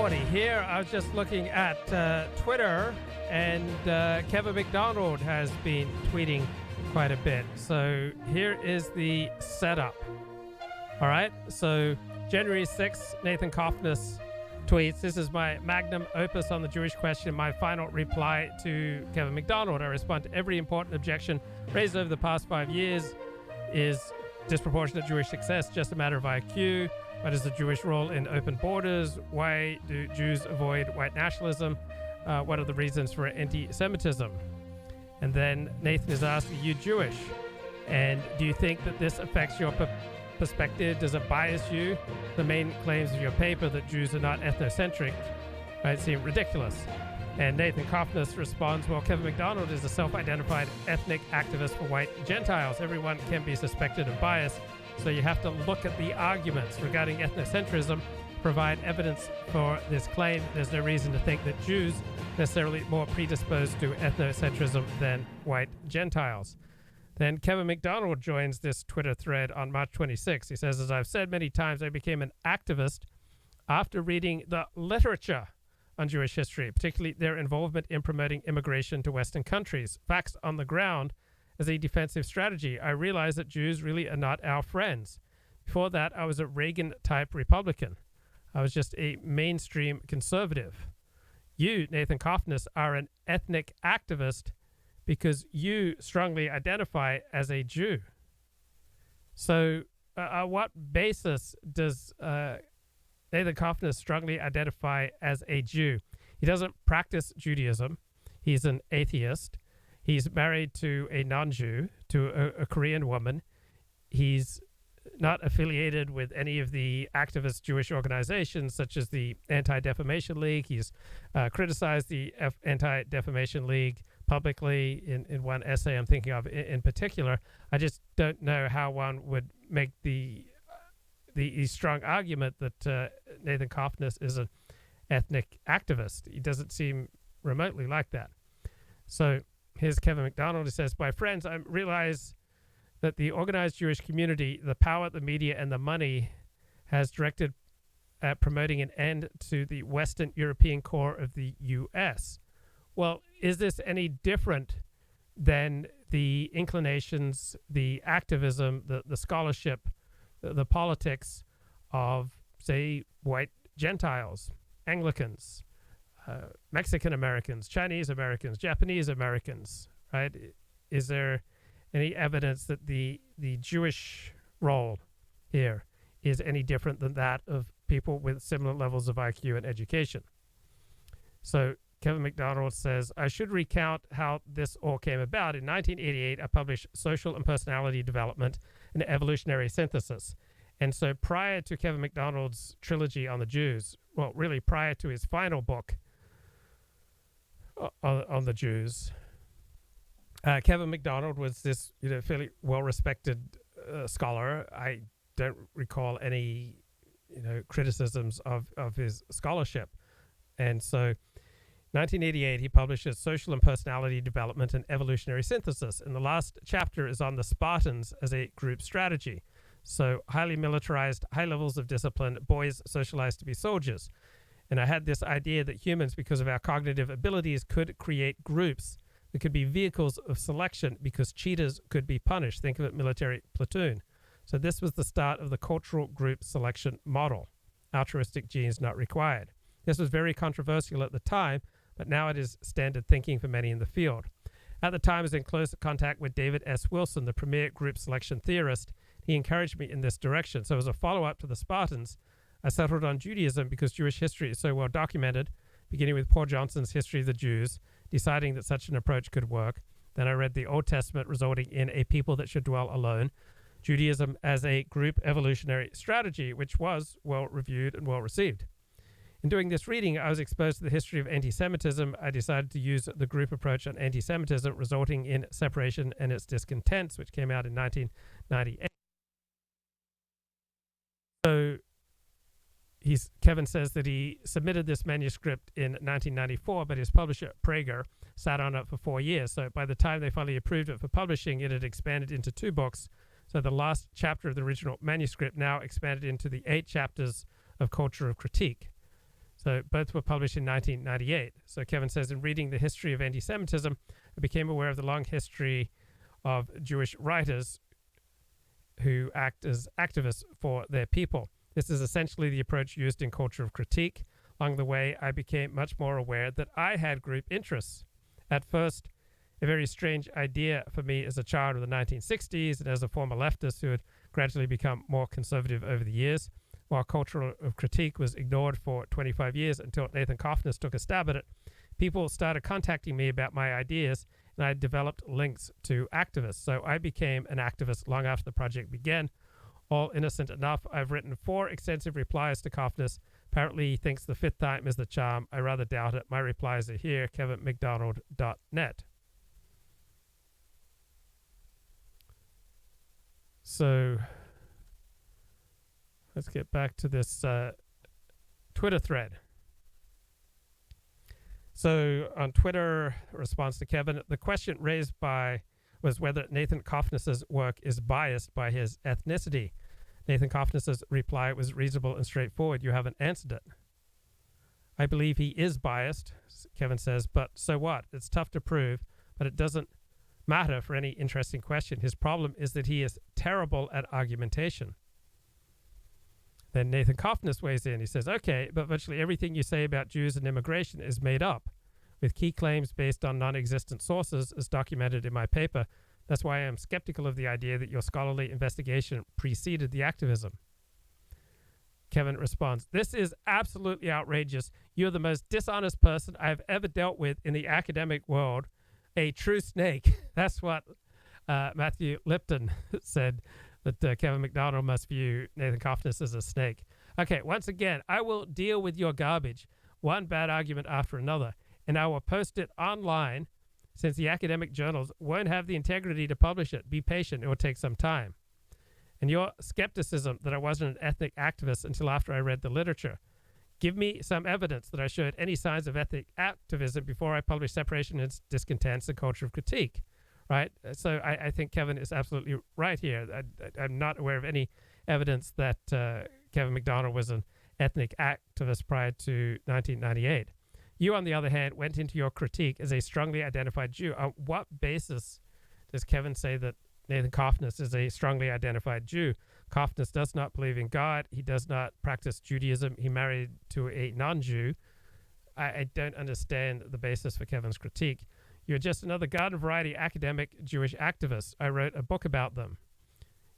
Morty here. I was just looking at Twitter, and Kevin MacDonald has been tweeting quite a bit. So here is the setup. All right. So January 6th, Nathan Cofnas tweets, "This is my magnum opus on the Jewish question. My final reply to Kevin MacDonald. I respond to every important objection raised over the past 5 years. Is disproportionate Jewish success just a matter of IQ? What is the Jewish role in open borders? Why do Jews avoid white nationalism? What are the reasons for anti-Semitism?" And then Nathan is asked, "Are you Jewish? And do you think that this affects your perspective? Does it bias you? The main claims of your paper that Jews are not ethnocentric might seem ridiculous." And Nathan Cofnas responds, "Well, Kevin MacDonald is a self-identified ethnic activist for white Gentiles. Everyone can be suspected of bias. So you have to look at the arguments regarding ethnocentrism, provide evidence for this claim. There's no reason to think that Jews necessarily more predisposed to ethnocentrism than white Gentiles." Then Kevin MacDonald joins this Twitter thread on March 26. He says, "As I've said many times, I became an activist after reading the literature on Jewish history, particularly their involvement in promoting immigration to Western countries. Facts on the ground as a defensive strategy. I realized that Jews really are not our friends. Before that, I was a Reagan-type Republican. I was just a mainstream conservative. You, Nathan Cofnas, are an ethnic activist because you strongly identify as a Jew." So on what basis does Nathan Cofnas strongly identify as a Jew? He doesn't practice Judaism. He's an atheist. He's married to a non-Jew, to a Korean woman. He's not affiliated with any of the activist Jewish organizations, such as the Anti-Defamation League. He's criticized the Anti-Defamation League publicly in one essay I'm thinking of in particular. I just don't know how one would make the strong argument that Nathan Cofnas is an ethnic activist. He doesn't seem remotely like that. So here's Kevin MacDonald. He says, "My friends, I realize that the organized Jewish community, the power, the media, and the money has directed at promoting an end to the Western European core of the U.S. Well, is this any different than the inclinations, the activism, the scholarship, the politics of, say, white Gentiles, Anglicans, Mexican Americans, Chinese Americans, Japanese Americans, right? Is there any evidence that the Jewish role here is any different than that of people with similar levels of IQ and education?" So Kevin MacDonald says, "I should recount how this all came about. In 1988, I published Social and Personality Development, an Evolutionary Synthesis." And so prior to Kevin MacDonald's trilogy on the Jews, well, really prior to his final book on the Jews, Kevin MacDonald was this fairly well-respected scholar. I don't recall any criticisms of his scholarship. And so 1988, he publishes Social and Personality Development and Evolutionary Synthesis. And the last chapter is on the Spartans as a group strategy. So highly militarized, high levels of discipline, boys socialized to be soldiers. And I had this idea that humans, because of our cognitive abilities, could create groups that could be vehicles of selection because cheaters could be punished. Think of it, military platoon. So this was the start of the cultural group selection model. Altruistic genes not required. This was very controversial at the time, but now it is standard thinking for many in the field. At the time, I was in close contact with David S. Wilson, the premier group selection theorist. He encouraged me in this direction. So as a follow-up to the Spartans, I settled on Judaism because Jewish history is so well documented, beginning with Paul Johnson's History of the Jews, deciding that such an approach could work. Then I read the Old Testament, resulting in A People That Should Dwell Alone, Judaism as a group evolutionary strategy, which was well reviewed and well received. In doing this reading, I was exposed to the history of anti-Semitism. I decided to use the group approach on anti-Semitism, resulting in Separation and Its Discontents, which came out in 1998. So Kevin says that he submitted this manuscript in 1994, but his publisher, Prager, sat on it for 4 years. So by the time they finally approved it for publishing, it had expanded into 2 books. So the last chapter of the original manuscript now expanded into the 8 chapters of Culture of Critique. So both were published in 1998. So Kevin says, in reading the history of anti-Semitism, I became aware of the long history of Jewish writers who act as activists for their people. This is essentially the approach used in culture of critique. Along the way, I became much more aware that I had group interests. At first, a very strange idea for me as a child of the 1960s and as a former leftist who had gradually become more conservative over the years. While culture of critique was ignored for 25 years until Nathan Cofnas took a stab at it, people started contacting me about my ideas, and I developed links to activists. So I became an activist long after the project began. All innocent enough, I've written 4 extensive replies to Cofnas. Apparently he thinks the 5th time is the charm. I rather doubt it. My replies are here, kevinmcdonald.net. So let's get back to this Twitter thread. So on Twitter, response to Kevin, the question raised was whether Nathan Cofnas's work is biased by his ethnicity. Nathan Cofnas's reply was reasonable and straightforward. You haven't answered it. I believe he is biased, Kevin says, but so what? It's tough to prove, but it doesn't matter for any interesting question. His problem is that he is terrible at argumentation. Then Nathan Cofnas weighs in. He says, okay, but virtually everything you say about Jews and immigration is made up, with key claims based on non-existent sources, as documented in my paper. That's why I am skeptical of the idea that your scholarly investigation preceded the activism. Kevin responds, this is absolutely outrageous. You're the most dishonest person I have ever dealt with in the academic world. A true snake. That's what Matthew Lipton said, that Kevin MacDonald must view Nathan Cofnas as a snake. Okay, once again, I will deal with your garbage, one bad argument after another, and I will post it online since the academic journals won't have the integrity to publish it. Be patient, it will take some time. And your skepticism that I wasn't an ethnic activist until after I read the literature. Give me some evidence that I showed any signs of ethnic activism before I published Separation and Discontents and Culture of Critique. Right? So I think Kevin is absolutely right here. I'm not aware of any evidence that Kevin MacDonald was an ethnic activist prior to 1998. You, on the other hand, went into your critique as a strongly identified Jew. On what basis does Kevin say that Nathan Cofnas is a strongly identified Jew? Cofnas does not believe in God. He does not practice Judaism. He married to a non-Jew. I don't understand the basis for Kevin's critique. You're just another garden variety academic Jewish activist. I wrote a book about them.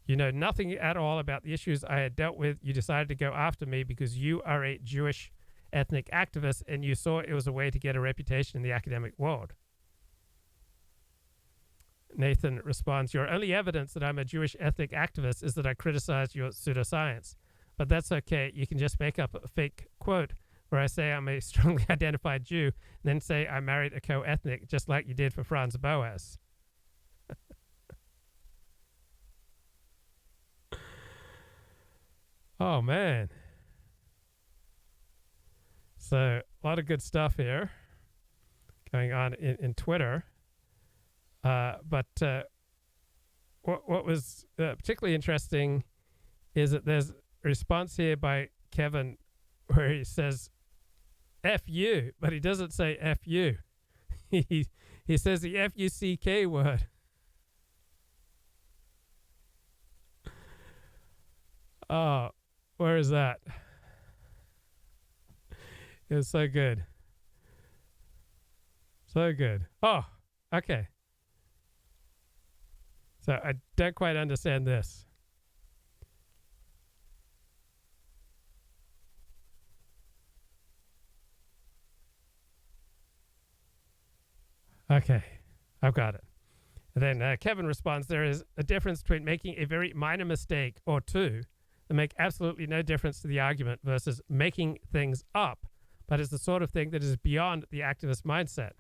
You know nothing at all about the issues I had dealt with. You decided to go after me because you are a Jewish ethnic activist and you saw it was a way to get a reputation in the academic world. Nathan responds, your only evidence that I'm a Jewish ethnic activist is that I criticize your pseudoscience. But that's okay. You can just make up a fake quote where I say I'm a strongly identified Jew, and then say I married a co-ethnic, just like you did for Franz Boas. Oh, man. So, a lot of good stuff here going on in Twitter. But what was particularly interesting is that there's a response here by Kevin where he says, F you, but he doesn't say F you. He says the F-U-C-K word. Oh, where is that? It was so good. So good. Oh, okay. So I don't quite understand this. Okay, I've got it. And then Kevin responds, there is a difference between making a very minor mistake or two that make absolutely no difference to the argument versus making things up, but it's the sort of thing that is beyond the activist mindset.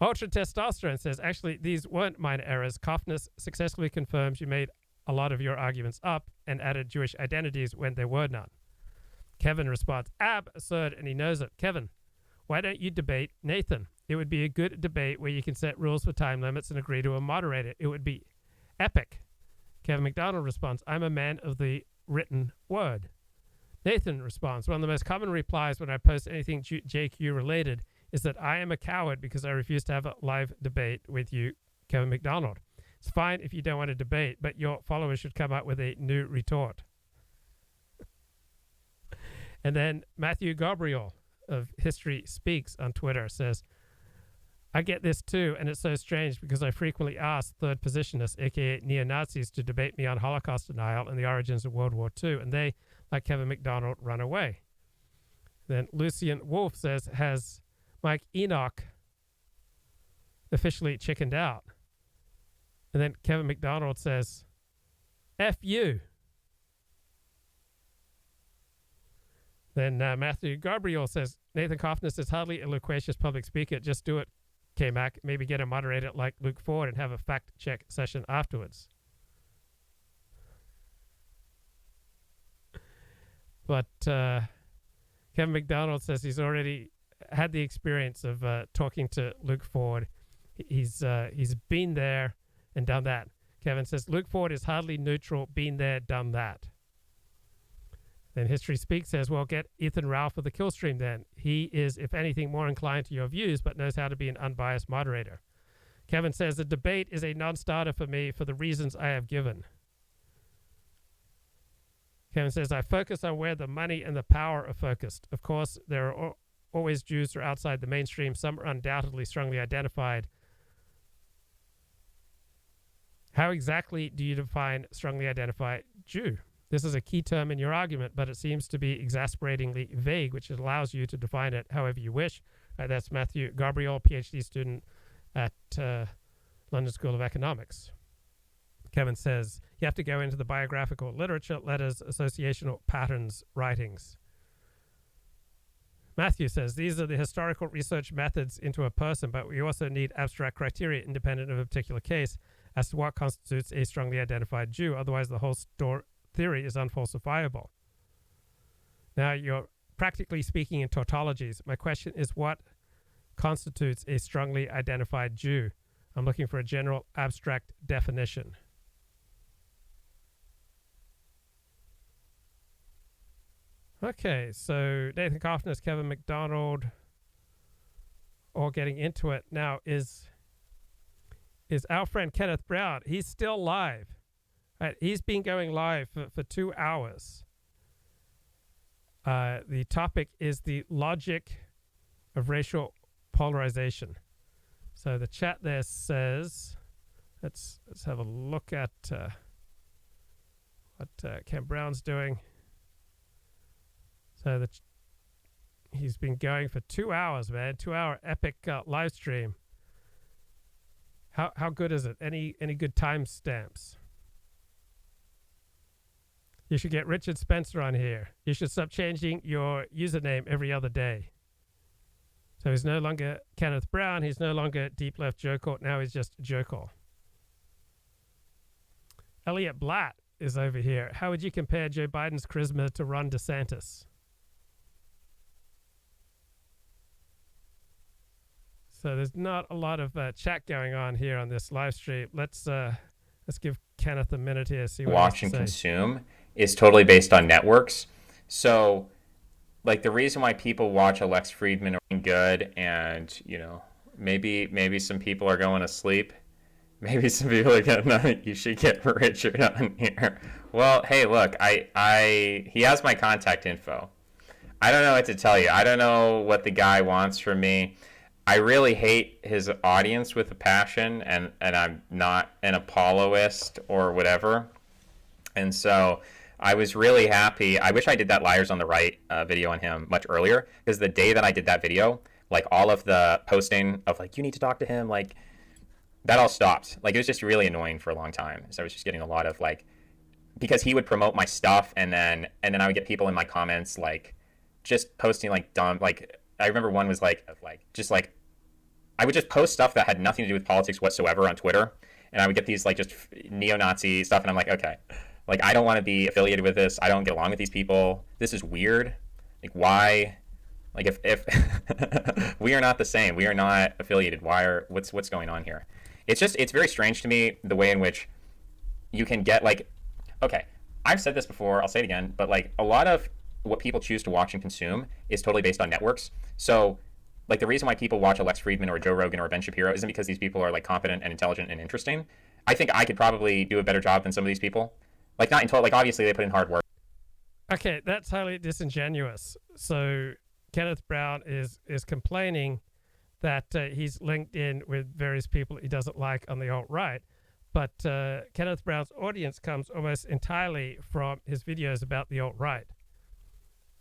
Ultra Testosterone says, actually, these weren't minor errors. Cofnas successfully confirms you made a lot of your arguments up and added Jewish identities when there were none. Kevin responds, absurd, and he knows it. Kevin, why don't you debate Nathan? It would be a good debate where you can set rules for time limits and agree to a moderator. It would be epic. Kevin MacDonald responds, I'm a man of the written word. Nathan responds, one of the most common replies when I post anything JQ related is that I am a coward because I refuse to have a live debate with you, Kevin MacDonald. It's fine if you don't want to debate, but your followers should come up with a new retort. And then Matthew Gabriel of History Speaks on Twitter says, I get this too, and it's so strange because I frequently ask third positionists, aka neo-Nazis, to debate me on Holocaust denial and the origins of World War II, and they, like Kevin MacDonald, run away. Then Lucian Wolf says, has Mike Enoch officially chickened out? And then Kevin MacDonald says, F you. Then Matthew Gabriel says, Nathan Cofnas is hardly a loquacious public speaker. Just do it, K-Mac. Maybe get a moderator like Luke Ford and have a fact-check session afterwards. But Kevin MacDonald says he's already had the experience of talking to Luke Ford. He's been there and done that. Kevin says, Luke Ford is hardly neutral, been there, done that. Then History Speaks says, well, get Ethan Ralph of the Killstream then. He is, if anything, more inclined to your views, but knows how to be an unbiased moderator. Kevin says, the debate is a non-starter for me for the reasons I have given. Kevin says, I focus on where the money and the power are focused. Of course, there are always Jews who are outside the mainstream. Some are undoubtedly strongly identified. How exactly do you define strongly identified Jew? This is a key term in your argument, but it seems to be exasperatingly vague, which allows you to define it however you wish. That's Matthew Gabriel, PhD student at London School of Economics. Kevin says, you have to go into the biographical literature, letters, associational patterns, writings. Matthew says, these are the historical research methods into a person, but we also need abstract criteria independent of a particular case as to what constitutes a strongly identified Jew. Otherwise, the whole theory is unfalsifiable. Now, you're practically speaking in tautologies. My question is, what constitutes a strongly identified Jew? I'm looking for a general abstract definition. Okay, so Nathan Cofnas, Kevin MacDonald, all getting into it. Now, is our friend Kenneth Brown, he's still live. Right, he's been going live for 2 hours. The topic is the logic of racial polarization. So the chat there says, let's have a look at what Ken Brown's doing. So he's been going for 2 hours, man. 2-hour epic live stream. How good is it? Any good timestamps? You should get Richard Spencer on here. You should stop changing your username every other day. So he's no longer Kenneth Brown. He's no longer Deep Left Joe Court. Now he's just Joe Court. Elliot Blatt is over here. How would you compare Joe Biden's charisma to Ron DeSantis? So there's not a lot of chat going on here on this live stream. Let's give Kenneth a minute here. See what watch and consume is totally based on networks. So, like, the reason why people watch Alex Friedman are good, and maybe some people are going to sleep. Maybe some people are going, you should get Richard on here. Well, hey, look, he has my contact info. I don't know what to tell you. I don't know what the guy wants from me. I really hate his audience with a passion, and I'm not an Apolloist or whatever. And so I was really happy. I wish I did that Liars on the Right video on him much earlier, because the day that I did that video, like, all of the posting of, like, you need to talk to him, like, that all stopped. Like, it was just really annoying for a long time. So I was just getting a lot of, like, because he would promote my stuff, and then I would get people in my comments, like, just posting, like, dumb, like, I remember one was like just like, I would just post stuff that had nothing to do with politics whatsoever on Twitter, and I would get these, like, just neo-Nazi stuff, and I'm like, okay, like, I don't want to be affiliated with this. I don't get along with these people. This is weird. Like, why? Like, if we are not the same, we are not affiliated. What's going on here? It's very strange to me, the way in which you can get, like, okay, I've said this before, I'll say it again, but, like, a lot of what people choose to watch and consume is totally based on networks. So like the reason why people watch a Lex Fridman or a Joe Rogan or a Ben Shapiro isn't because these people are like competent and intelligent and interesting. I think I could probably do a better job than some of these people. Like not in total, like obviously they put in hard work. Okay, that's highly disingenuous. So Kenneth Brown is complaining that he's linked in with various people he doesn't like on the alt-right. But Kenneth Brown's audience comes almost entirely from his videos about the alt-right.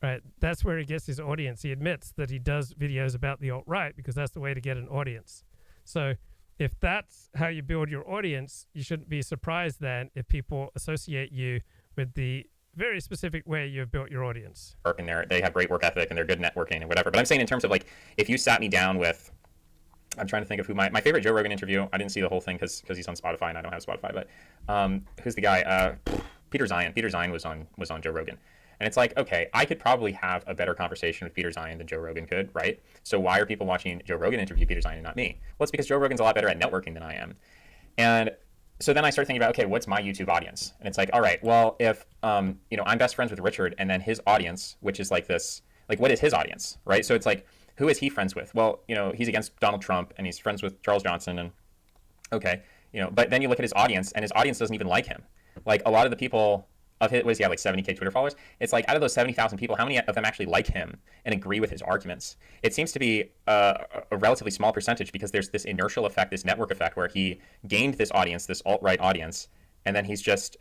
Right, that's where he gets his audience. He admits that he does videos about the alt-right because that's the way to get an audience. So if that's how you build your audience, you shouldn't be surprised then if people associate you with the very specific way you've built your audience. And they have great work ethic and they're good networking and whatever. But I'm saying in terms of like, if you sat me down with, I'm trying to think of who my favorite Joe Rogan interview, I didn't see the whole thing because he's on Spotify and I don't have Spotify, but who's the guy? Peter Zion. Peter Zion was on Joe Rogan. And it's like, okay, I could probably have a better conversation with Peter Zion than Joe Rogan could, right? So why are people watching Joe Rogan interview Peter Zion and not me? Well, it's because Joe Rogan's a lot better at networking than I am. And so then I start thinking about, okay, what's my YouTube audience? And it's like, all right, well, if, I'm best friends with Richard and then his audience, which is like this, like what is his audience, right? So it's like, who is he friends with? Well, he's against Donald Trump and he's friends with Charles Johnson and okay, but then you look at his audience and his audience doesn't even like him. Like a lot of the people of his, what does he have, like 70K Twitter followers? It's like out of those 70,000 people, how many of them actually like him and agree with his arguments? It seems to be a relatively small percentage because there's this inertial effect, this network effect where he gained this audience, this alt-right audience, and then he's just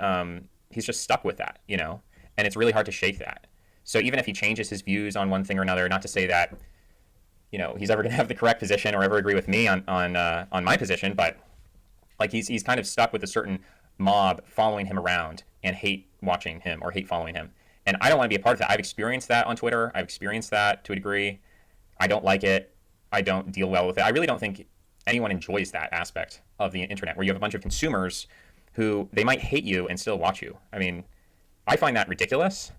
stuck with that, and it's really hard to shake that. So even if he changes his views on one thing or another, not to say that, he's ever going to have the correct position or ever agree with me on my position, but like he's kind of stuck with a certain mob following him around and hate watching him or hate following him. And I don't want to be a part of that. I've experienced that on Twitter. I've experienced that to a degree. I don't like it. I don't deal well with it. I really don't think anyone enjoys that aspect of the internet where you have a bunch of consumers who they might hate you and still watch you. I mean, I find that ridiculous.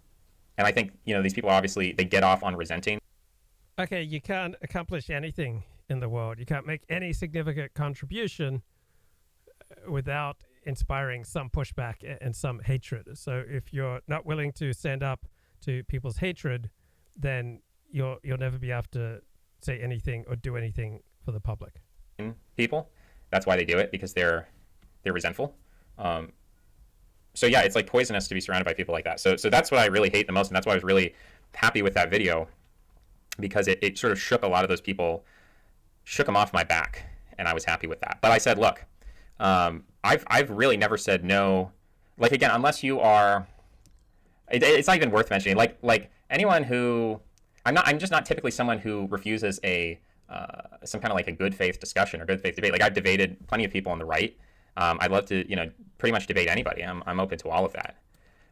And I think, these people obviously, they get off on resenting. Okay, you can't accomplish anything in the world. You can't make any significant contribution without inspiring some pushback and some hatred. So if you're not willing to stand up to people's hatred, then you'll never be able to say anything or do anything for the public. People, that's why they do it, because they're resentful. So yeah, it's like poisonous to be surrounded by people like that. So that's what I really hate the most, and that's why I was really happy with that video, because it sort of shook a lot of those people, shook them off my back, and I was happy with that. But I said, look, I've really never said no. Like again, unless you are, it's not even worth mentioning. Like anyone who, I'm just not typically someone who refuses some kind of like a good faith discussion or good faith debate. Like I've debated plenty of people on the right. I'd love to, pretty much debate anybody. I'm open to all of that.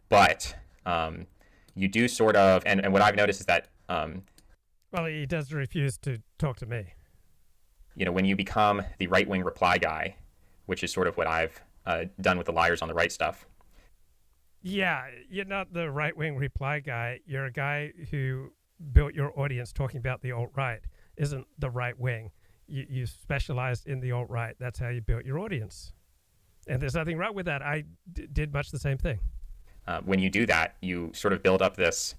But you do sort of, and what I've noticed is that. Well, he does refuse to talk to me. When you become the right-wing reply guy, which is sort of what I've done with the liars on the right stuff. Yeah, you're not the right-wing reply guy. You're a guy who built your audience talking about the alt-right, isn't the right wing. You specialized in the alt-right. That's how you built your audience. And there's nothing wrong with that. I did much the same thing. When you do that, you sort of build up this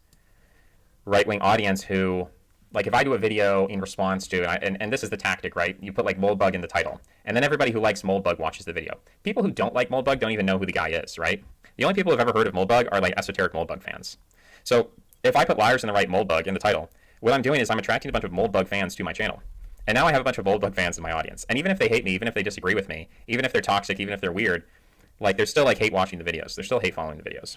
right-wing audience who, like if I do a video in response to, and this is the tactic, right? You put like Moldbug in the title, and then everybody who likes Moldbug watches the video. People who don't like Moldbug don't even know who the guy is, right? The only people who've ever heard of Moldbug are like esoteric Moldbug fans. So if I put Liars in the Right Moldbug in the title, what I'm doing is I'm attracting a bunch of Moldbug fans to my channel. And now I have a bunch of Moldbug fans in my audience. And even if they hate me, even if they disagree with me, even if they're toxic, even if they're weird, like they're still like hate watching the videos. They're still hate following the videos.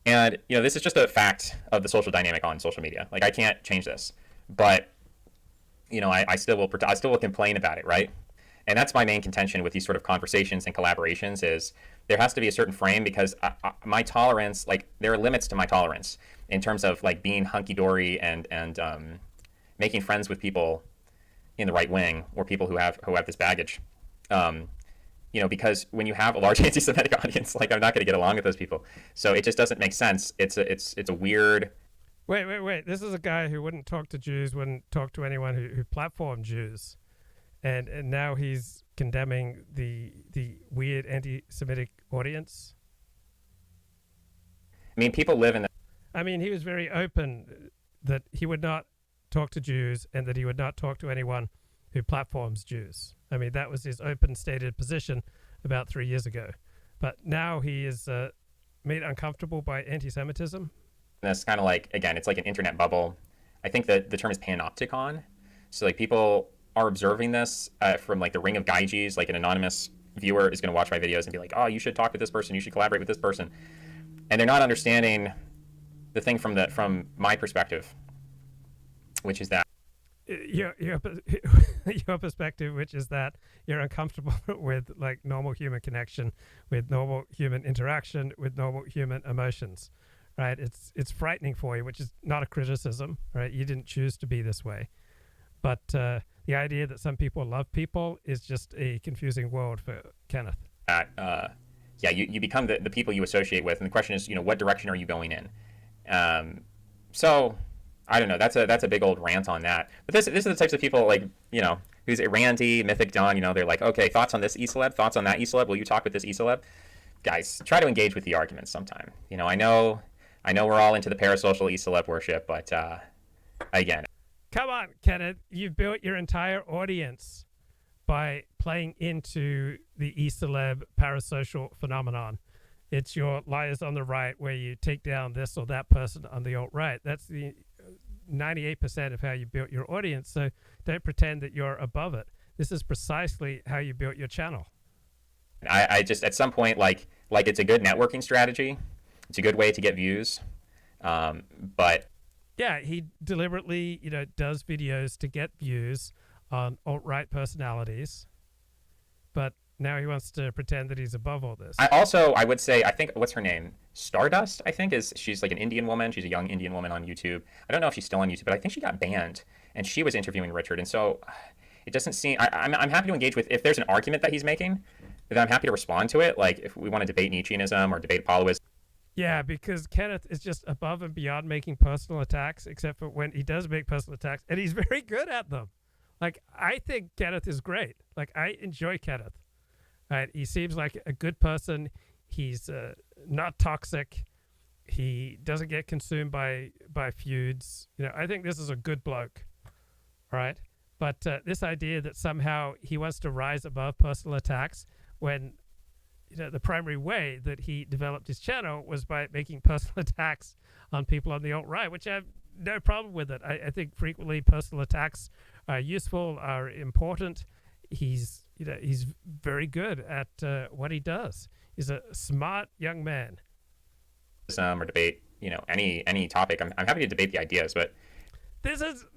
And this is just a fact of the social dynamic on social media. Like I can't change this, but I still will complain about it, right? And that's my main contention with these sort of conversations and collaborations is there has to be a certain frame, because my tolerance, like there are limits to my tolerance in terms of like being hunky-dory and making friends with people in the right wing or people who have this baggage. Because when you have a large anti-Semitic audience, like I'm not going to get along with those people. So it just doesn't make sense. It's a weird. Wait. This is a guy who wouldn't talk to Jews, wouldn't talk to anyone who platformed Jews. And now he's condemning the weird anti-Semitic audience. I mean, people live in I mean, he was very open that he would not talk to Jews and that he would not talk to anyone who platforms Jews. I mean, that was his open stated position about 3 years ago. But now he is made uncomfortable by anti-Semitism. And that's kind of like, again, it's like an internet bubble. I think that the term is panopticon. So like people are observing this from like the ring of Geiges, like an anonymous viewer is going to watch my videos and be like, oh, you should talk with this person, you should collaborate with this person. And they're not understanding the thing from my perspective, which is that your perspective, which is that you're uncomfortable with like normal human connection, with normal human interaction, with normal human emotions, right? It's frightening for you, which is not a criticism, right? You didn't choose to be this way. But the idea that some people love people is just a confusing world for Kenneth. You become the people you associate with. And the question is, what direction are you going in? So I don't know. That's a big old rant on that. But this is the types of people like, who's it, Randy, Mythic Don, they're like, okay, thoughts on this e-celeb, thoughts on that e-celeb. Will you talk with this e-celeb? Guys, try to engage with the arguments sometime. I know we're all into the parasocial e-celeb worship, but again. Come on, Kenneth. You've built your entire audience by playing into the e-celeb parasocial phenomenon. It's your liars on the right where you take down this or that person on the alt-right. That's the 98% of how you built your audience. So don't pretend that you're above it. This is precisely how you built your channel. I just, at some point, like it's a good networking strategy. It's a good way to get views. But yeah, he deliberately, does videos to get views on alt-right personalities. But now he wants to pretend that he's above all this. I would say, I think, what's her name? Stardust, I think, she's like an Indian woman. She's a young Indian woman on YouTube. I don't know if she's still on YouTube, but I think she got banned. And she was interviewing Richard. And so it doesn't seem, I'm happy to engage with, if there's an argument that he's making, then I'm happy to respond to it. Like if we want to debate Nietzscheanism or debate Apolloism. Yeah, because Kenneth is just above and beyond making personal attacks, except for when he does make personal attacks, and he's very good at them. Like, I think Kenneth is great. Like, I enjoy Kenneth. Right? He seems like a good person. He's not toxic. He doesn't get consumed by feuds. I think this is a good bloke. Right? But this idea that somehow he wants to rise above personal attacks when the primary way that he developed his channel was by making personal attacks on people on the alt-right, which I have no problem with it. I think frequently personal attacks are useful, are important. He's very good at what he does. He's a smart young man. Or debate, any topic. I'm happy to debate the ideas, but this is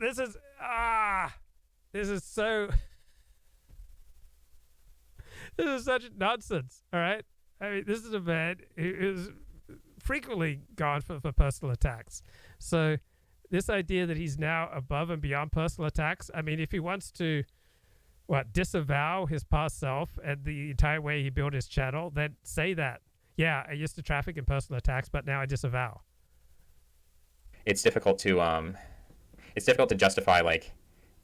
so. This is such nonsense, all right? I mean, this is a man who is frequently gone for personal attacks. So this idea that he's now above and beyond personal attacks, I mean, if he wants to, disavow his past self and the entire way he built his channel, then say that. Yeah, I used to traffic in personal attacks, but now I disavow. It's difficult to justify, like,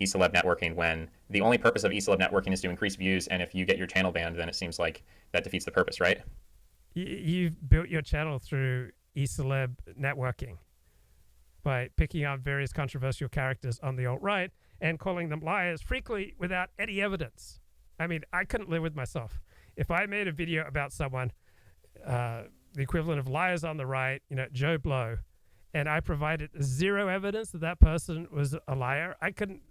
e-celeb networking when the only purpose of e-celeb networking is to increase views, and if you get your channel banned, then it seems like that defeats the purpose, right? You've built your channel through e-celeb networking by picking on various controversial characters on the alt-right and calling them liars, frequently without any evidence. I mean, I couldn't live with myself. If I made a video about someone, the equivalent of liars on the right, Joe Blow, and I provided zero evidence that person was a liar, I couldn't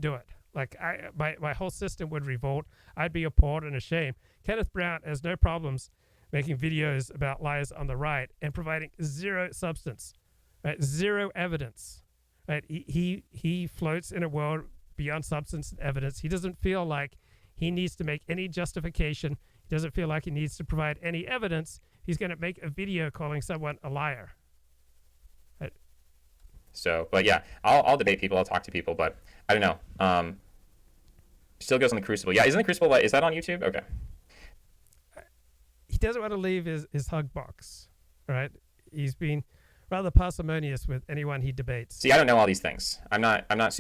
do it. Like my whole system would revolt. I'd be appalled and ashamed. Kenneth Brown has no problems making videos about liars on the right and providing zero substance, right? Zero evidence, right? He floats in a world beyond substance and evidence. He doesn't feel like he needs to make any justification. He doesn't feel like he needs to provide any evidence. He's going to make a video calling someone a liar. Right? So, but yeah, I'll debate people. I'll talk to people, but I don't know. Still goes on the Crucible. Yeah, isn't the Crucible, is that on YouTube? Okay. He doesn't want to leave his hug box, right? He's been rather parsimonious with anyone he debates. See, I don't know all these things. I'm not as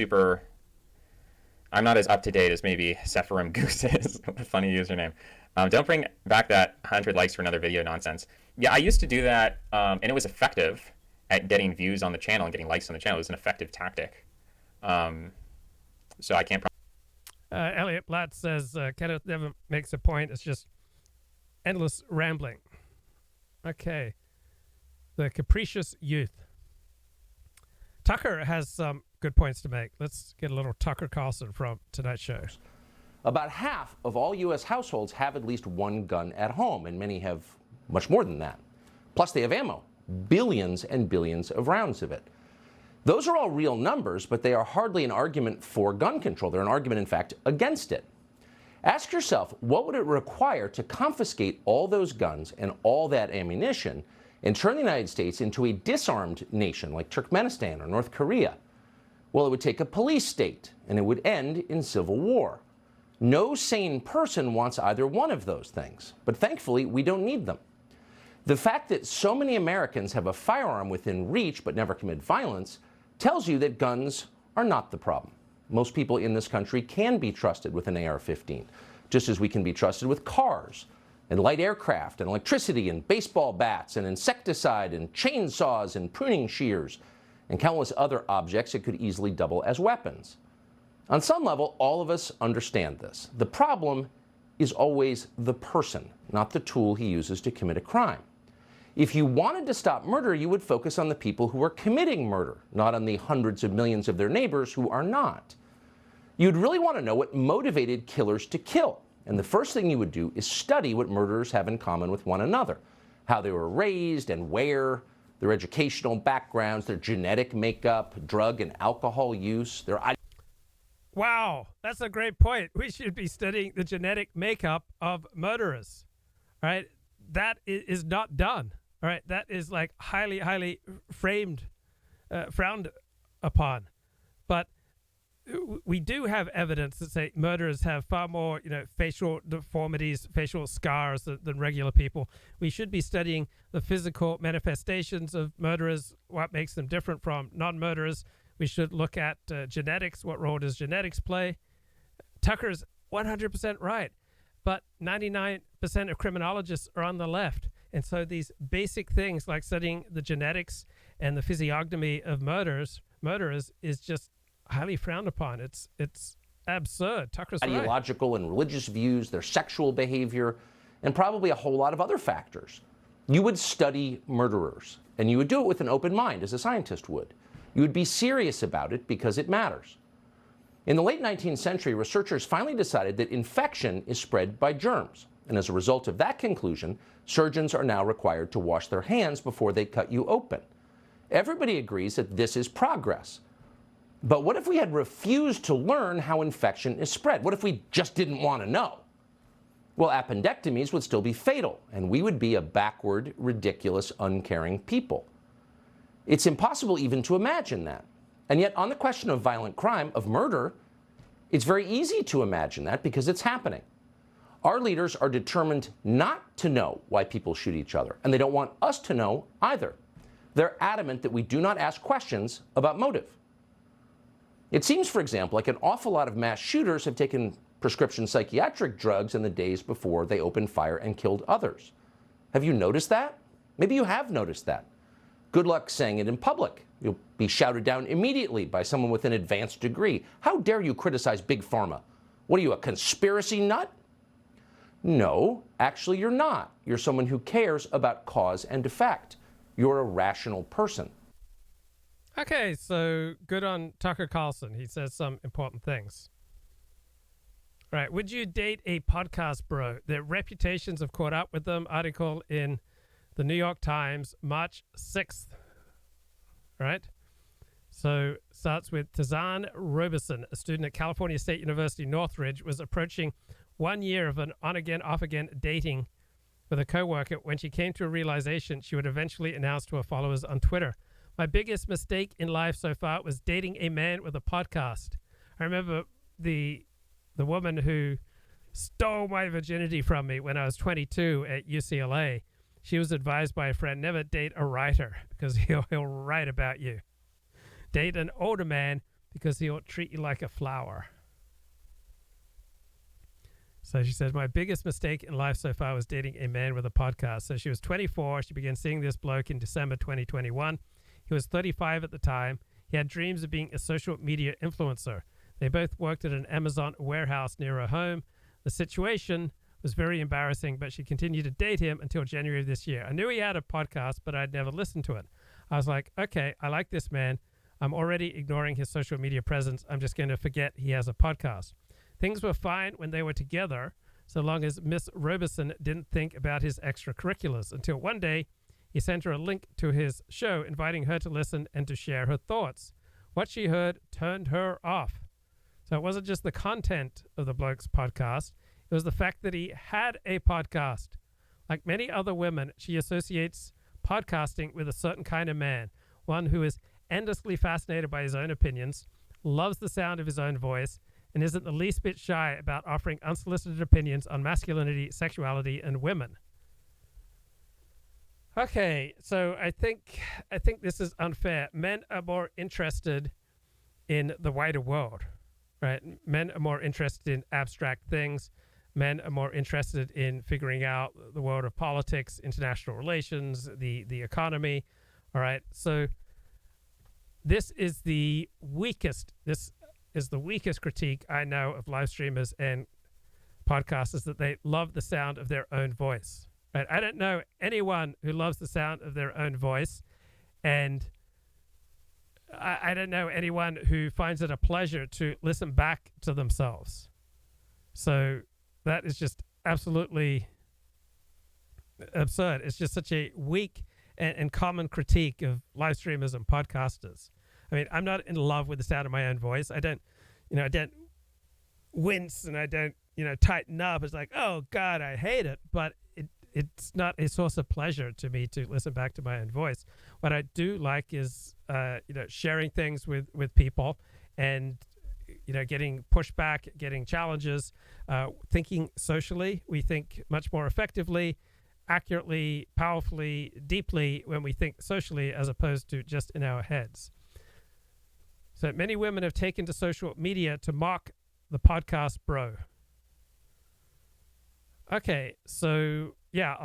up to date as maybe Sephirim Goose is. What a funny username. Don't bring back that 100 likes for another video nonsense. Yeah, I used to do that, and it was effective. at getting views on the channel and getting likes on the channel. It was an effective tactic. So I can't. Elliot Blatt says Kenneth never makes a point. It's just endless rambling. Okay. The capricious youth. Tucker has some good points to make. Let's get a little Tucker Carlson from tonight's show. About half of all U.S. households have at least one gun at home, and many have much more than that. Plus, they have ammo, billions and billions of rounds of it. Those are all real numbers, but they are hardly an argument for gun control. They're an argument, in fact, against it. Ask yourself, what would it require to confiscate all those guns and all that ammunition and turn the United States into a disarmed nation like Turkmenistan or North Korea? Well, it would take a police state, and it would end in civil war. No sane person wants either one of those things, but thankfully, we don't need them. The fact that so many Americans have a firearm within reach but never commit violence tells you that guns are not the problem. Most people in this country can be trusted with an AR-15, just as we can be trusted with cars and light aircraft and electricity and baseball bats and insecticide and chainsaws and pruning shears and countless other objects that could easily double as weapons. On some level, all of us understand this. The problem is always the person, not the tool he uses to commit a crime. If you wanted to stop murder, you would focus on the people who are committing murder, not on the hundreds of millions of their neighbors who are not. You'd really want to know what motivated killers to kill. And the first thing you would do is study what murderers have in common with one another, how they were raised and where, their educational backgrounds, their genetic makeup, drug and alcohol use, their... Wow, that's a great point. We should be studying the genetic makeup of murderers. All right, that is not done. All right, that is like highly frowned upon. But we do have evidence that say murderers have far more, facial deformities, facial scars than regular people. We should be studying the physical manifestations of murderers, what makes them different from non-murderers. We should look at genetics. What role does genetics play? Tucker's 100% right, but 99% of criminologists are on the left. And so these basic things like studying the genetics and the physiognomy of murderers is just highly frowned upon. It's absurd. Tucker's right. Ideological and religious views, their sexual behavior, and probably a whole lot of other factors. You would study murderers, and you would do it with an open mind, as a scientist would. You would be serious about it because it matters. In the late 19th century, researchers finally decided that infection is spread by germs. And as a result of that conclusion, surgeons are now required to wash their hands before they cut you open. Everybody agrees that this is progress. But what if we had refused to learn how infection is spread? What if we just didn't want to know? Well, appendectomies would still be fatal, and we would be a backward, ridiculous, uncaring people. It's impossible even to imagine that. And yet, on the question of violent crime, of murder, it's very easy to imagine that because it's happening. Our leaders are determined not to know why people shoot each other, and they don't want us to know either. They're adamant that we do not ask questions about motive. It seems, for example, like an awful lot of mass shooters have taken prescription psychiatric drugs in the days before they opened fire and killed others. Have you noticed that? Maybe you have noticed that. Good luck saying it in public. You'll be shouted down immediately by someone with an advanced degree. How dare you criticize Big Pharma? What are you, a conspiracy nut? No, actually you're not. You're someone who cares about cause and effect. You're a rational person. Okay, so good on Tucker Carlson. He says some important things. Right, would you date a podcast bro? Their reputations have caught up with them. Article in the New York Times, March 6th. Right? So starts with Tazan Robeson, a student at California State University Northridge, was approaching 1 year of an on-again, off-again dating with a coworker when she came to a realization she would eventually announce to her followers on Twitter. My biggest mistake in life so far was dating a man with a podcast. I remember the woman who stole my virginity from me when I was 22 at UCLA. She was advised by a friend, never date a writer because he'll write about you. Date an older man because he'll treat you like a flower. So she says, my biggest mistake in life so far was dating a man with a podcast. So she was 24. She began seeing this bloke in December 2021. He was 35 at the time. He had dreams of being a social media influencer. They both worked at an Amazon warehouse near her home. The situation was very embarrassing, but she continued to date him until January of this year. I knew he had a podcast, but I'd never listened to it. I was like, okay, I like this man. I'm already ignoring his social media presence. I'm just going to forget he has a podcast. Things were fine when they were together, so long as Miss Robeson didn't think about his extracurriculars, until one day he sent her a link to his show, inviting her to listen and to share her thoughts. What she heard turned her off. So it wasn't just the content of the bloke's podcast. It was the fact that he had a podcast. Like many other women, she associates podcasting with a certain kind of man, one who is endlessly fascinated by his own opinions, loves the sound of his own voice, and isn't the least bit shy about offering unsolicited opinions on masculinity, sexuality, and women. Okay, so I think this is unfair. Men are more interested in the wider world, right? Men are more interested in abstract things. Men are more interested in figuring out the world of politics, international relations, the economy. All right, so this is the weakest critique I know of live streamers and podcasters, that they love the sound of their own voice. Right? I don't know anyone who loves the sound of their own voice, and I don't know anyone who finds it a pleasure to listen back to themselves. So that is just absolutely absurd. It's just such a weak and common critique of live streamers and podcasters. I mean, I'm not in love with the sound of my own voice. I don't wince and I don't, tighten up. It's like, oh God, I hate it. But it's not a source of pleasure to me to listen back to my own voice. What I do like is, sharing things with people and, getting pushback, getting challenges, thinking socially. We think much more effectively, accurately, powerfully, deeply when we think socially as opposed to just in our heads. So many women have taken to social media to mock the podcast bro. Okay, so yeah,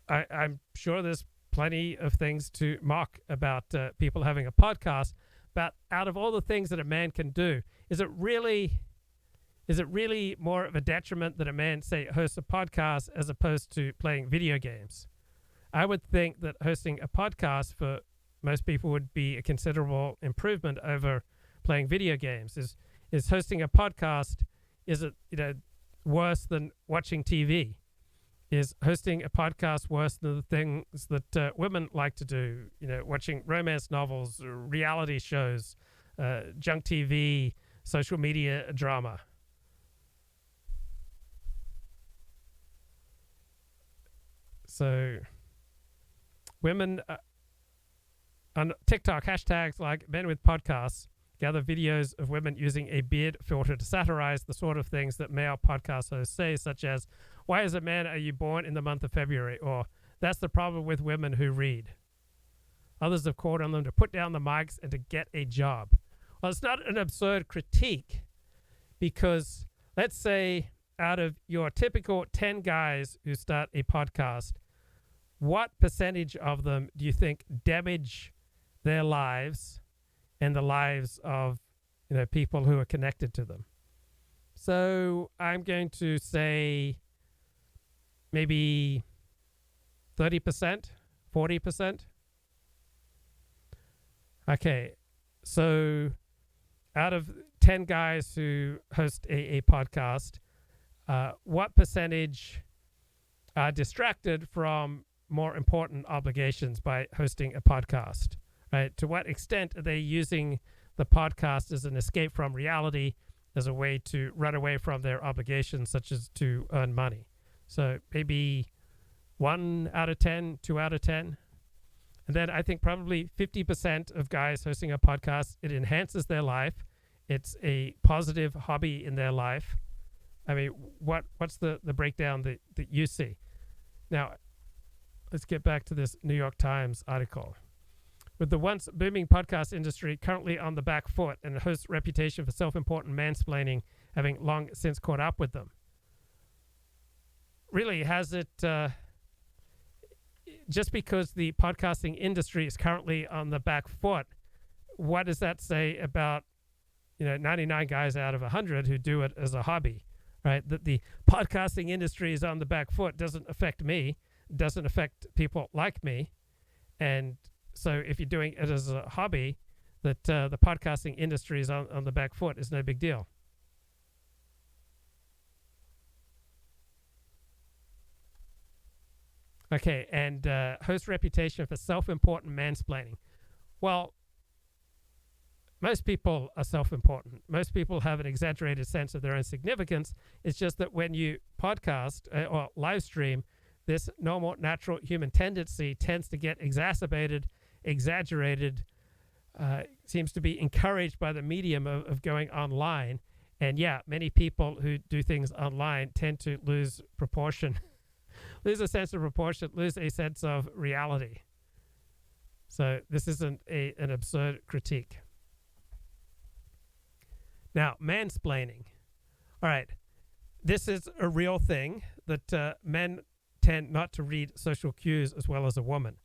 I'm sure there's plenty of things to mock about people having a podcast, but out of all the things that a man can do, is it really more of a detriment that a man, say, hosts a podcast as opposed to playing video games? I would think that hosting a podcast for most people would be a considerable improvement over playing video games. Is hosting a podcast, is it worse than watching TV? Is hosting a podcast worse than the things that women like to do? Watching romance novels, reality shows, junk TV, social media drama. So women on TikTok, hashtags like men with podcasts gather videos of women using a beard filter to satirize the sort of things that male podcast hosts say, such as, why as a man are you born in the month of February? Or, that's the problem with women who read. Others have called on them to put down the mics and to get a job. Well, it's not an absurd critique, because let's say out of your typical 10 guys who start a podcast, what percentage of them do you think damage their lives and the lives of people who are connected to them? So I'm going to say maybe 30%, 40%. Okay, so out of 10 guys who host a podcast, what percentage are distracted from more important obligations by hosting a podcast? Right? To what extent are they using the podcast as an escape from reality, as a way to run away from their obligations, such as to earn money? So maybe 1 out of 10, 2 out of 10. And then I think probably 50% of guys hosting a podcast, it enhances their life. It's a positive hobby in their life. I mean, what's the breakdown that you see? Now, let's get back to this New York Times article. With the once booming podcast industry currently on the back foot and the host's reputation for self-important mansplaining having long since caught up with them. Really, has it... do just because the podcasting industry is currently on the back foot, what does that say about 99 guys out of 100 who do it as a hobby, right? That the podcasting industry is on the back foot doesn't affect me, doesn't affect people like me. And so if you're doing it as a hobby, that the podcasting industry is on the back foot is no big deal. Okay, and host reputation for self-important mansplaining. Well, most people are self-important. Most people have an exaggerated sense of their own significance. It's just that when you podcast or live stream, this normal, natural human tendency tends to get exacerbated, exaggerated, seems to be encouraged by the medium of going online. And yeah, many people who do things online tend to lose proportion, lose a sense of proportion, lose a sense of reality. So this isn't an absurd critique. Now, mansplaining. All right, this is a real thing that men tend not to read social cues as well as a woman.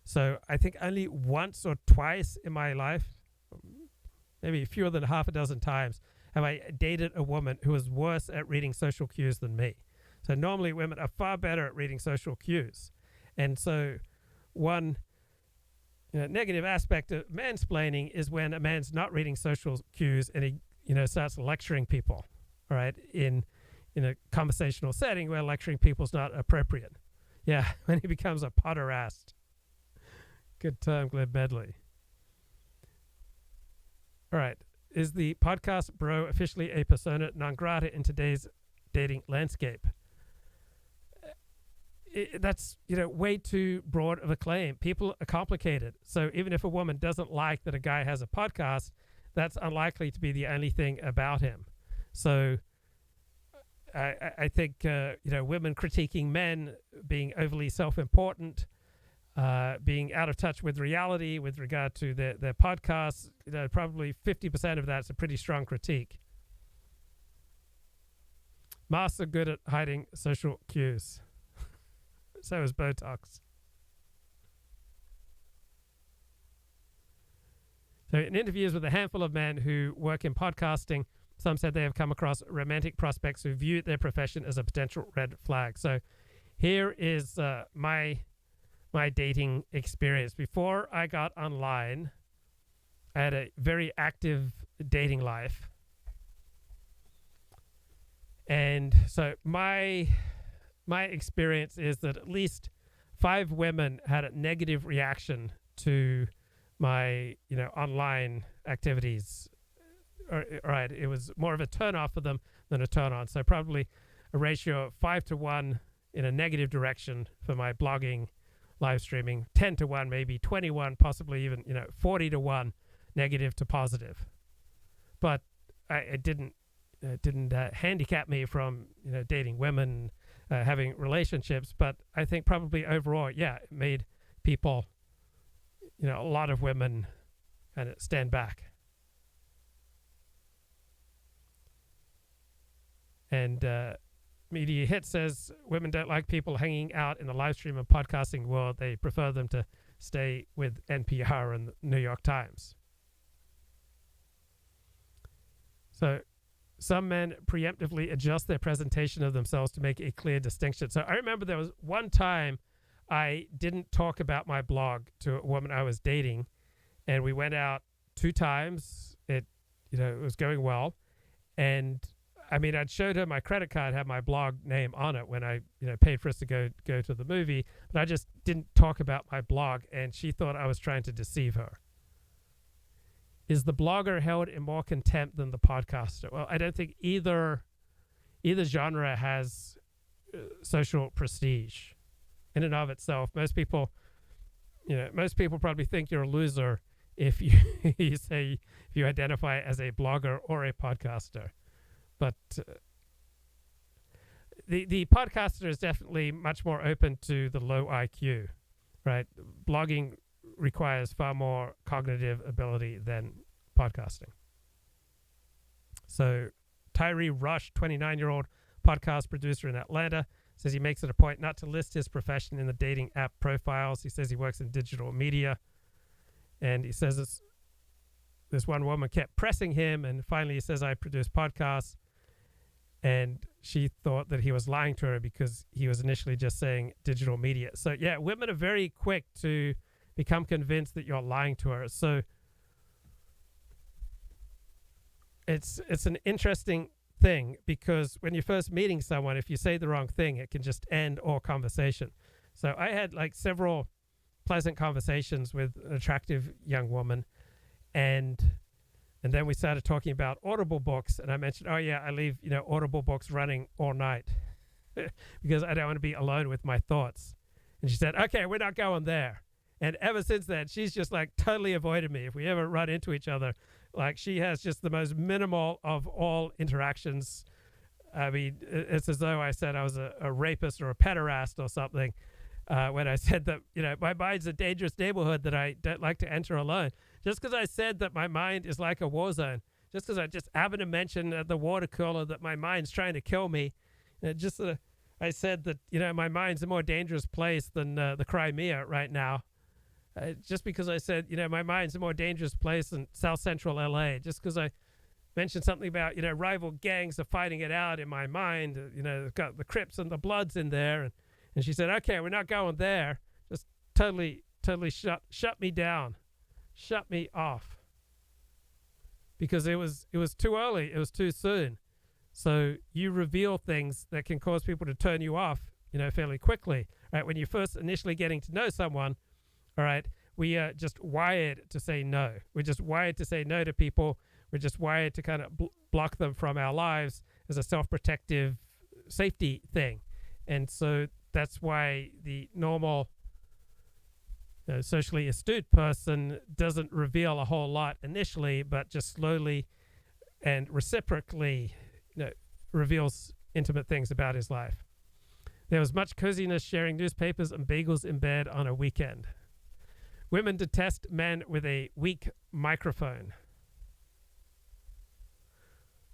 So I think only once or twice in my life, maybe fewer than half a dozen times, have I dated a woman who was worse at reading social cues than me. So normally women are far better at reading social cues. And so one negative aspect of mansplaining is when a man's not reading social cues and he starts lecturing people, all right, in a conversational setting where lecturing people is not appropriate. Yeah, when he becomes a potterast. Good term, Gleb Medley. All right. Is the podcast bro officially a persona non grata in today's dating landscape? That's, way too broad of a claim. People are complicated. So even if a woman doesn't like that a guy has a podcast, that's unlikely to be the only thing about him. So I think, women critiquing men being overly self-important, being out of touch with reality with regard to their podcasts, probably 50% of that's a pretty strong critique. Masks are good at hiding social cues. So is Botox. So in interviews with a handful of men who work in podcasting, some said they have come across romantic prospects who view their profession as a potential red flag. So here is my dating experience. Before I got online, I had a very active dating life. And so my experience is that at least 5 women had a negative reaction to my, online activities. All right, it was more of a turn off for them than a turn on. So probably a ratio of 5 to 1 in a negative direction for my blogging, live streaming, 10 to 1, maybe 21, possibly even, 40 to 1 negative to positive. But it didn't handicap me from, dating women, having relationships. But I think probably overall, it made people, a lot of women kind of stand back. And Media Hit says women don't like people hanging out in the live stream and podcasting world. They prefer them to stay with NPR and the New York Times. So some men preemptively adjust their presentation of themselves to make a clear distinction. So I remember there was one time I didn't talk about my blog to a woman I was dating, and we went out 2 times. It was going well, and I'd showed her my credit card, had my blog name on it when I, paid for us to go to the movie, but I just didn't talk about my blog, and she thought I was trying to deceive her. Is the blogger held in more contempt than the podcaster? Well, I don't think either genre has social prestige in and of itself. Most people probably think you're a loser if you if you identify as a blogger or a podcaster. But the podcaster is definitely much more open to the low IQ, right? Blogging requires far more cognitive ability than podcasting. So Tyree Rush, 29-year-old podcast producer in Atlanta, Says he makes it a point not to list his profession in the dating app profiles. He says he works in digital media. And he says this one woman kept pressing him, and finally he says, I produce podcasts. And she thought that he was lying to her because he was initially just saying digital media. So, yeah, women are very quick to become convinced that you're lying to her. So it's an interesting thing, because when you're first meeting someone, if you say the wrong thing, it can just end all conversation. So I had like several pleasant conversations with an attractive young woman, and then we started talking about Audible books, and I mentioned, oh yeah, I leave Audible books running all night because I don't want to be alone with my thoughts. And she said, okay, we're not going there. And ever since then, she's just like totally avoided me. If we ever run into each other, like she has just the most minimal of all interactions. I mean, it's as though I said I was a rapist or a pederast or something when I said that, my mind's a dangerous neighborhood that I don't like to enter alone. Just because I said that my mind is like a war zone, just because I just happened to mention at the water cooler that my mind's trying to kill me, I said that, my mind's a more dangerous place than the Crimea right now. Just because I said, my mind's a more dangerous place than South Central LA, just because I mentioned something about, rival gangs are fighting it out in my mind, they've got the Crips and the Bloods in there. And she said, okay, we're not going there. Just totally shut me down, shut me off. Because it was too early, it was too soon. So you reveal things that can cause people to turn you off, fairly quickly. Right? When you're first initially getting to know someone, all right, we are just wired to say no. We're just wired to say no to people. We're just wired to kind of block them from our lives as a self-protective safety thing. And so that's why the normal socially astute person doesn't reveal a whole lot initially, but just slowly and reciprocally reveals intimate things about his life. There was much coziness sharing newspapers and bagels in bed on a weekend. Women detest men with a weak microphone.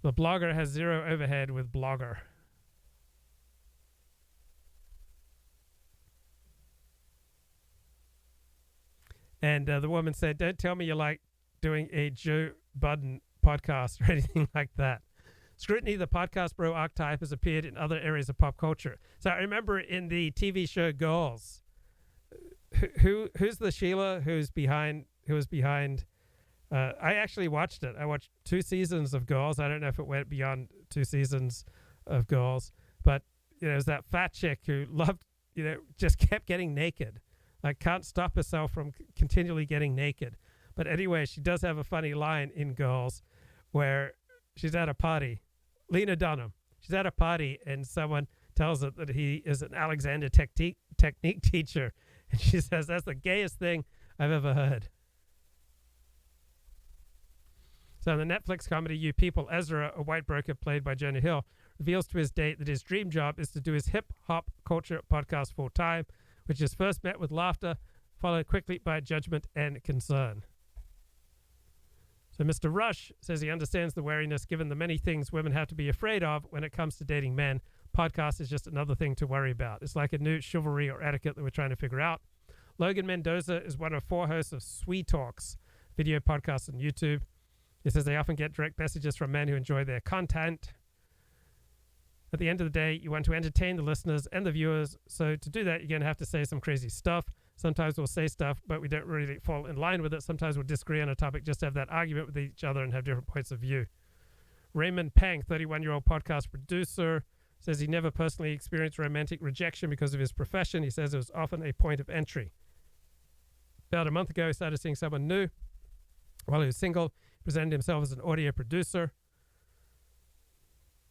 The blogger has zero overhead with blogger. And the woman said, don't tell me you like doing a Joe Budden podcast or anything like that. Scrutiny, the podcast bro archetype, has appeared in other areas of pop culture. So I remember in the TV show Girls, who's the Sheila who was behind I actually watched it. I watched 2 seasons of Girls. I don't know if it went beyond 2 seasons of Girls, but it was that fat chick who loved, just kept getting naked. Like can't stop herself from continually getting naked. But anyway, she does have a funny line in Girls where she's at a party. Lena Dunham. She's at a party and someone tells her that he is an Alexander technique teacher. And she says, that's the gayest thing I've ever heard. So in the Netflix comedy You People, Ezra, a white broker played by Jonah Hill, reveals to his date that his dream job is to do his hip-hop culture podcast full-time, which is first met with laughter, followed quickly by judgment and concern. So Mr. Rush says he understands the wariness given the many things women have to be afraid of when it comes to dating men. Podcast is just another thing to worry about. It's like a new chivalry or etiquette that we're trying to figure out. Logan Mendoza is one of 4 hosts of Sweet Talks, video podcasts on YouTube. He says they often get direct messages from men who enjoy their content. At the end of the day, you want to entertain the listeners and the viewers. So to do that, you're going to have to say some crazy stuff. Sometimes we'll say stuff, but we don't really fall in line with it. Sometimes we'll disagree on a topic, just to have that argument with each other and have different points of view. Raymond Pang, 31-year-old podcast producer, says he never personally experienced romantic rejection because of his profession. He says it was often a point of entry. About a month ago, he started seeing someone new. While he was single, he presented himself as an audio producer.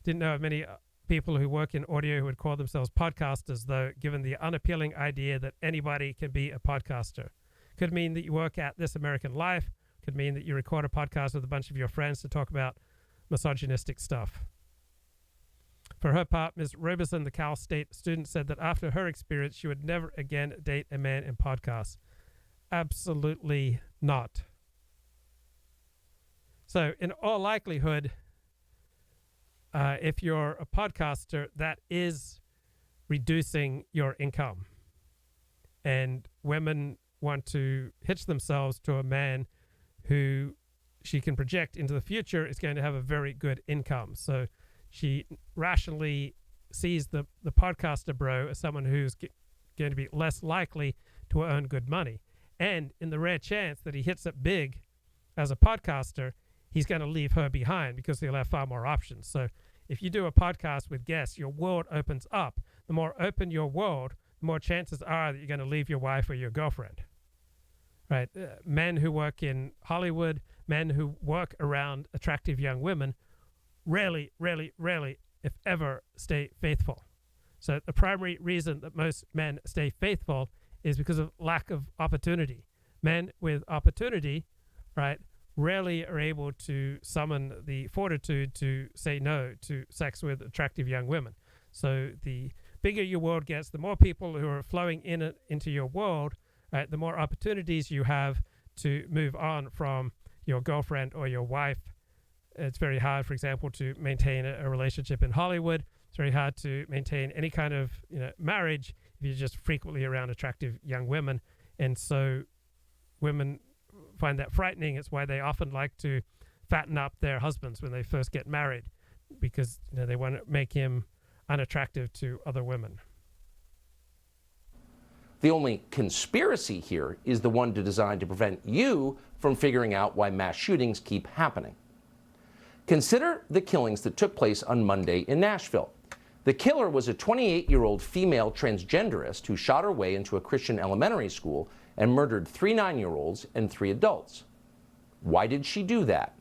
Didn't know of many people who work in audio who would call themselves podcasters, though, given the unappealing idea that anybody can be a podcaster. Could mean that you work at This American Life. Could mean that you record a podcast with a bunch of your friends to talk about misogynistic stuff. For her part, Ms. Robeson, the Cal State student, said that after her experience, she would never again date a man in podcasts. Absolutely not. So, in all likelihood, if you're a podcaster, that is reducing your income. And women want to hitch themselves to a man who she can project into the future is going to have a very good income. So she rationally sees the podcaster bro as someone who's going to be less likely to earn good money. And in the rare chance that he hits it big as a podcaster, he's going to leave her behind because he'll have far more options. So if you do a podcast with guests, your world opens up. The more open your world, the more chances are that you're going to leave your wife or your girlfriend. Right? Men who work in Hollywood, men who work around attractive young women, rarely, if ever, stay faithful. So the primary reason that most men stay faithful is because of lack of opportunity. Men with opportunity, right, rarely are able to summon the fortitude to say no to sex with attractive young women. So the bigger your world gets, the more people who are flowing into your world, right, the more opportunities you have to move on from your girlfriend or your wife. It's very hard, for example, to maintain a relationship in Hollywood. It's very hard to maintain any kind of marriage if you're just frequently around attractive young women. And so women find that frightening. It's why they often like to fatten up their husbands when they first get married, because they want to make him unattractive to other women. The only conspiracy here is the one designed to prevent you from figuring out why mass shootings keep happening. Consider the killings that took place on Monday in Nashville. The killer was a 28-year-old female transgenderist who shot her way into a Christian elementary school and murdered 3 9-year-olds and 3 adults. Why did she do that?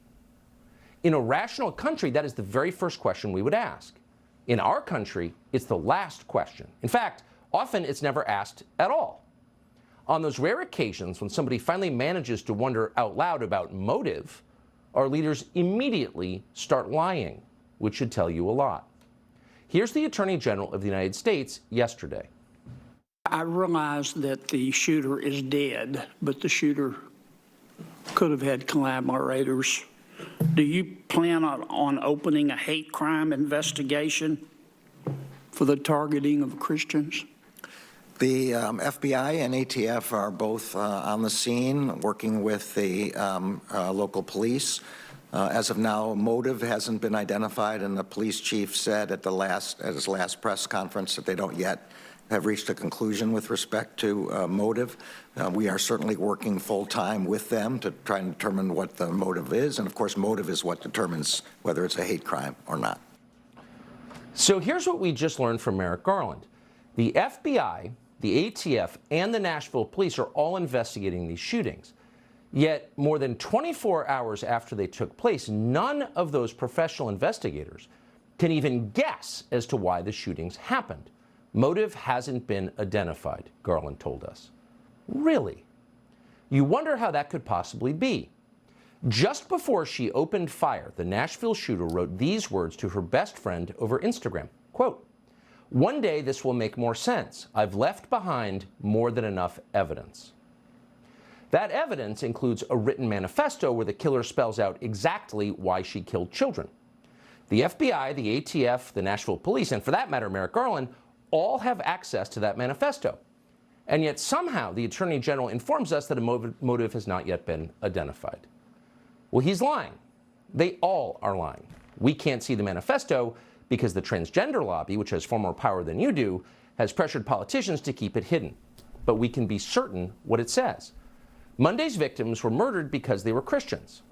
In a rational country, that is the very first question we would ask. In our country, it's the last question. In fact, often it's never asked at all. On those rare occasions when somebody finally manages to wonder out loud about motive, our leaders immediately start lying, which should tell you a lot. Here's the Attorney General of the United States yesterday. I realize that the shooter is dead, but the shooter could have had collaborators. Do you plan on opening a hate crime investigation for the targeting of Christians? The FBI and ATF are both on the scene, working with the local police. As of now, motive hasn't been identified, and the police chief said at his last press conference that they don't yet have reached a conclusion with respect to motive. We are certainly working full-time with them to try and determine what the motive is, and of course, motive is what determines whether it's a hate crime or not. So here's what we just learned from Merrick Garland. The FBI, the ATF, and the Nashville police are all investigating these shootings. Yet, more than 24 hours after they took place, none of those professional investigators can even guess as to why the shootings happened. Motive hasn't been identified, Garland told us. Really? You wonder how that could possibly be. Just before she opened fire, the Nashville shooter wrote these words to her best friend over Instagram, quote, "One day this will make more sense. I've left behind more than enough evidence." That evidence includes a written manifesto where the killer spells out exactly why she killed children. The FBI, the ATF, the Nashville police, and for that matter, Merrick Garland, all have access to that manifesto. And yet somehow the Attorney General informs us that a motive has not yet been identified. Well, he's lying. They all are lying. We can't see the manifesto because the transgender lobby, which has far more power than you do, has pressured politicians to keep it hidden. But we can be certain what it says. Monday's victims were murdered because they were Christians.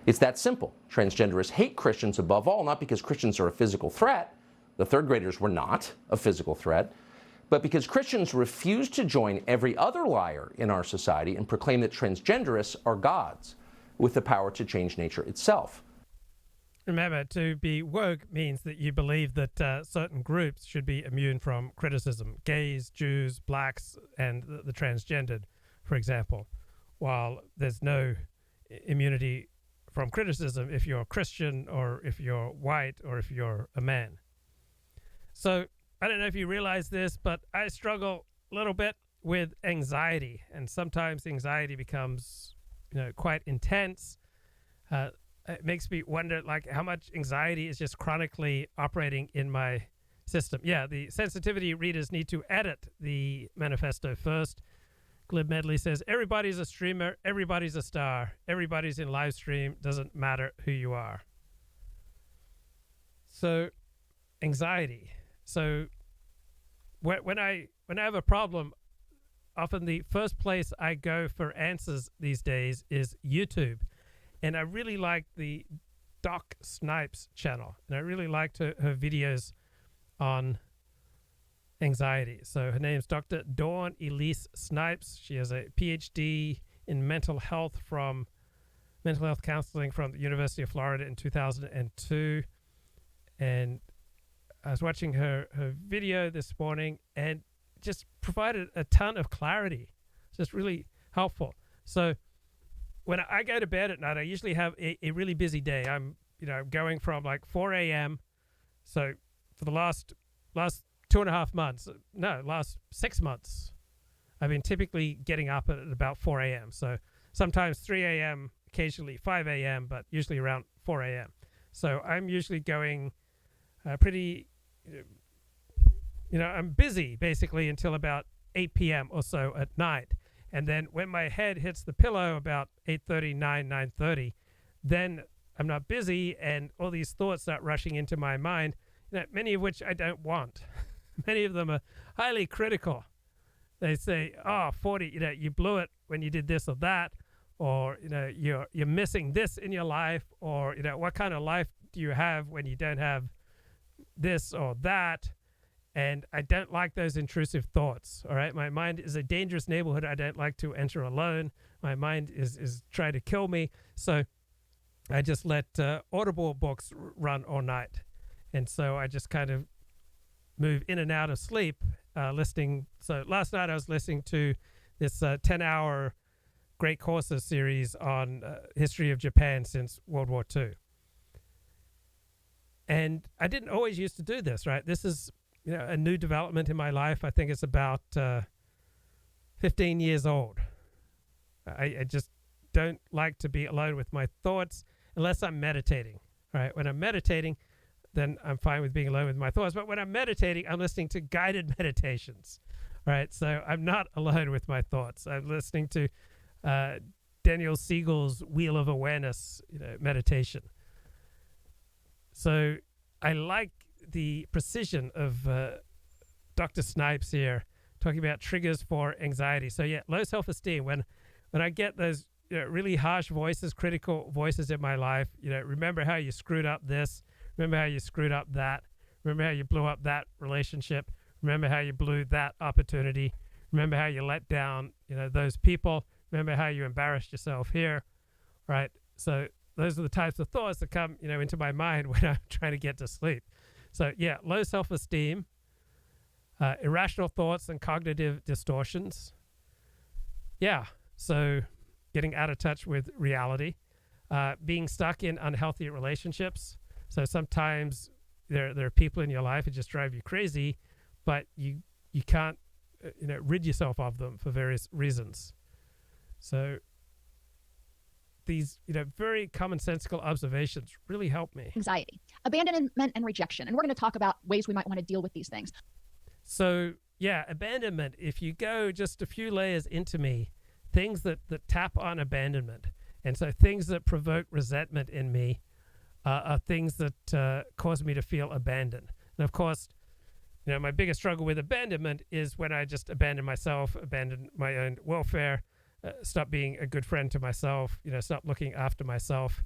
It's that simple. Transgenderists hate Christians above all, not because Christians are a physical threat. The third graders were not a physical threat, but because Christians refuse to join every other liar in our society and proclaim that transgenderists are gods with the power to change nature itself. Remember, to be woke means that you believe that certain groups should be immune from criticism. Gays, Jews, blacks, and the transgendered, for example. While there's no immunity from criticism if you're a Christian or if you're white or if you're a man. So I don't know if you realize this, but I struggle a little bit with anxiety, and sometimes anxiety becomes, quite intense. It makes me wonder, like, how much anxiety is just chronically operating in my system. Yeah, the sensitivity readers need to edit the manifesto first. Glib Medley says, everybody's a streamer, everybody's a star, everybody's in live stream, doesn't matter who you are. So, anxiety. So, when I have a problem, often the first place I go for answers these days is YouTube. And I really like the Doc Snipes channel. And I really liked her videos on anxiety. So her name's Dr. Dawn Elise Snipes. She has a PhD in mental health counseling from the University of Florida in 2002. And I was watching her video this morning and just provided a ton of clarity. It's just really helpful. So when I go to bed at night, I usually have a really busy day. I'm going from like 4 a.m. So for the last 2.5 months, last 6 months, I've been typically getting up at about 4 a.m. So sometimes 3 a.m., occasionally 5 a.m., but usually around 4 a.m. So I'm usually going pretty, I'm busy basically until about 8 p.m. or so at night. And then when my head hits the pillow about 8:30, 9:30, then I'm not busy and all these thoughts start rushing into my mind, many of which I don't want. Many of them are highly critical. They say, 40, you blew it when you did this or that, or, you're missing this in your life, or, what kind of life do you have when you don't have this or that? And I don't like those intrusive thoughts, all right? My mind is a dangerous neighborhood I don't like to enter alone. My mind is trying to kill me. So I just let Audible books run all night. And so I just kind of move in and out of sleep listening. So last night I was listening to this 10-hour Great Courses series on history of Japan since World War II. And I didn't always used to do this, right? This is a new development in my life. I think it's about 15 years old. I just don't like to be alone with my thoughts unless I'm meditating, right? When I'm meditating, then I'm fine with being alone with my thoughts. But when I'm meditating, I'm listening to guided meditations, right? So I'm not alone with my thoughts. I'm listening to Daniel Siegel's Wheel of Awareness meditation. So I like the precision of Dr. Snipes here, talking about triggers for anxiety. So yeah, low self-esteem. When I get those really harsh voices, critical voices in my life, remember how you screwed up this, remember how you screwed up that, remember how you blew up that relationship, remember how you blew that opportunity, remember how you let down those people, remember how you embarrassed yourself here, right? So those are the types of thoughts that come into my mind when I'm trying to get to sleep. So yeah, low self-esteem, irrational thoughts and cognitive distortions. Yeah, so getting out of touch with reality, being stuck in unhealthy relationships. So sometimes there are people in your life who just drive you crazy, but you can't rid yourself of them for various reasons. So these very commonsensical observations really help me. Anxiety, abandonment, and rejection. And we're going to talk about ways we might want to deal with these things. So yeah, abandonment. If you go just a few layers into me, things that tap on abandonment, and so things that provoke resentment in me are things that cause me to feel abandoned. And of course, my biggest struggle with abandonment is when I just abandon myself, abandon my own welfare, stop being a good friend to myself, stop looking after myself.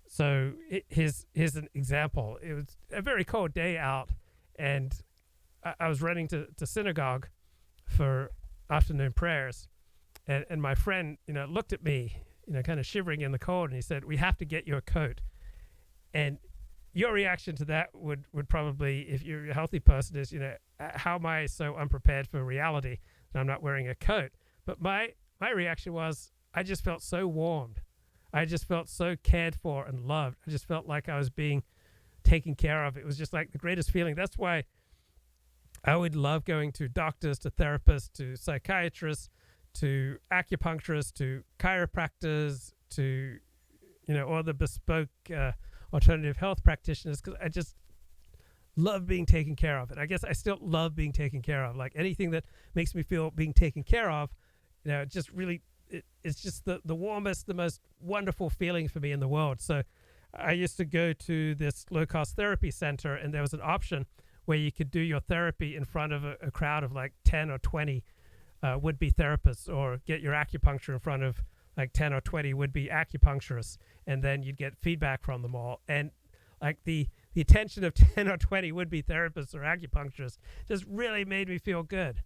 So here's an example. It was a very cold day out, and I was running to synagogue for afternoon prayers, and my friend, looked at me, kind of shivering in the cold, and he said, "We have to get you a coat." And your reaction to that would probably, if you're a healthy person, is, how am I so unprepared for reality that I'm not wearing a coat? But my reaction was, I just felt so warmed. I just felt so cared for and loved. I just felt like I was being taken care of. It was just like the greatest feeling. That's why I would love going to doctors, to therapists, to psychiatrists, to acupuncturists, to chiropractors, to, all the bespoke alternative health practitioners, because I just love being taken care of. And I guess I still love being taken care of. Like anything that makes me feel being taken care of, just really, it's just the warmest, the most wonderful feeling for me in the world. So I used to go to this low-cost therapy center, and there was an option where you could do your therapy in front of a crowd of like 10 or 20 would-be therapists, or get your acupuncture in front of like 10 or 20 would-be acupuncturists, and then you'd get feedback from them all. And like the attention of 10 or 20 would-be therapists or acupuncturists just really made me feel good.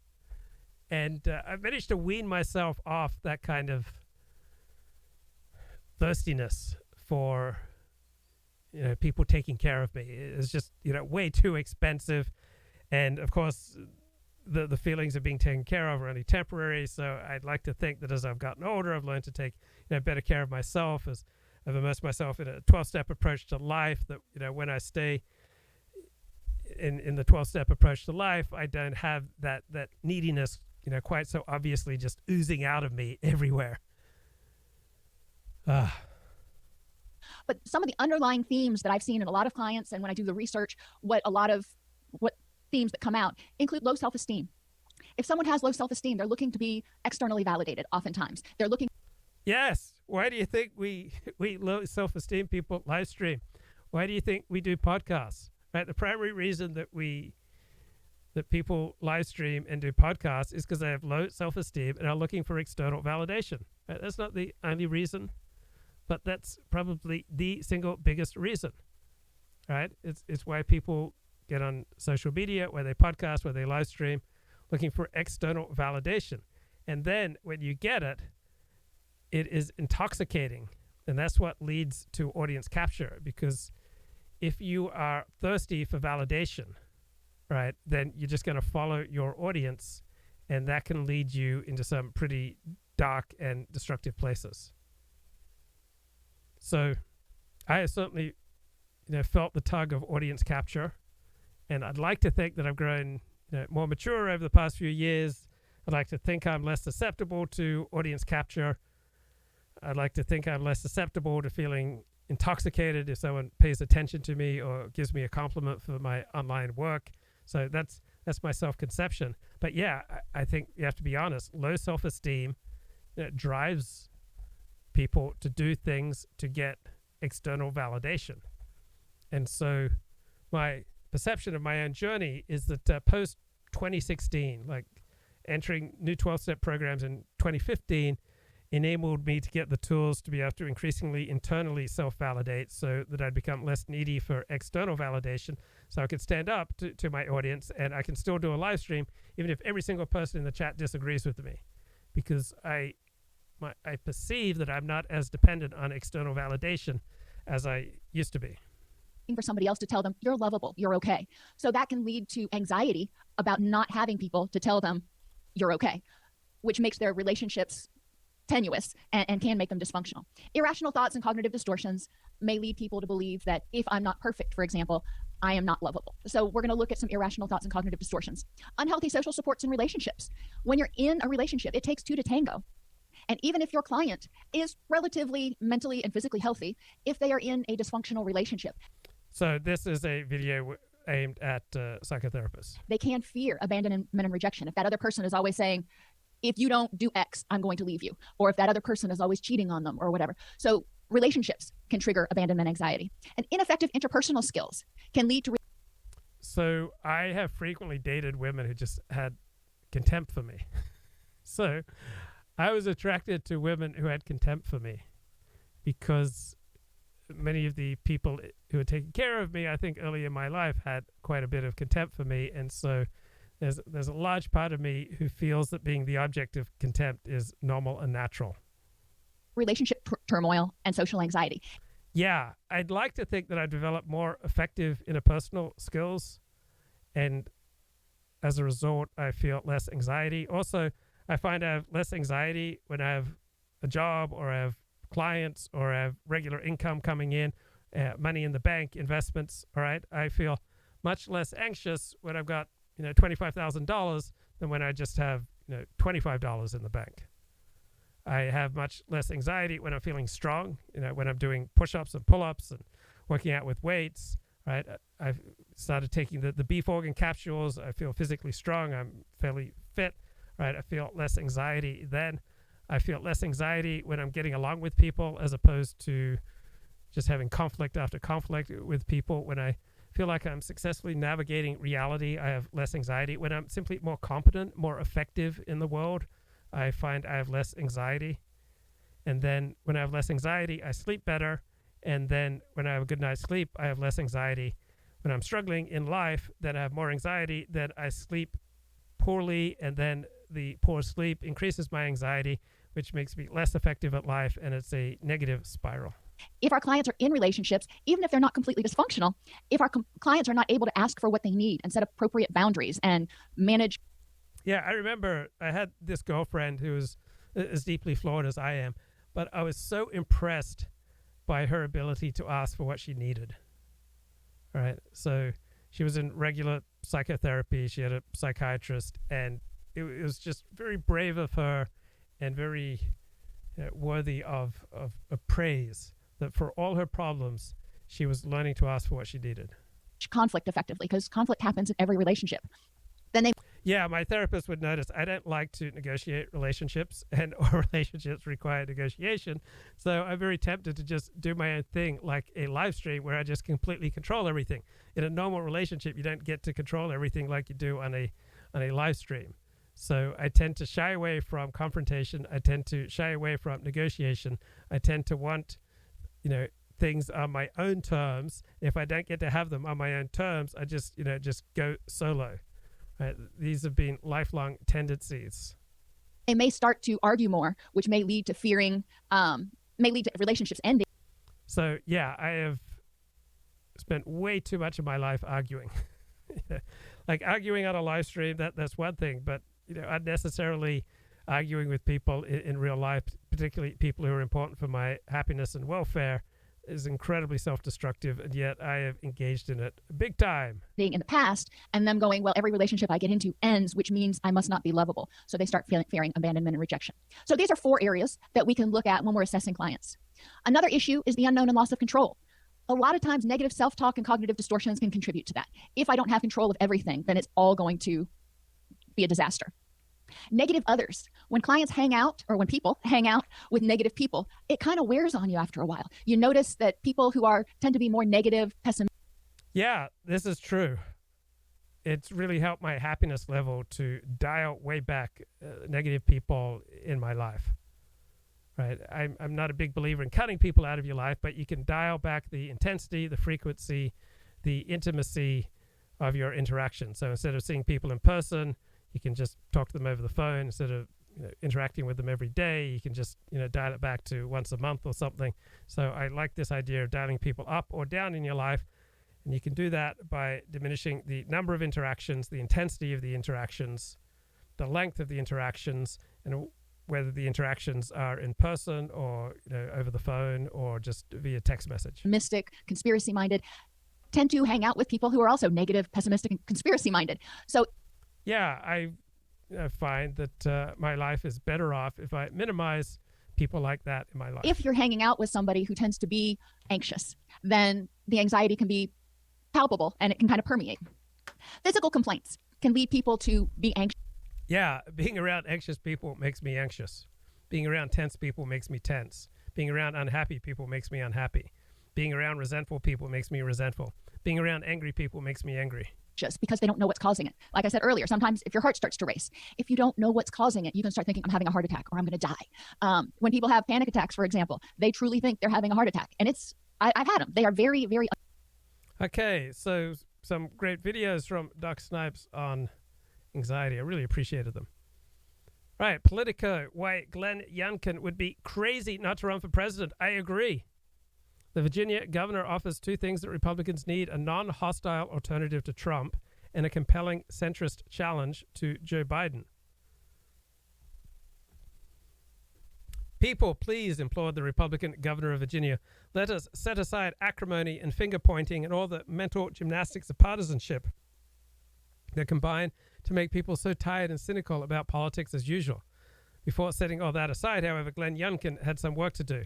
And I managed to wean myself off that kind of thirstiness for people taking care of me. It's just way too expensive, and of course the feelings of being taken care of are only temporary. So I'd like to think that as I've gotten older, I've learned to take better care of myself, as I've immersed myself in a 12-step approach to life, that when I stay in the 12-step approach to life, I don't have that neediness quite so obviously just oozing out of me everywhere. But some of the underlying themes that I've seen in a lot of clients, and when I do the research, what themes that come out include low self-esteem. If someone has low self-esteem, they're looking to be externally validated. Oftentimes they're looking. Yes. Why do you think we low self-esteem people live stream? Why do you think we do podcasts? Right. The primary reason that people live stream and do podcasts is because they have low self-esteem and are looking for external validation. Right? That's not the only reason, but that's probably the single biggest reason. Right? It's why people get on social media, where they podcast, where they live stream, looking for external validation. And then when you get it, it is intoxicating. And that's what leads to audience capture, because if you are thirsty for validation, right, then you're just going to follow your audience, and that can lead you into some pretty dark and destructive places. So I have certainly felt the tug of audience capture, and I'd like to think that I've grown more mature over the past few years. I'd like to think I'm less susceptible to audience capture. I'd like to think I'm less susceptible to feeling intoxicated if someone pays attention to me or gives me a compliment for my online work. So that's my self-conception. But yeah, I think you have to be honest. Low self-esteem drives people to do things to get external validation. And so my perception of my own journey is that post 2016, like entering new 12-step programs in 2015, enabled me to get the tools to be able to increasingly internally self-validate, so that I'd become less needy for external validation, so I could stand up to my audience, and I can still do a live stream even if every single person in the chat disagrees with me, because I perceive that I'm not as dependent on external validation as I used to be. For somebody else to tell them you're lovable, you're okay. So that can lead to anxiety about not having people to tell them you're okay, which makes their relationships tenuous and can make them dysfunctional. Irrational thoughts and cognitive distortions may lead people to believe that if I'm not perfect, for example, I am not lovable. So we're going to look at some irrational thoughts and cognitive distortions. Unhealthy social supports in relationships. When you're in a relationship, it takes two to tango. And even if your client is relatively mentally and physically healthy, if they are in a dysfunctional relationship. So this is a video aimed at psychotherapists. They can fear abandonment and rejection. If that other person is always saying, if you don't do X, I'm going to leave you. Or if that other person is always cheating on them or whatever. So relationships can trigger abandonment anxiety. And ineffective interpersonal skills can lead to. So I have frequently dated women who just had contempt for me. So I was attracted to women who had contempt for me, because many of the people who had taken care of me, I think early in my life, had quite a bit of contempt for me. And so there's a large part of me who feels that being the object of contempt is normal and natural. Relationship turmoil and social anxiety. Yeah, I'd like to think that I developed more effective interpersonal skills, and as a result, I feel less anxiety. Also, I find I have less anxiety when I have a job, or I have clients, or I have regular income coming in, money in the bank, investments. All right, I feel much less anxious when I've got $25,000 than when I just have $25 in the bank. I have much less anxiety when I'm feeling strong, when I'm doing push-ups and pull-ups and working out with weights. right? I've started taking the beef organ capsules. I feel physically strong. I'm fairly fit, right? I feel less anxiety then. I feel less anxiety when I'm getting along with people as opposed to just having conflict after conflict with people. When I feel like I'm successfully navigating reality, I have less anxiety. When I'm simply more competent, more effective in the world, I find I have less anxiety. And then when I have less anxiety, I sleep better. And then when I have a good night's sleep, I have less anxiety. When I'm struggling in life, then I have more anxiety, then I sleep poorly, and then the poor sleep increases my anxiety, which makes me less effective at life, and it's a negative spiral. If our clients are in relationships, even if they're not completely dysfunctional, if our clients are not able to ask for what they need and set appropriate boundaries and manage. Yeah, I remember I had this girlfriend who was as deeply flawed as I am, but I was so impressed by her ability to ask for what she needed. All right. So she was in regular psychotherapy. She had a psychiatrist, and it was just very brave of her and very worthy of praise that for all her problems, she was learning to ask for what she needed. Conflict effectively, because conflict happens in every relationship. Then Yeah, my therapist would notice I don't like to negotiate relationships, and or relationships require negotiation. So I'm very tempted to just do my own thing, like a live stream where I just completely control everything. In a normal relationship, you don't get to control everything like you do on a live stream. So I tend to shy away from confrontation. I tend to shy away from negotiation. I tend to want, things on my own terms. If I don't get to have them on my own terms, I just go solo. Right? These have been lifelong tendencies. they may start to argue more, which may lead to fearing, may lead to relationships ending. So yeah, I have spent way too much of my life arguing. Like arguing on a live stream, that's one thing, but unnecessarily arguing with people in real life, particularly people who are important for my happiness and welfare, is incredibly self-destructive, and yet I have engaged in it big time. In the past, and them going, well, every relationship I get into ends, which means I must not be lovable. So they start fearing abandonment and rejection. So these are 4 areas that we can look at when we're assessing clients. Another issue is the unknown and loss of control. A lot of times negative self-talk and cognitive distortions can contribute to that. If I don't have control of everything, then it's all going to be a disaster. Negative others. When clients hang out, or when people hang out with negative people, it kind of wears on you after a while. You notice that people who tend to be more negative, pessimistic. Yeah, this is true. It's really helped my happiness level to dial way back negative people in my life. Right? I'm not a big believer in cutting people out of your life, but you can dial back the intensity, the frequency, the intimacy of your interaction. So instead of seeing people in person, you can just talk to them over the phone. Instead of interacting with them every day, you can just dial it back to once a month or something. So I like this idea of dialing people up or down in your life, and you can do that by diminishing the number of interactions, the intensity of the interactions, the length of the interactions, and whether the interactions are in person or over the phone or just via text message. Mystic, conspiracy-minded, tend to hang out with people who are also negative, pessimistic, and conspiracy-minded. So yeah, I find that my life is better off if I minimize people like that in my life. If you're hanging out with somebody who tends to be anxious, then the anxiety can be palpable and it can kind of permeate. Physical complaints can lead people to be anxious. Yeah, being around anxious people makes me anxious. Being around tense people makes me tense. Being around unhappy people makes me unhappy. Being around resentful people makes me resentful. Being around angry people makes me angry. Just because they don't know what's causing it. Like I said earlier, sometimes if your heart starts to race, if you don't know what's causing it, you can start thinking, I'm having a heart attack or I'm going to die. When people have panic attacks, for example, they truly think they're having a heart attack. And I've had them. They are very, very. Okay, so some great videos from Doc Snipes on anxiety. I really appreciated them. Right, Politico, why Glenn Youngkin would be crazy not to run for president. I agree. The Virginia governor offers 2 things that Republicans need: a non-hostile alternative to Trump and a compelling centrist challenge to Joe Biden. People, please, implored the Republican governor of Virginia, let us set aside acrimony and finger-pointing and all the mental gymnastics of partisanship that combine to make people so tired and cynical about politics as usual. Before setting all that aside, however, Glenn Youngkin had some work to do.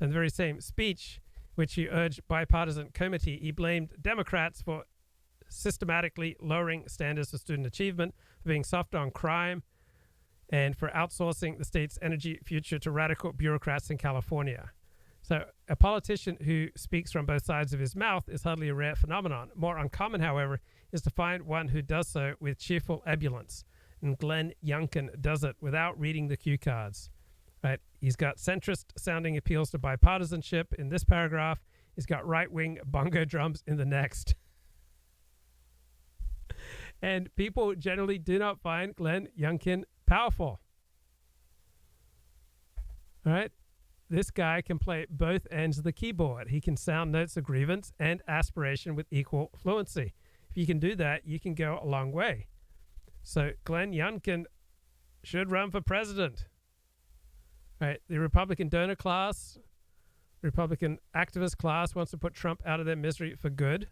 In the very same speech, which he urged bipartisan comity. He blamed Democrats for systematically lowering standards for student achievement, for being soft on crime, and for outsourcing the state's energy future to radical bureaucrats in California. So a politician who speaks from both sides of his mouth is hardly a rare phenomenon. More uncommon, however, is to find one who does so with cheerful ebullience. And Glenn Youngkin does it without reading the cue cards. Right? He's got centrist-sounding appeals to bipartisanship in this paragraph. He's got right-wing bongo drums in the next. And people generally do not find Glenn Youngkin powerful. All right? This guy can play both ends of the keyboard. He can sound notes of grievance and aspiration with equal fluency. If you can do that, you can go a long way. So Glenn Youngkin should run for president. Right? The Republican donor class, Republican activist class wants to put Trump out of their misery for good.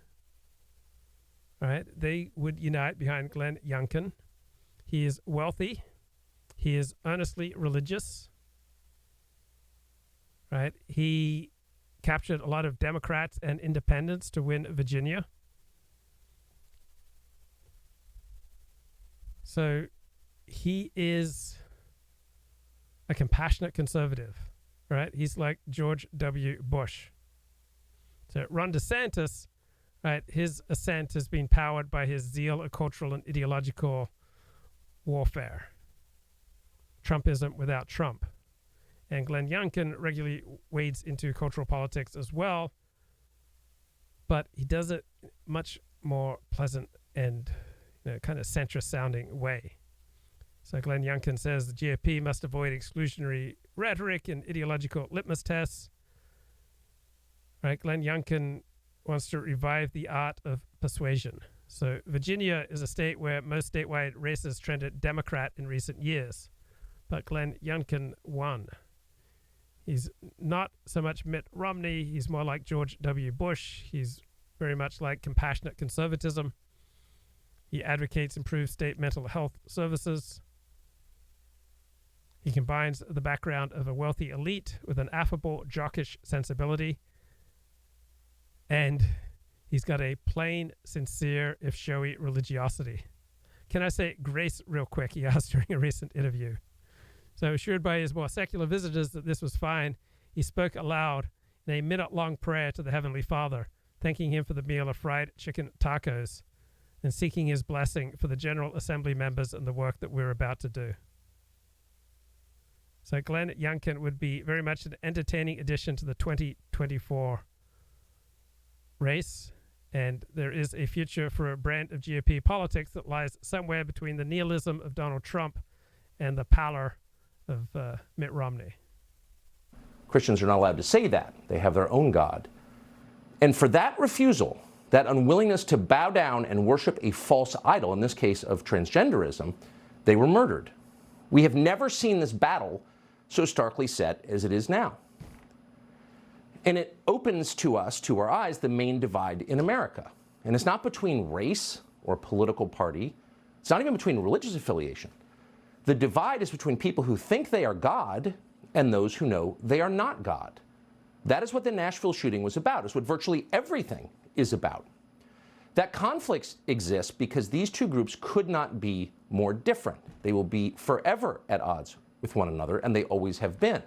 All right? They would unite behind Glenn Youngkin. He is wealthy. He is earnestly religious. Right? He captured a lot of Democrats and independents to win Virginia. So he is a compassionate conservative, right? He's like George W. Bush. So Ron DeSantis, right, his ascent has been powered by his zeal of cultural and ideological warfare. Trumpism without Trump. And Glenn Youngkin regularly wades into cultural politics as well, but he does it much more pleasant and kind of centrist-sounding way. So Glenn Youngkin says the GOP must avoid exclusionary rhetoric and ideological litmus tests. Right? Glenn Youngkin wants to revive the art of persuasion. So Virginia is a state where most statewide races trended Democrat in recent years, but Glenn Youngkin won. He's not so much Mitt Romney. He's more like George W. Bush. He's very much like compassionate conservatism. He advocates improved state mental health services. He combines the background of a wealthy elite with an affable, jockish sensibility. And he's got a plain, sincere, if showy religiosity. Can I say grace real quick? He asked during a recent interview. So assured by his more secular visitors that this was fine, he spoke aloud in a minute-long prayer to the Heavenly Father, thanking him for the meal of fried chicken tacos and seeking his blessing for the General Assembly members and the work that we're about to do. So Glenn Youngkin would be very much an entertaining addition to the 2024 race, and there is a future for a brand of GOP politics that lies somewhere between the nihilism of Donald Trump and the pallor of Mitt Romney. Christians are not allowed to say that. They have their own God. And for that refusal, that unwillingness to bow down and worship a false idol, in this case of transgenderism, they were murdered. We have never seen this battle so starkly set as it is now. And it opens to us, to our eyes, the main divide in America. And it's not between race or political party. It's not even between religious affiliation. The divide is between people who think they are God and those who know they are not God. That is what the Nashville shooting was about. It's what virtually everything is about. That conflict exists because these two groups could not be more different. They will be forever at odds with one another, and they always have been.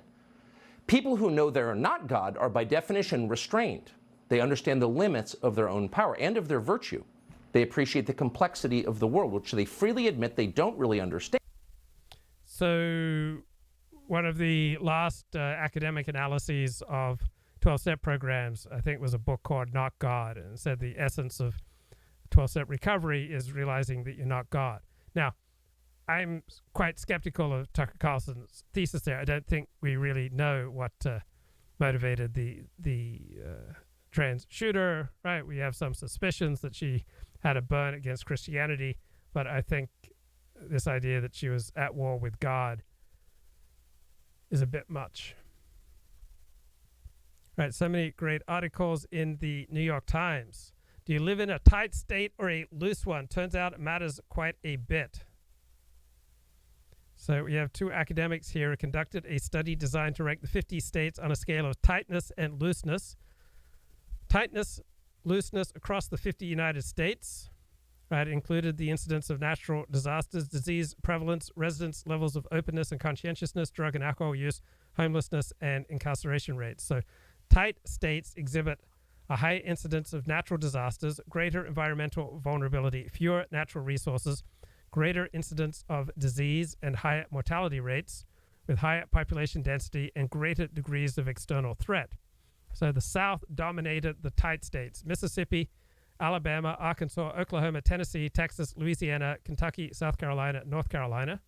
People who know they are not God are by definition restrained. They understand the limits of their own power and of their virtue. They appreciate the complexity of the world, which they freely admit they don't really understand. So one of the last academic analyses of 12-step programs, I think, was a book called Not God, and it said the essence of 12-step recovery is realizing that you're not God. Now, I'm quite skeptical of Tucker Carlson's thesis there. I don't think we really know what motivated the trans shooter, right? We have some suspicions that she had a burn against Christianity, but I think this idea that she was at war with God is a bit much. Right, so many great articles in the New York Times. Do you live in a tight state or a loose one? Turns out it matters quite a bit. So we have two academics here who conducted a study designed to rank the 50 states on a scale of tightness and looseness. tightness, looseness across the 50 United States. Right, included the incidence of natural disasters, disease prevalence, residence levels of openness and conscientiousness, drug and alcohol use, homelessness, and incarceration rates. So tight states exhibit a high incidence of natural disasters, greater environmental vulnerability, fewer natural resources, greater incidence of disease, and higher mortality rates, with higher population density and greater degrees of external threat. So the South dominated the tight states: Mississippi, Alabama, Arkansas, Oklahoma, Tennessee, Texas, Louisiana, Kentucky, South Carolina, North Carolina.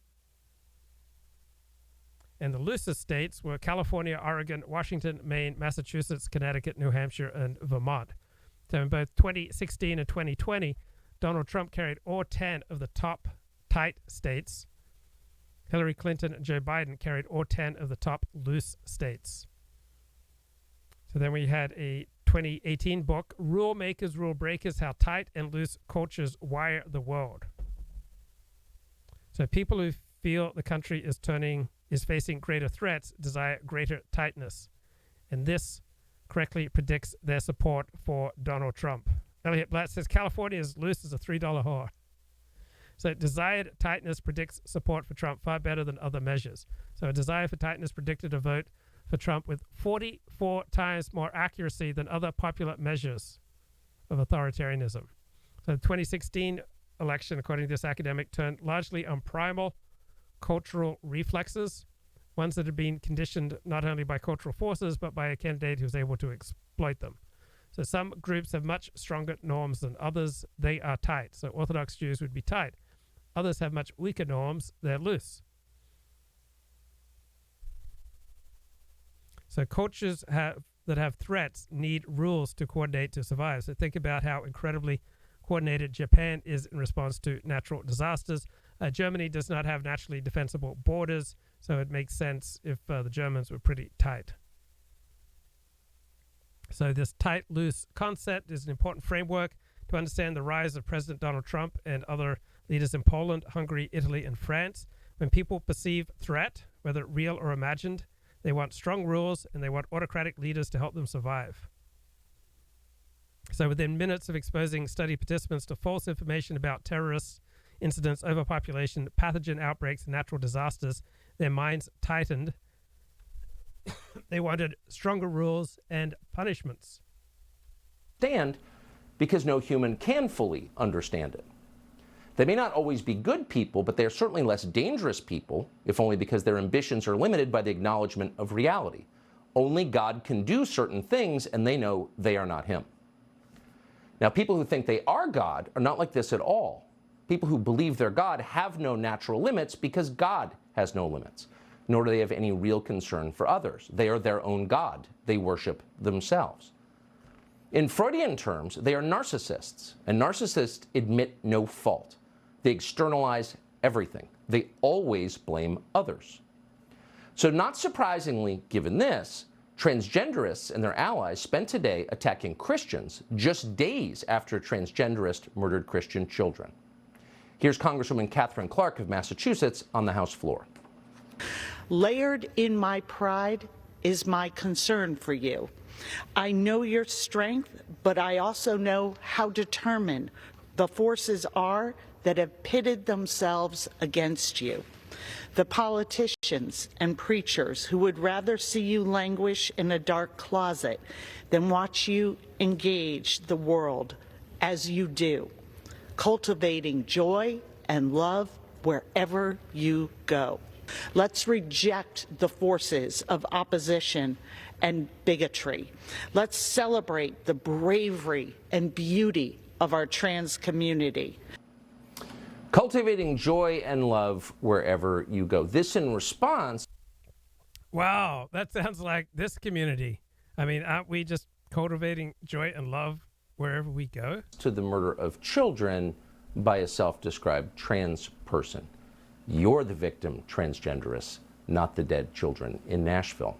And the loosest states were California, Oregon, Washington, Maine, Massachusetts, Connecticut, New Hampshire, and Vermont. So in both 2016 and 2020, Donald Trump carried all 10 of the top tight states. Hillary Clinton and Joe Biden carried all 10 of the top loose states. So then we had a 2018 book, Rule Makers, Rule Breakers, How Tight and Loose Cultures Wire the World. So people who feel the country is facing greater threats desire greater tightness. And this correctly predicts their support for Donald Trump. Elliot Blatt says California is loose as a $3 whore. So desired tightness predicts support for Trump far better than other measures. So a desire for tightness predicted a vote for Trump with 44 times more accuracy than other popular measures of authoritarianism. So the 2016 election, according to this academic, turned largely on primal cultural reflexes, ones that had been conditioned not only by cultural forces, but by a candidate who was able to exploit them. So some groups have much stronger norms than others. They are tight. So Orthodox Jews would be tight. Others have much weaker norms. They're loose. So cultures that have threats need rules to coordinate to survive. So think about how incredibly coordinated Japan is in response to natural disasters. Germany does not have naturally defensible borders, so it makes sense if the Germans were pretty tight. So this tight-loose concept is an important framework to understand the rise of President Donald Trump and other leaders in Poland, Hungary, Italy, and France. When people perceive threat, whether real or imagined, they want strong rules and they want autocratic leaders to help them survive. So within minutes of exposing study participants to false information about terrorists, incidents, overpopulation, pathogen outbreaks, and natural disasters, their minds tightened. They wanted stronger rules and punishments. Because no human can fully understand it. They may not always be good people, but they are certainly less dangerous people, if only because their ambitions are limited by the acknowledgement of reality. Only God can do certain things, and they know they are not him. Now, people who think they are God are not like this at all. People who believe they're God have no natural limits because God has no limits, nor do they have any real concern for others. They are their own God. They worship themselves. In Freudian terms, they are narcissists, and narcissists admit no fault. They externalize everything. They always blame others. So not surprisingly, given this, transgenderists and their allies spent today attacking Christians just days after a transgenderist murdered Christian children. Here's Congresswoman Catherine Clark of Massachusetts on the House floor. Layered in my pride is my concern for you. I know your strength, but I also know how determined the forces are that have pitted themselves against you. The politicians and preachers who would rather see you languish in a dark closet than watch you engage the world as you do, cultivating joy and love wherever you go. Let's reject the forces of opposition and bigotry. Let's celebrate the bravery and beauty of our trans community. Cultivating joy and love wherever you go. This in response. Wow, that sounds like this community. I mean, aren't we just cultivating joy and love wherever we go? To the murder of children by a self-described trans person. You're the victim, transgenderists, not the dead children in Nashville.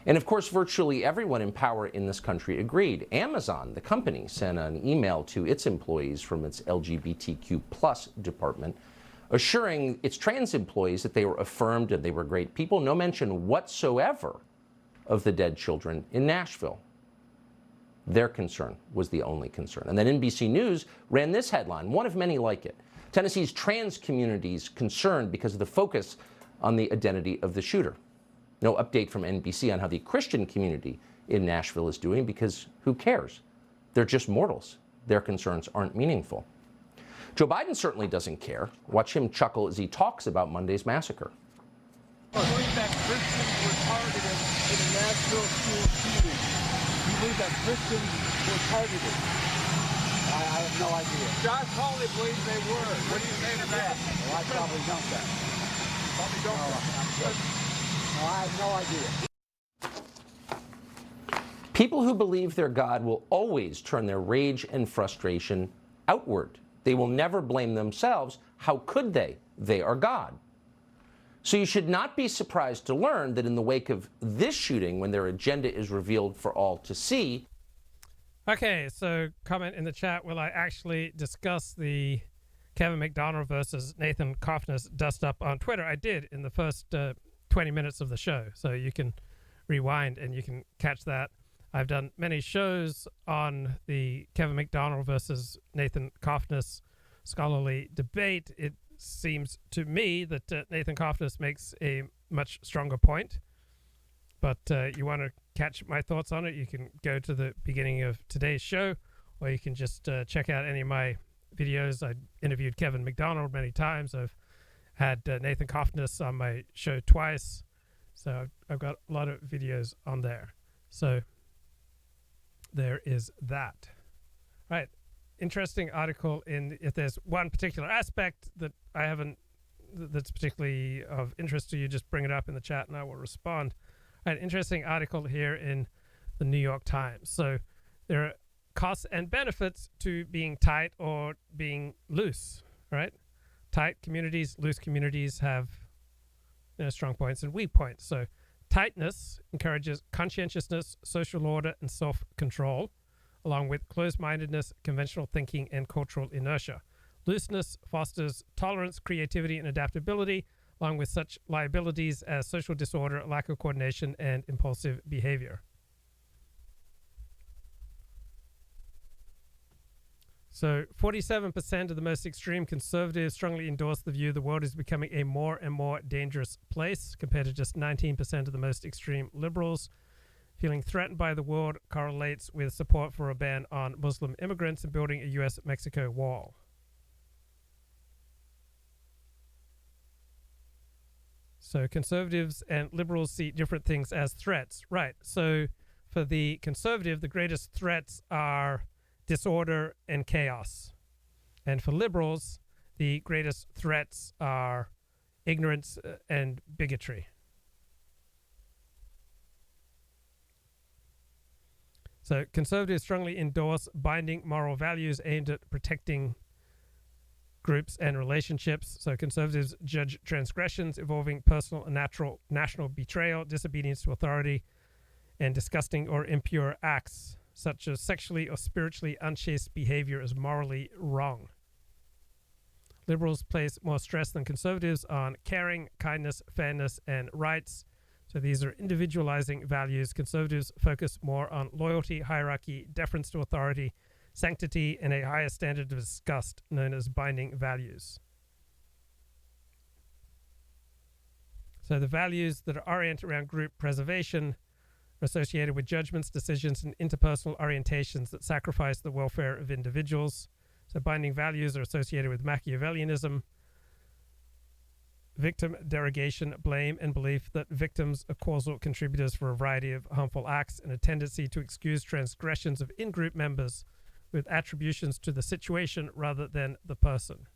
And of course, virtually everyone in power in this country agreed. Amazon, the company, sent an email to its employees from its LGBTQ+ department, assuring its trans employees that they were affirmed and they were great people. No mention whatsoever of the dead children in Nashville. Their concern was the only concern. And then NBC News ran this headline, one of many like it. Tennessee's trans community's concerned because of the focus on the identity of the shooter. No update from NBC on how the Christian community in Nashville is doing, because who cares? They're just mortals. Their concerns aren't meaningful. Joe Biden certainly doesn't care. Watch him chuckle as he talks about Monday's massacre. I believe that Christians were targeted in a Nashville school shooting. You believe that Christians were targeted? I have no idea. Josh Hawley believes they were. What do you say to that? Well, I probably don't that. Probably don't. No, I have no idea. People who believe their God will always turn their rage and frustration outward. They will never blame themselves. How could they? They are God. So you should not be surprised to learn that in the wake of this shooting, when their agenda is revealed for all to see. Okay, so comment in the chat, will I actually discuss the Kevin MacDonald versus Nathan Cofnas dust up on Twitter? I did in the first 20 minutes of the show, so you can rewind and you can catch that. I've done many shows on the Kevin MacDonald versus Nathan Cofnas scholarly debate. It seems to me that Nathan Cofnas makes a much stronger point. But you want to catch my thoughts on it, you can go to the beginning of today's show, or you can just check out any of my videos. I interviewed Kevin MacDonald many times. I've had Nathan Cofnas on my show twice. So I've got a lot of videos on there. So there is that. All right. Interesting article if there's one particular aspect that I haven't, that's particularly of interest to you, just bring it up in the chat and I will respond. All right, interesting article here in the New York Times. So there are costs and benefits to being tight or being loose, right? Tight communities, loose communities have strong points and weak points. So tightness encourages conscientiousness, social order, and self-control, along with closed-mindedness, conventional thinking, and cultural inertia. Looseness fosters tolerance, creativity, and adaptability, along with such liabilities as social disorder, lack of coordination, and impulsive behavior. So 47% of the most extreme conservatives strongly endorse the view the world is becoming a more and more dangerous place, compared to just 19% of the most extreme liberals. Feeling threatened by the world correlates with support for a ban on Muslim immigrants and building a U.S.-Mexico wall. So conservatives and liberals see different things as threats. Right. So for the conservative, the greatest threats are disorder and chaos. And for liberals, the greatest threats are ignorance and bigotry. So conservatives strongly endorse binding moral values aimed at protecting groups and relationships. So conservatives judge transgressions involving personal and national betrayal, disobedience to authority, and disgusting or impure acts, such as sexually or spiritually unchaste behavior, as morally wrong. Liberals place more stress than conservatives on caring, kindness, fairness, and rights. So these are individualizing values. Conservatives focus more on loyalty, hierarchy, deference to authority, sanctity, and a higher standard of disgust known as binding values. So the values that are oriented around group preservation are associated with judgments, decisions, and interpersonal orientations that sacrifice the welfare of individuals. So binding values are associated with Machiavellianism, victim derogation, blame, and belief that victims are causal contributors for a variety of harmful acts, and a tendency to excuse transgressions of in-group members with attributions to the situation rather than the person.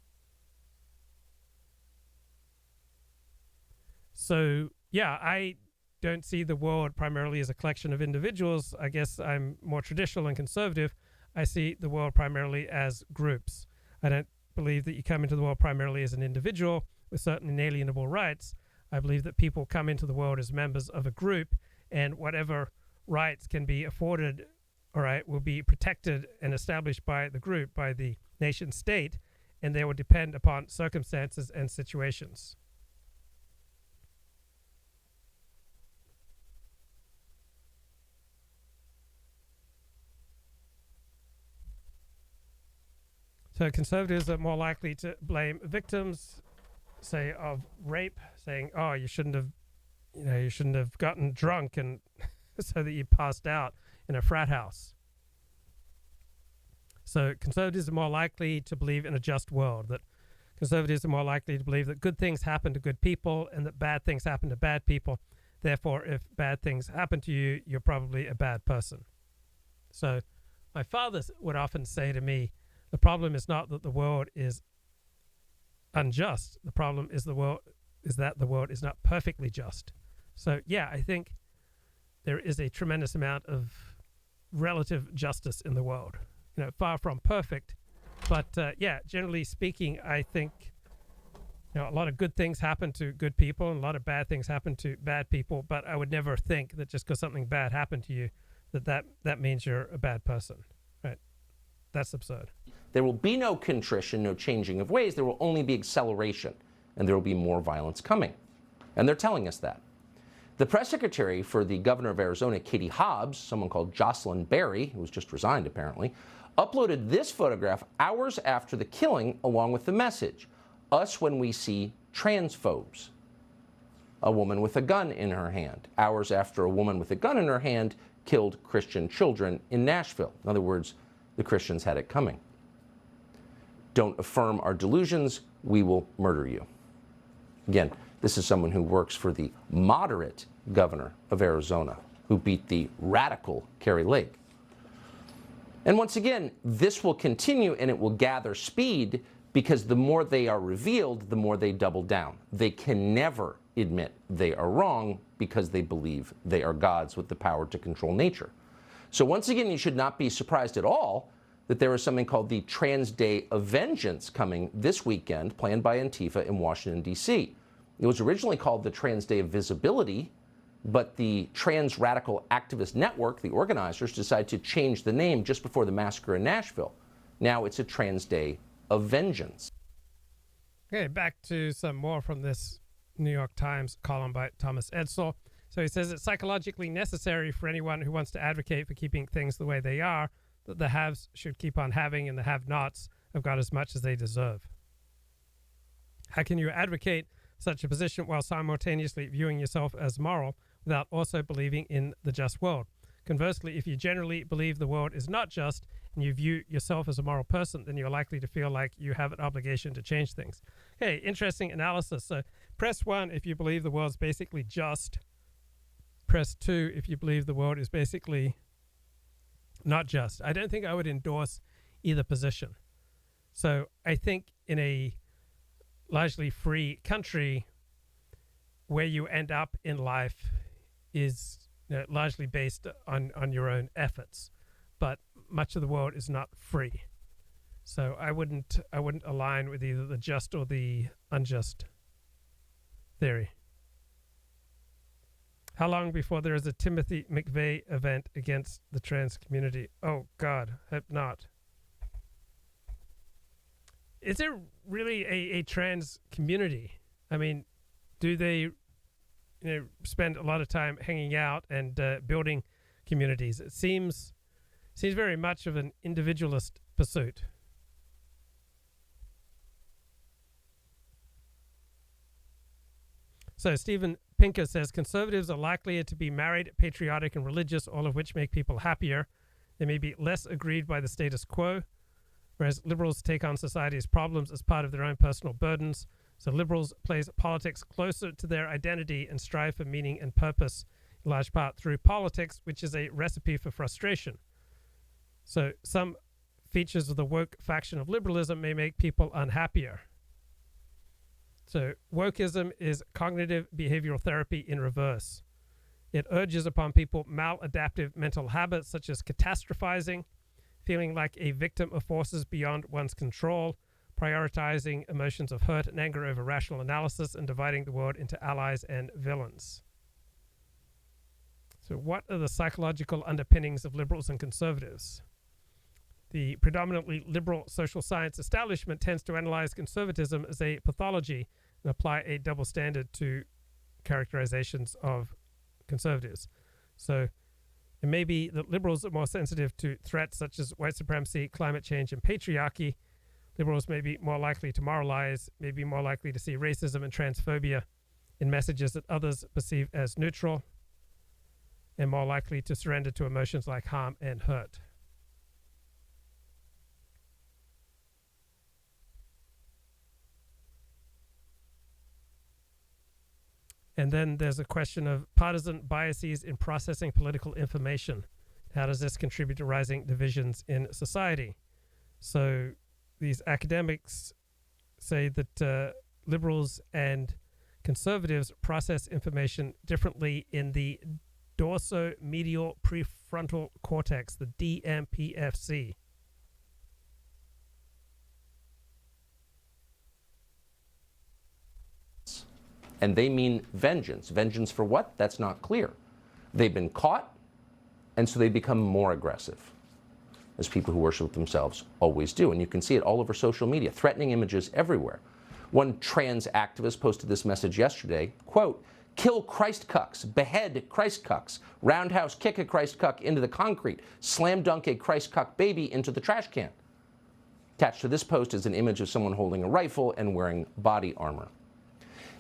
So, yeah, I don't see the world primarily as a collection of individuals. I guess I'm more traditional and conservative. I see the world primarily as groups. I don't believe that you come into the world primarily as an individual with certain inalienable rights. I believe that people come into the world as members of a group, and whatever rights can be afforded, all right, will be protected and established by the group, by the nation state, and they will depend upon circumstances and situations. So conservatives are more likely to blame victims, say, of rape, saying, "Oh, you shouldn't have gotten drunk and so that you passed out in a frat house." So conservatives are more likely to believe in a just world, that conservatives are more likely to believe that good things happen to good people and that bad things happen to bad people. Therefore, if bad things happen to you, you're probably a bad person. So my father would often say to me, the problem is not that the world is unjust. The problem is that the world is not perfectly just. So yeah, I think there is a tremendous amount of relative justice in the world. Far from perfect, but yeah, generally speaking, I think a lot of good things happen to good people and a lot of bad things happen to bad people. But I would never think that just because something bad happened to you, that means you're a bad person. Right? That's absurd. There will be no contrition, no changing of ways. There will only be acceleration, and there will be more violence coming. And they're telling us that. The press secretary for the governor of Arizona, Katie Hobbs, someone called Jocelyn Berry, who was just resigned apparently, uploaded this photograph hours after the killing along with the message, "Us when we see transphobes." A woman with a gun in her hand, hours after a woman with a gun in her hand killed Christian children in Nashville. In other words, the Christians had it coming. Don't affirm our delusions, we will murder you. Again, this is someone who works for the moderate governor of Arizona, who beat the radical Kari Lake. And once again, this will continue and it will gather speed because the more they are revealed, the more they double down. They can never admit they are wrong because they believe they are gods with the power to control nature. So once again, you should not be surprised at all that there is something called the Trans Day of Vengeance coming this weekend, planned by Antifa in Washington, D.C. It was originally called the Trans Day of Visibility, but the Trans Radical Activist Network, the organizers, decided to change the name just before the massacre in Nashville. Now it's a Trans Day of Vengeance. Okay, back to some more from this New York Times column by Thomas Edsall. So he says it's psychologically necessary for anyone who wants to advocate for keeping things the way they are, that the haves should keep on having and the have-nots have got as much as they deserve. How can you advocate such a position while simultaneously viewing yourself as moral without also believing in the just world? Conversely, if you generally believe the world is not just and you view yourself as a moral person, then you're likely to feel like you have an obligation to change things. Okay, interesting analysis. So press 1 if you believe the world's basically just. Press 2 if you believe the world is basically not just. I don't think I would endorse either position. So I think in a largely free country, where you end up in life is largely based on your own efforts, but much of the world is not free. So I wouldn't align with either the just or the unjust theory. How long before there is a Timothy McVeigh event against the trans community? Oh God, hope not. Is there really a trans community? I mean, do they spend a lot of time hanging out and building communities? It seems very much of an individualist pursuit. So Stephen Pinker says conservatives are likelier to be married, patriotic, and religious, all of which make people happier. They may be less aggrieved by the status quo, whereas liberals take on society's problems as part of their own personal burdens. So liberals place politics closer to their identity and strive for meaning and purpose, in large part through politics, which is a recipe for frustration. So some features of the woke faction of liberalism may make people unhappier. So wokeism is cognitive behavioral therapy in reverse. It urges upon people maladaptive mental habits such as catastrophizing, feeling like a victim of forces beyond one's control, prioritizing emotions of hurt and anger over rational analysis, and dividing the world into allies and villains. So what are the psychological underpinnings of liberals and conservatives? The predominantly liberal social science establishment tends to analyze conservatism as a pathology and apply a double standard to characterizations of conservatives. So it may be that liberals are more sensitive to threats such as white supremacy, climate change, and patriarchy. Liberals may be more likely to moralize, may be more likely to see racism and transphobia in messages that others perceive as neutral, and more likely to surrender to emotions like harm and hurt. And then there's a question of partisan biases in processing political information. How does this contribute to rising divisions in society? So these academics say that liberals and conservatives process information differently in the dorsomedial prefrontal cortex, the DMPFC. And they mean vengeance. Vengeance for what? That's not clear. They've been caught, and so they become more aggressive, as people who worship themselves always do. And you can see it all over social media, threatening images everywhere. One trans activist posted this message yesterday, quote, "Kill Christ cucks, behead Christ cucks, roundhouse kick a Christ cuck into the concrete, slam dunk a Christ cuck baby into the trash can." Attached to this post is an image of someone holding a rifle and wearing body armor.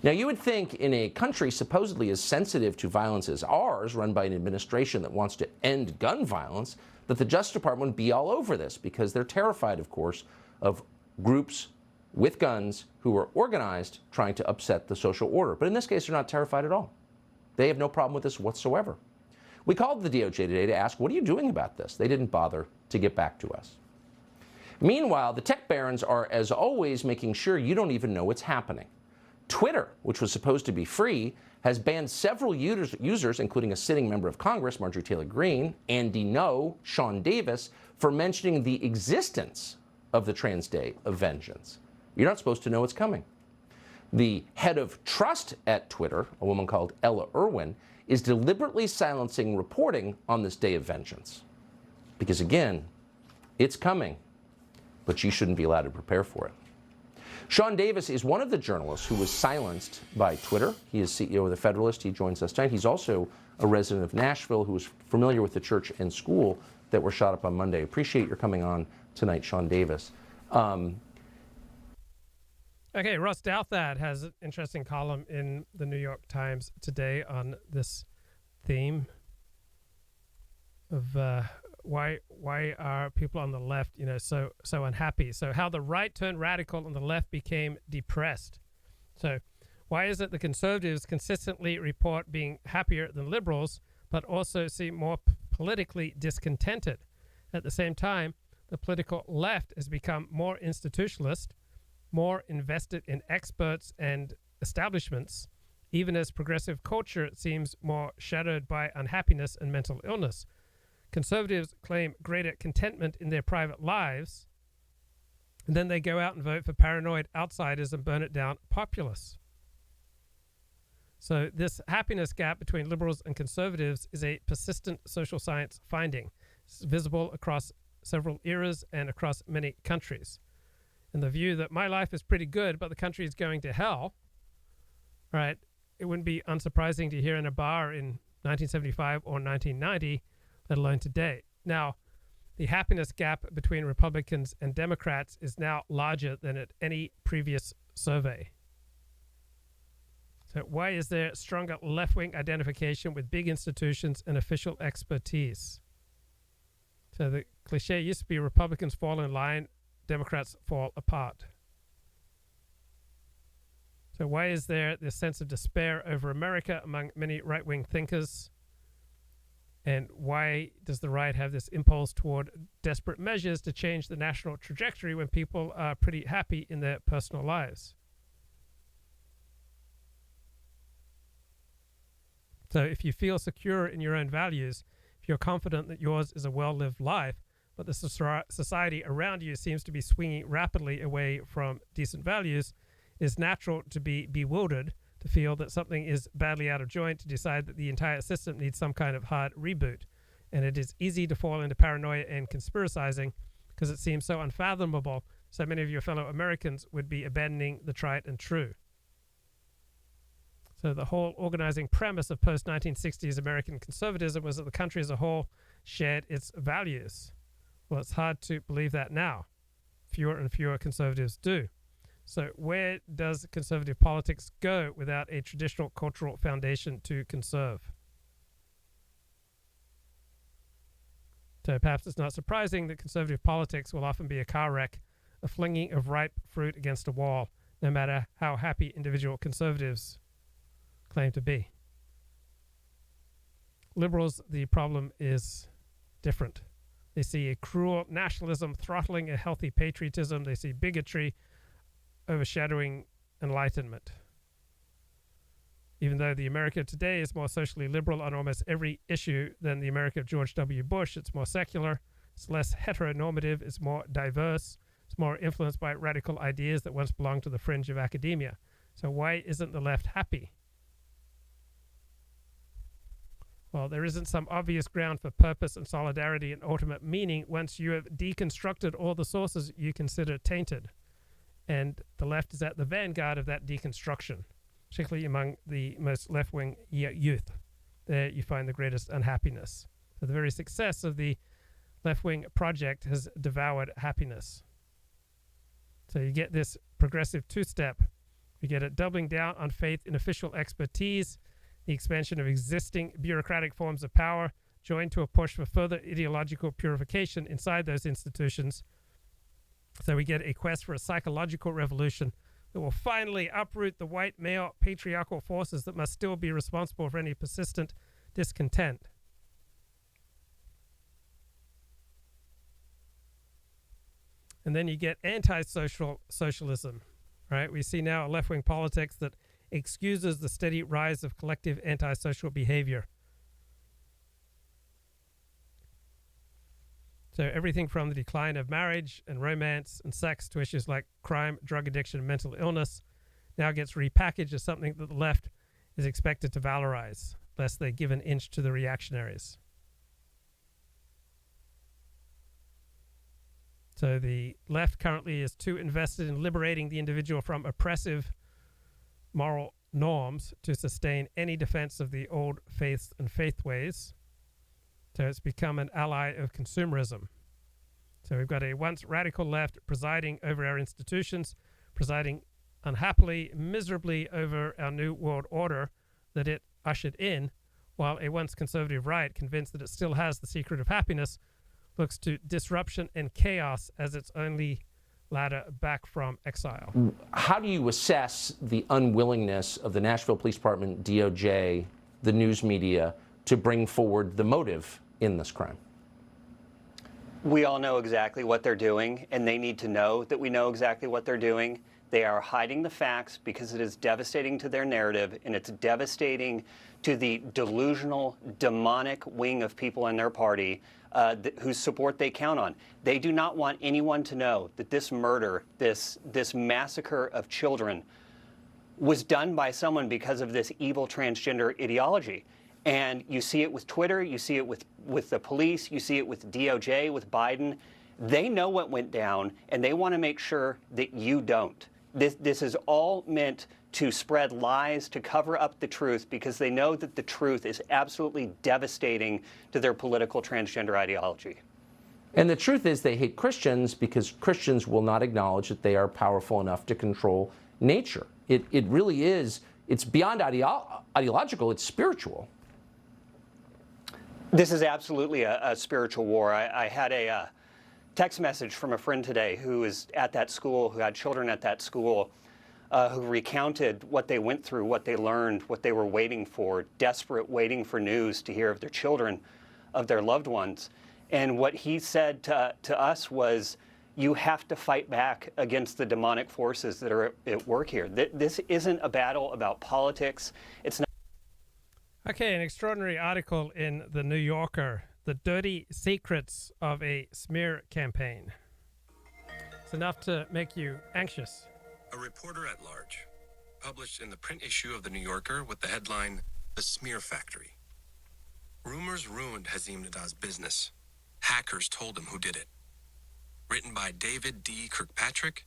Now, you would think in a country supposedly as sensitive to violence as ours, run by an administration that wants to end gun violence, that the Justice Department would be all over this, because they're terrified, of course, of groups with guns who are organized trying to upset the social order. But in this case, they're not terrified at all. They have no problem with this whatsoever. We called the DOJ today to ask, what are you doing about this? They didn't bother to get back to us. Meanwhile, the tech barons are, as always, making sure you don't even know what's happening. Twitter, which was supposed to be free, has banned several users, including a sitting member of Congress, Marjorie Taylor Greene, Andy Ngo, Sean Davis, for mentioning the existence of the Trans Day of Vengeance. You're not supposed to know what's coming. The head of trust at Twitter, a woman called Ella Irwin, is deliberately silencing reporting on this Day of Vengeance. Because again, it's coming, but you shouldn't be allowed to prepare for it. Sean Davis is one of the journalists who was silenced by Twitter. He is CEO of The Federalist. He joins us tonight. He's also a resident of Nashville who is familiar with the church and school that were shot up on Monday. Appreciate your coming on tonight, Sean Davis. Okay, Ross Douthat has an interesting column in the New York Times today on this theme of why are people on the left, so unhappy? So how the right turned radical and the left became depressed. So why is it the conservatives consistently report being happier than liberals, but also seem more politically discontented? At the same time, the political left has become more institutionalist, more invested in experts and establishments, even as progressive culture seems more shadowed by unhappiness and mental illness. Conservatives claim greater contentment in their private lives, and then they go out and vote for paranoid outsiders and burn it down populists. So this happiness gap between liberals and conservatives is a persistent social science finding. It's visible across several eras and across many countries. And the view that my life is pretty good, but the country is going to hell, right? It wouldn't be unsurprising to hear in a bar in 1975 or 1990, let alone today. Now, the happiness gap between Republicans and Democrats is now larger than at any previous survey. So why is there stronger left-wing identification with big institutions and official expertise? So the cliche used to be Republicans fall in line, Democrats fall apart. So why is there this sense of despair over America among many right-wing thinkers? And why does the right have this impulse toward desperate measures to change the national trajectory when people are pretty happy in their personal lives? So if you feel secure in your own values, if you're confident that yours is a well-lived life, but the society around you seems to be swinging rapidly away from decent values, it is natural to be bewildered, to feel that something is badly out of joint, to decide that the entire system needs some kind of hard reboot. And it is easy to fall into paranoia and conspiracizing because it seems so unfathomable so many of your fellow Americans would be abandoning the tried and true. So the whole organizing premise of post-1960s American conservatism was that the country as a whole shared its values. Well, it's hard to believe that now. fewer and fewer conservatives do. So where does conservative politics go without a traditional cultural foundation to conserve? So perhaps it's not surprising that conservative politics will often be a car wreck, a flinging of ripe fruit against a wall, no matter how happy individual conservatives claim to be. Liberals, the problem is different. They see a cruel nationalism throttling a healthy patriotism. They see bigotry overshadowing enlightenment. Even though the America today is more socially liberal on almost every issue than the America of George W. Bush, it's more secular, it's less heteronormative, it's more diverse, it's more influenced by radical ideas that once belonged to the fringe of academia. So why isn't the left happy? Well, there isn't some obvious ground for purpose and solidarity and ultimate meaning once you have deconstructed all the sources you consider tainted. And the left is at the vanguard of that deconstruction, particularly among the most left-wing youth. There you find the greatest unhappiness. So the very success of the left-wing project has devoured happiness. So you get this progressive two-step. You get it doubling down on faith in official expertise, the expansion of existing bureaucratic forms of power, joined to a push for further ideological purification inside those institutions. So we get a quest for a psychological revolution that will finally uproot the white male patriarchal forces that must still be responsible for any persistent discontent. And then you get anti-social socialism, right? We see now a left-wing politics that excuses the steady rise of collective antisocial behavior. So everything from the decline of marriage and romance and sex to issues like crime, drug addiction, and mental illness now gets repackaged as something that the left is expected to valorize, lest they give an inch to the reactionaries. So the left currently is too invested in liberating the individual from oppressive moral norms to sustain any defense of the old faiths and faithways. So it's become an ally of consumerism. So we've got a once radical left presiding over our institutions, presiding unhappily, miserably over our new world order that it ushered in, while a once conservative right, convinced that it still has the secret of happiness, looks to disruption and chaos as its only ladder back from exile. How do you assess the unwillingness of the Nashville Police Department, DOJ, the news media, to bring forward the motive in this crime? We all know exactly what they're doing, and they need to know that we know exactly what they're doing. They are hiding the facts because it is devastating to their narrative, and it's devastating to the delusional, demonic wing of people in their party whose support they count on. They do not want anyone to know that this murder, this massacre of children, was done by someone because of this evil transgender ideology. And you see it with Twitter, you see it with the police, you see it with DOJ, with Biden. They know what went down, and they want to make sure that you don't. This is all meant to spread lies, to cover up the truth, because they know that the truth is absolutely devastating to their political transgender ideology. And the truth is they hate Christians because Christians will not acknowledge that they are powerful enough to control nature. It really is, it's beyond ideological, it's spiritual. This is absolutely a spiritual war. I had a text message from a friend today who is at that school, who had children at that school, who recounted what they went through, what they learned, what they were waiting for, desperate, waiting for news to hear of their children, of their loved ones. And what he said to us was, you have to fight back against the demonic forces that are at work here. This isn't a battle about politics. It's not. Okay, an extraordinary article in The New Yorker, The Dirty Secrets of a Smear Campaign. It's enough to make you anxious. A reporter at large, published in the print issue of The New Yorker with the headline, The Smear Factory. Rumors ruined Hazim Nadah's business. Hackers told him who did it. Written by David D. Kirkpatrick,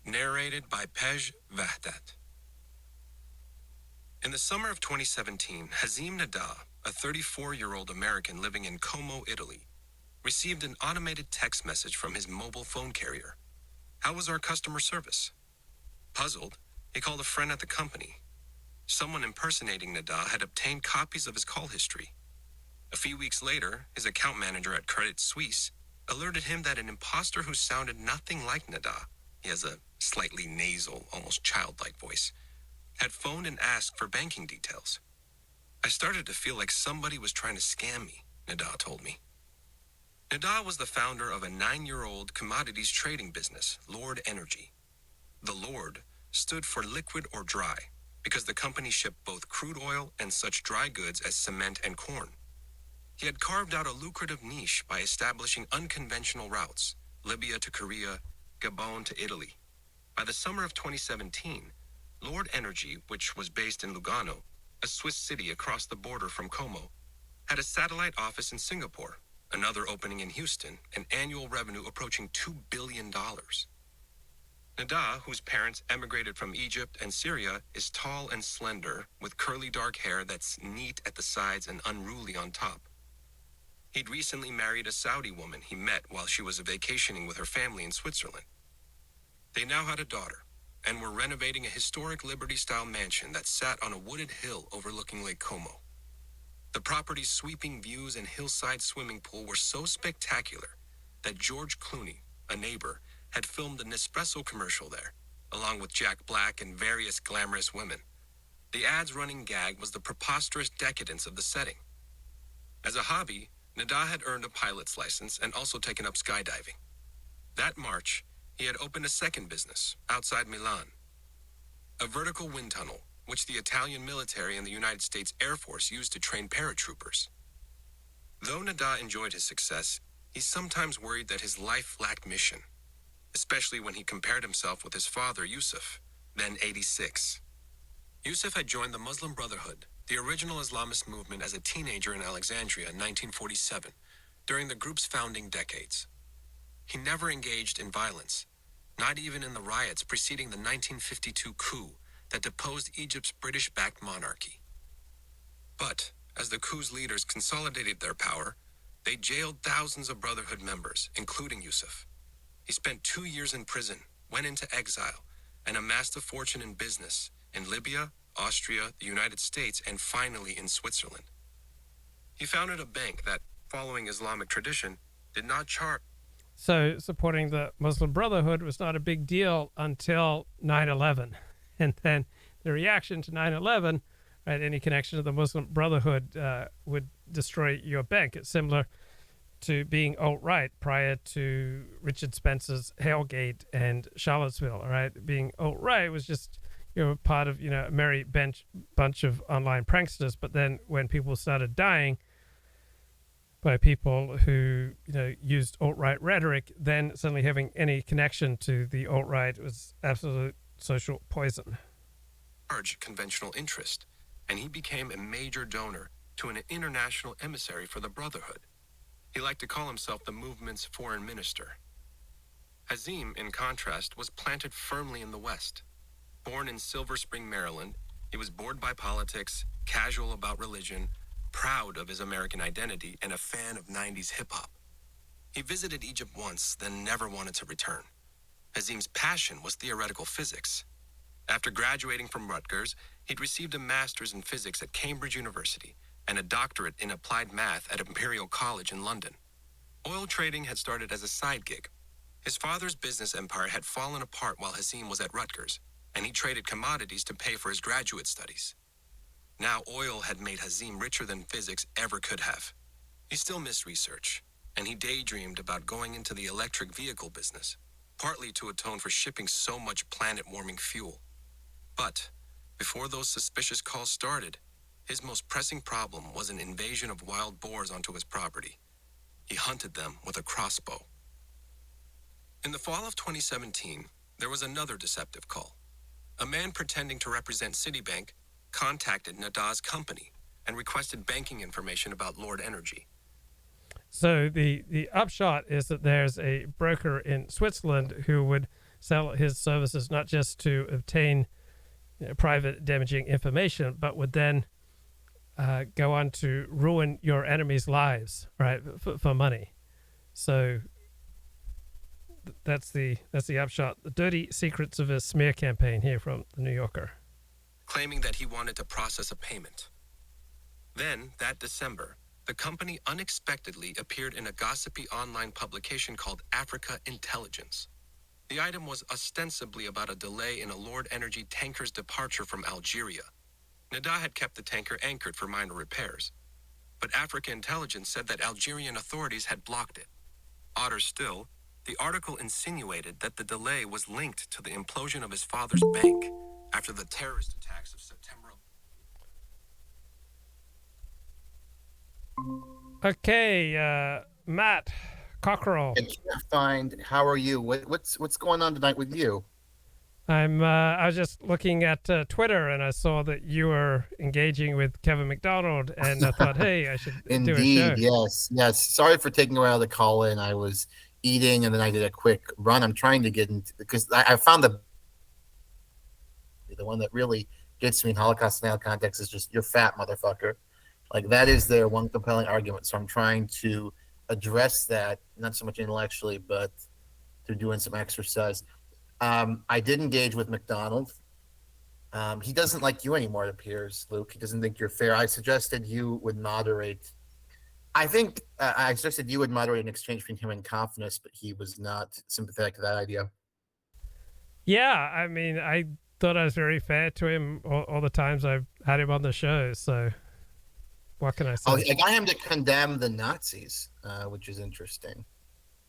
narrated by Pej Vahdat. In the summer of 2017, Hazim Nadah, a 34-year-old American living in Como, Italy, received an automated text message from his mobile phone carrier. How was our customer service? Puzzled, he called a friend at the company. Someone impersonating Nada had obtained copies of his call history. A few weeks later, his account manager at Credit Suisse alerted him that an imposter who sounded nothing like Nada, he has a slightly nasal, almost childlike voice, had phoned and asked for banking details. I started to feel like somebody was trying to scam me, Nada told me. Nada was the founder of a 9-year-old commodities trading business, Lord Energy. The Lord stood for liquid or dry, because the company shipped both crude oil and such dry goods as cement and corn. He had carved out a lucrative niche by establishing unconventional routes, Libya to Korea, Gabon to Italy. By the summer of 2017, Lord Energy, which was based in Lugano, a Swiss city across the border from Como, had a satellite office in Singapore, another opening in Houston, an annual revenue approaching $2 billion. Nada, whose parents emigrated from Egypt and Syria, is tall and slender, with curly dark hair that's neat at the sides and unruly on top. He'd recently married a Saudi woman he met while she was vacationing with her family in Switzerland. They now had a daughter, and were renovating a historic Liberty-style mansion that sat on a wooded hill overlooking Lake Como. The property's sweeping views and hillside swimming pool were so spectacular that George Clooney, a neighbor, had filmed a Nespresso commercial there, along with Jack Black and various glamorous women. The ad's running gag was the preposterous decadence of the setting. As a hobby, Nada had earned a pilot's license and also taken up skydiving. That March, he had opened a second business outside Milan, a vertical wind tunnel, which the Italian military and the United States Air Force used to train paratroopers. Though Nada enjoyed his success, he sometimes worried that his life lacked mission, especially when he compared himself with his father, Yusuf, then 86. Yusuf had joined the Muslim Brotherhood, the original Islamist movement, as a teenager in Alexandria in 1947, during the group's founding decades. He never engaged in violence, not even in the riots preceding the 1952 coup that deposed Egypt's British-backed monarchy. But, as the coup's leaders consolidated their power, they jailed thousands of Brotherhood members, including Yusuf. He spent 2 years in prison, went into exile, and amassed a fortune in business in Libya, Austria, the United States, and finally in Switzerland. He founded a bank that, following Islamic tradition, did not charge. So supporting the Muslim Brotherhood was not a big deal until 9/11. And then the reaction to 9/11, right, any connection to the Muslim Brotherhood would destroy your bank. It's similar to being alt-right prior to Richard Spencer's Hailgate and Charlottesville, right? Being alt-right was just, part of, a merry bunch of online pranksters. But then when people started dying by people who, used alt-right rhetoric, then suddenly having any connection to the alt-right was absolute social poison. Large conventional interest, and he became a major donor to an international emissary for the Brotherhood. He liked to call himself the movement's foreign minister. Hazim, in contrast, was planted firmly in the West. Born in Silver Spring, Maryland, he was bored by politics, casual about religion, proud of his American identity, and a fan of 90s hip-hop. He visited Egypt once, then never wanted to return. Hazim's passion was theoretical physics. After graduating from Rutgers, he'd received a master's in physics at Cambridge University and a doctorate in applied math at Imperial College in London. Oil trading had started as a side gig. His father's business empire had fallen apart while Hazim was at Rutgers, and he traded commodities to pay for his graduate studies. Now oil had made Hazim richer than physics ever could have. He still missed research, and he daydreamed about going into the electric vehicle business, partly to atone for shipping so much planet-warming fuel. But before those suspicious calls started, his most pressing problem was an invasion of wild boars onto his property. He hunted them with a crossbow. In the fall of 2017, there was another deceptive call. A man pretending to represent Citibank contacted Nada's company and requested banking information about Lord Energy. So the upshot is that there's a broker in Switzerland who would sell his services not just to obtain private damaging information, but would then go on to ruin your enemies' lives, right, for money. So that's the upshot. The dirty secrets of a smear campaign here from the New Yorker. Claiming that he wanted to process a payment. Then, that December, the company unexpectedly appeared in a gossipy online publication called Africa Intelligence. The item was ostensibly about a delay in a Lord Energy tanker's departure from Algeria. Nada had kept the tanker anchored for minor repairs, but Africa Intelligence said that Algerian authorities had blocked it. Odder still, the article insinuated that the delay was linked to the implosion of his father's bank after the terrorist attacks of September. Okay, Matt Cockerill. I can't find. How are you? What's going on tonight with you? I was just looking at Twitter and I saw that you were engaging with Kevin MacDonald, and I thought, hey, I should do a show. Indeed, yes. Sorry for taking a while to call in. I was eating and then I did a quick run. I'm trying to get into, because I found the one that really gets me in Holocaust now context is just, you're fat, motherfucker. Like, that is their one compelling argument. So I'm trying to address that, not so much intellectually, but through doing some exercise. I did engage with MacDonald. He doesn't like you anymore, it appears, Luke. He doesn't think you're fair. I suggested you would moderate. I suggested you would moderate an exchange between him and Cofnas, but he was not sympathetic to that idea. Yeah, I mean, I thought I was very fair to him all the times I've had him on the show, so what can I say? Oh, I got him to condemn the Nazis, which is interesting.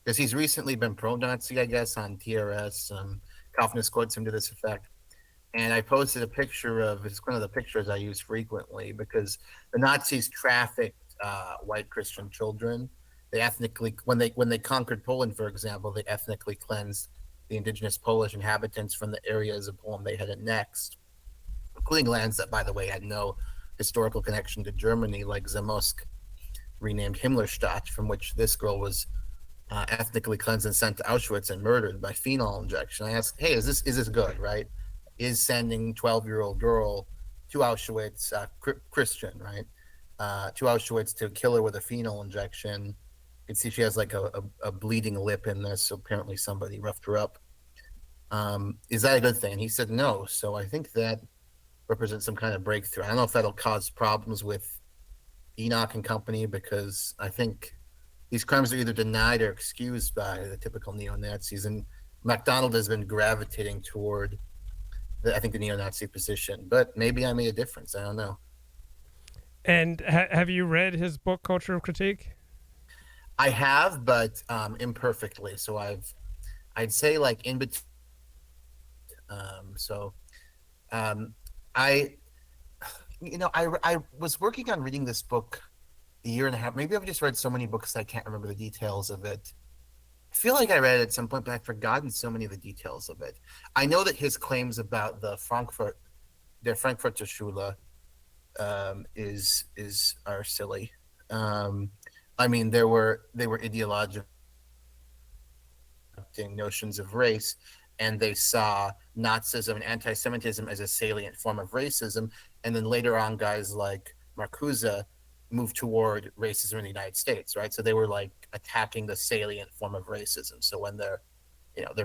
Because he's recently been pro-Nazi, I guess, on TRS. Cofnas quotes him to this effect. And I posted a picture of, it's one of the pictures I use frequently, because the Nazis trafficked white Christian children. They ethnically, when they conquered Poland, for example, they ethnically cleansed the indigenous Polish inhabitants from the areas of Poland they had annexed, including lands that, by the way, had no historical connection to Germany, like Zamość, renamed Himmlerstadt, from which this girl was ethnically cleansed and sent to Auschwitz and murdered by phenol injection. I asked, hey, is this good, right? Is sending 12-year-old girl to Auschwitz, Christian, right? To Auschwitz to kill her with a phenol injection. You can see she has like a bleeding lip in this, so apparently somebody roughed her up. Is that a good thing? And he said no. So I think that represents some kind of breakthrough. I don't know if that'll cause problems with Enoch and company, because I think these crimes are either denied or excused by the typical neo-Nazis, and MacDonald has been gravitating toward, the neo-Nazi position. But maybe I made a difference. I don't know. And have you read his book, Culture of Critique? I have, but imperfectly. So I'd say like in between. I was working on reading this book a year and a half. Maybe I've just read so many books I can't remember the details of it. I feel like I read it at some point, but I've forgotten so many of the details of it. I know that his claims about the Frankfurter Schule are silly. I mean, they were ideological notions of race, and they saw Nazism and anti-Semitism as a salient form of racism. And then later on, guys like Marcuse moved toward racism in the United States, right? So they were like attacking the salient form of racism. So when their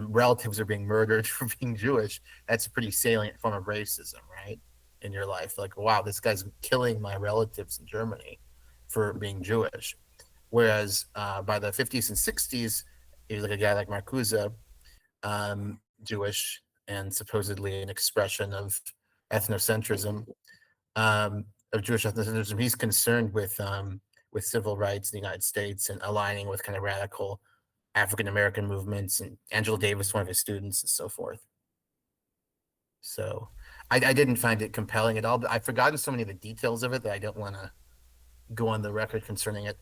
relatives are being murdered for being Jewish, that's a pretty salient form of racism, right? In your life, like, wow, this guy's killing my relatives in Germany for being Jewish. Whereas by the 50s and 60s, he was like a guy like Marcuse, Jewish and supposedly an expression of ethnocentrism, of Jewish ethnocentrism. He's concerned with civil rights in the United States and aligning with kind of radical African American movements, and Angela Davis, one of his students, and so forth. So I didn't find it compelling at all, but I've forgotten so many of the details of it that I don't want to go on the record concerning it.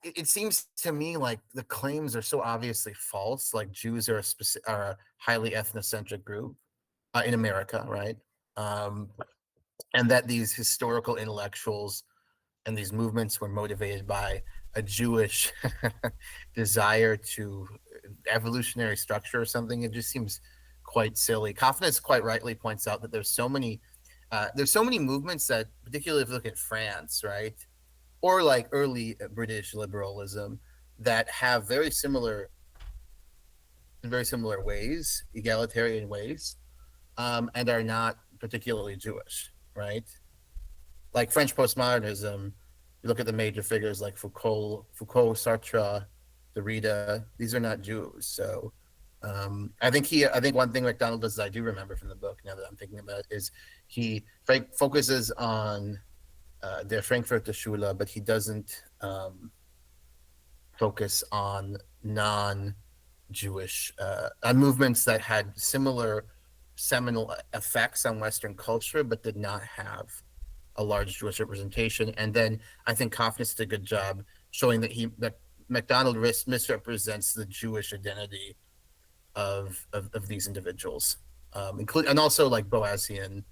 It seems to me like the claims are so obviously false. Like Jews are a highly ethnocentric group in America, right? And that these historical intellectuals and these movements were motivated by a Jewish desire to evolutionary structure or something. It just seems quite silly. Cofnas quite rightly points out that there's so many movements that, particularly if you look at France, right, or like early British liberalism, that have very similar ways, egalitarian ways, and are not particularly Jewish, right? Like French postmodernism, you look at the major figures like Foucault, Sartre, Derrida. These are not Jews. So I think one thing MacDonald does that I do remember from the book, now that I'm thinking about it, is he focuses on Der Frankfurter Schule, but he doesn't focus on non-Jewish movements that had similar seminal effects on Western culture, but did not have a large Jewish representation. And then I think Cofnas did a good job showing that MacDonald misrepresents the Jewish identity of these individuals, including, and also like Boasian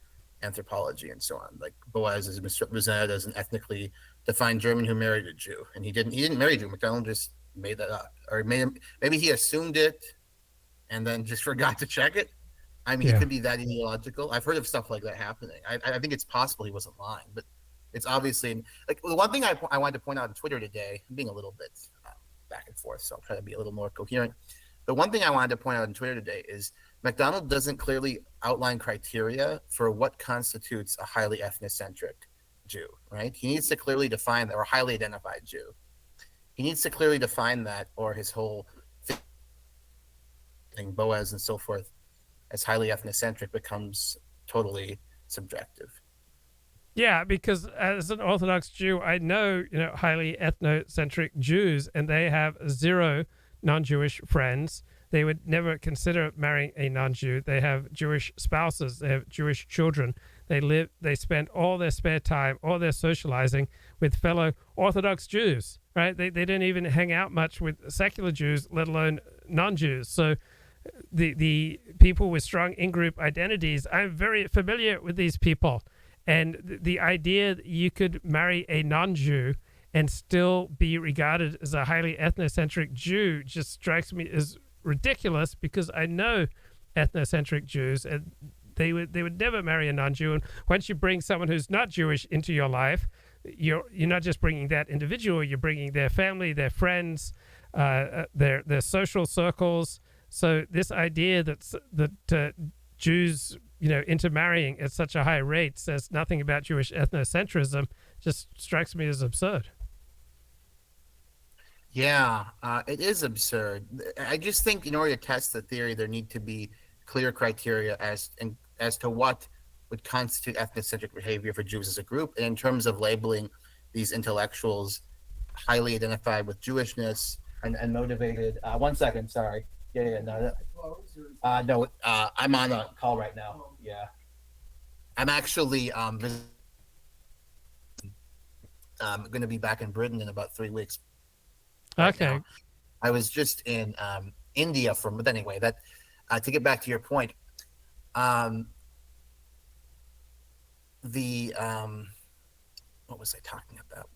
anthropology and so on. Like Boaz is misrepresented as an ethnically defined German who married a Jew, and he didn't marry a Jew. MacDonald just made that up, or maybe he assumed it and then just forgot to check it. I mean, It could be that ideological. I've heard of stuff like that happening. I think it's possible he wasn't lying, but it's obviously like the one thing I wanted to point out on Twitter today. I'm being a little bit back and forth, so I'll try to be a little more coherent. The one thing I wanted to point out on Twitter today is MacDonald doesn't clearly outline criteria for what constitutes a highly ethnocentric Jew, right? He needs to clearly define that, or highly identified Jew. He needs to clearly define that, or his whole thing, Boaz and so forth, as highly ethnocentric becomes totally subjective. Yeah, because as an Orthodox Jew, I know, highly ethnocentric Jews, and they have zero non-Jewish friends. They would never consider marrying a non-Jew. They have Jewish spouses. They have Jewish children. They spend all their spare time, all their socializing with fellow Orthodox Jews, right? They don't even hang out much with secular Jews, let alone non-Jews. So the people with strong in-group identities, I'm very familiar with these people. And the idea that you could marry a non-Jew and still be regarded as a highly ethnocentric Jew just strikes me as ridiculous, because I know ethnocentric Jews, and they would never marry a non-Jew. And once you bring someone who's not Jewish into your life, you're not just bringing that individual, you're bringing their family, their friends, their social circles. So this idea that Jews, intermarrying at such a high rate says nothing about Jewish ethnocentrism just strikes me as absurd. Yeah, it is absurd. I just think in order to test the theory, there need to be clear criteria as to what would constitute ethnocentric behavior for Jews as a group, and in terms of labeling these intellectuals highly identified with Jewishness and motivated. 1 second, sorry. No, I'm on a call right now. Yeah, I'm actually going to be back in Britain in about 3 weeks. Okay. Now. I was just in India but anyway, that to get back to your point, what was I talking about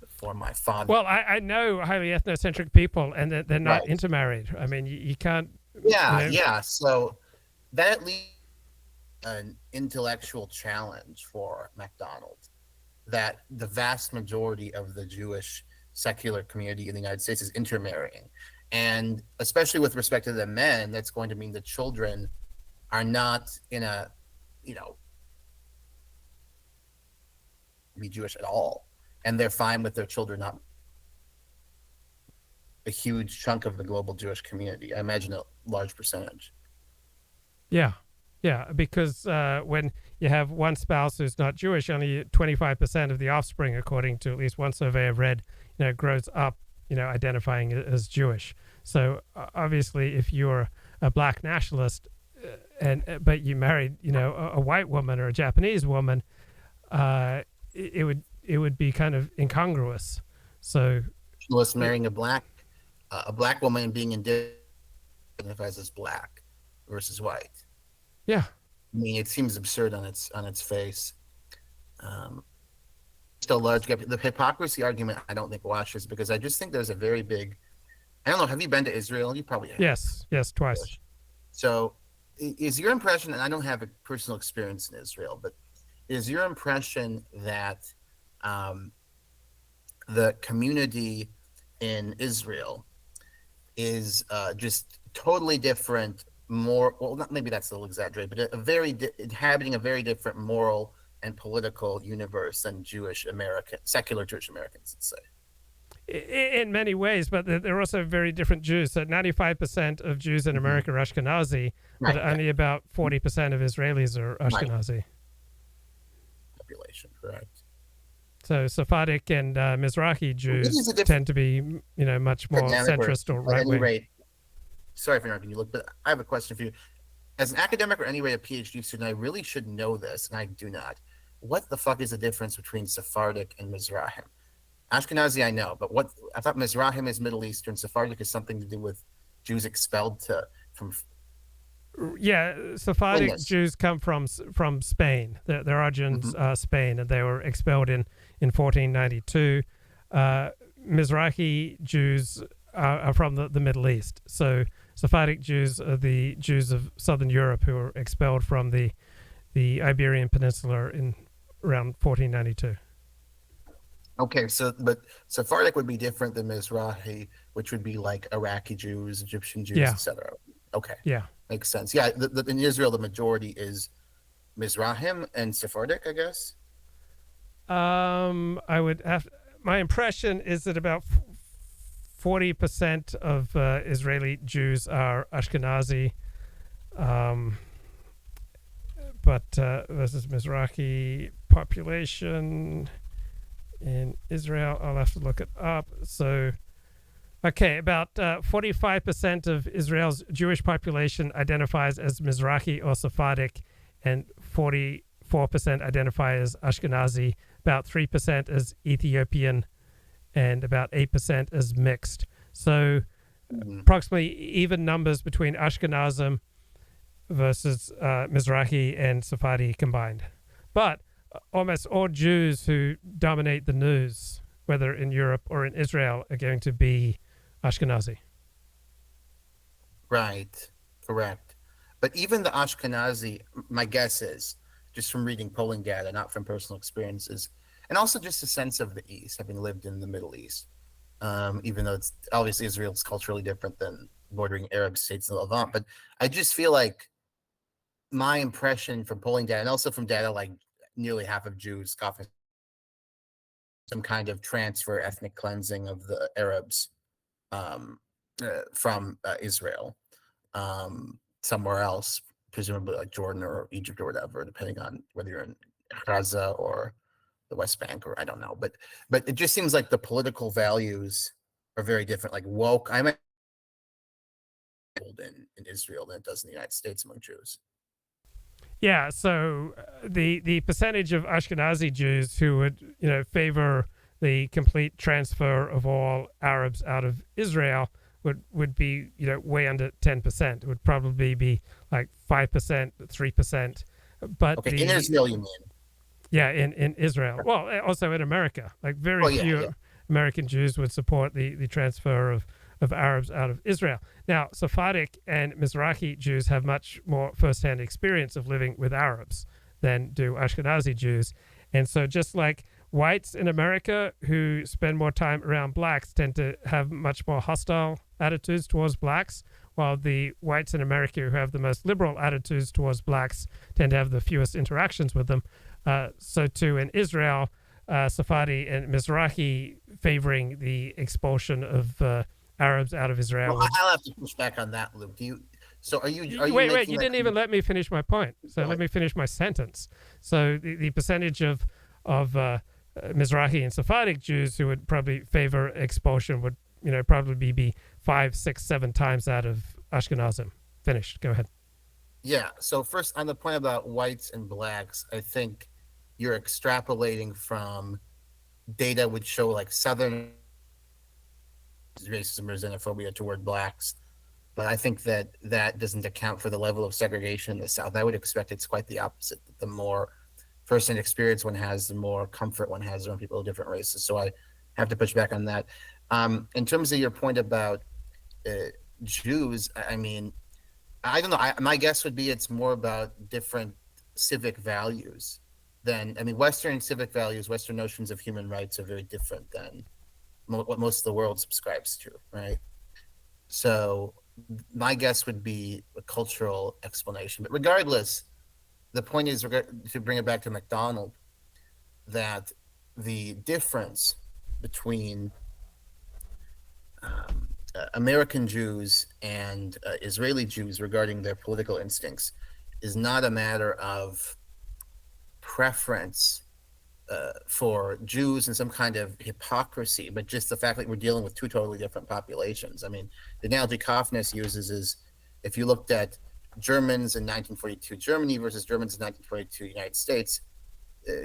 before my father? Well, I know highly ethnocentric people, and they're not Right. intermarried. I mean, you can't. Yeah. So that at least an intellectual challenge for MacDonald, that the vast majority of the Jewish secular community in the United States is intermarrying. And especially with respect to the men, that's going to mean the children are not in a, be Jewish at all. And they're fine with their children not a huge chunk of the global Jewish community. I imagine a large percentage. Yeah, because when you have one spouse who's not Jewish, only 25% of the offspring, according to at least one survey I've read, grows up, identifying as Jewish. So obviously, if you're a black nationalist, but you married, a white woman or a Japanese woman, it would be kind of incongruous. So, marrying a black woman and being identifies as black versus white. Yeah, I mean, it seems absurd on its face. Still large gap. The hypocrisy argument I don't think washes, because I just think there's a very big. I don't know. Have you been to Israel? You probably have. Yes, twice. So, is your impression? And I don't have a personal experience in Israel, but is your impression that the community in Israel is just totally different, maybe that's a little exaggerated, but inhabiting a very different moral and political universe than secular Jewish Americans, let's say. In many ways, but they're also very different Jews. So 95% of Jews in America are Ashkenazi, but only about 40% of Israelis are Ashkenazi. Population, correct. So Sephardic and Mizrahi Jews tend to be, much more centrist or right-wing. Sorry for interrupting you, Luke, but I have a question for you. As an academic or anyway a PhD student, I really should know this, and I do not. What the fuck is the difference between Sephardic and Mizrahim? Ashkenazi, I know, but I thought Mizrahim is Middle Eastern. Sephardic is something to do with Jews expelled from. Yeah, Sephardic Jews come from Spain. Their origins are Spain, and they were expelled in 1492. Mizrahi Jews are from the Middle East. So Sephardic Jews are the Jews of Southern Europe who were expelled from the Iberian Peninsula in around 1492. Okay, but Sephardic would be different than Mizrahi, which would be like Iraqi Jews, Egyptian Jews, etc. Okay. Yeah. Makes sense. Yeah, in Israel, the majority is Mizrahim and Sephardic, I guess. I would have. My impression is that about 40% of Israeli Jews are Ashkenazi, but versus Mizrahi population in Israel, I'll have to look it up. So, okay, about 45% of Israel's Jewish population identifies as Mizrahi or Sephardic, and 44% identify as Ashkenazi, about 3% as Ethiopian, and about 8% as mixed. So, approximately even numbers between Ashkenazim versus Mizrahi and Sephardi combined. But almost all Jews who dominate the news, whether in Europe or in Israel, are going to be Ashkenazi. Right, correct. But even the Ashkenazi, my guess is, just from reading polling data, not from personal experiences, and also just a sense of the East, having lived in the Middle East, even though it's obviously Israel's culturally different than bordering Arab states in the Levant. But I just feel like my impression from polling data, and also from data like nearly half of Jews, Cofnas, some kind of transfer, ethnic cleansing of the Arabs from Israel somewhere else, presumably like Jordan or Egypt or whatever, depending on whether you're in Gaza or the West Bank, or I don't know. But it just seems like the political values are very different. Like woke, I'm in Israel than it does in the United States among Jews. Yeah, so the percentage of Ashkenazi Jews who would favor the complete transfer of all Arabs out of Israel would be way under 10%. It would probably be like 5%, 3%. But okay, in Israel, you mean? Yeah, in Israel. Well, also in America, like very few American Jews would support the transfer of Arabs out of Israel. Now, Sephardic and Mizrahi Jews have much more first-hand experience of living with Arabs than do Ashkenazi Jews. And so just like whites in America who spend more time around blacks tend to have much more hostile attitudes towards blacks, while the whites in America who have the most liberal attitudes towards blacks tend to have the fewest interactions with them. So too in Israel, Sephardi and Mizrahi favoring the expulsion of Arabs out of Israel. Well, I'll have to push back on that, Luke. Are you wait, you didn't even let me finish my point. So let me finish my sentence. So the percentage of Mizrahi and Sephardic Jews who would probably favor expulsion would probably be 5, 6, 7 times that of Ashkenazim. Finished. Go ahead. Yeah. So first, on the point about whites and blacks, I think you're extrapolating from data which show like Southern racism or xenophobia toward blacks, but I think that doesn't account for the level of segregation in the South. I would expect it's quite the opposite. The more first-hand experience one has, the more comfort one has around people of different races. So I have to push back on that. In terms of your point about Jews, I mean, I don't know. My guess would be it's more about different civic values than, Western civic values, Western notions of human rights are very different than what most of the world subscribes to, right? So my guess would be a cultural explanation. But regardless, the point is, to bring it back to MacDonald, that the difference between American Jews and Israeli Jews regarding their political instincts is not a matter of preference for Jews and some kind of hypocrisy, but just the fact that we're dealing with two totally different populations. I mean, the analogy Cofnas uses is, if you looked at Germans in 1942 Germany versus Germans in 1942 United States,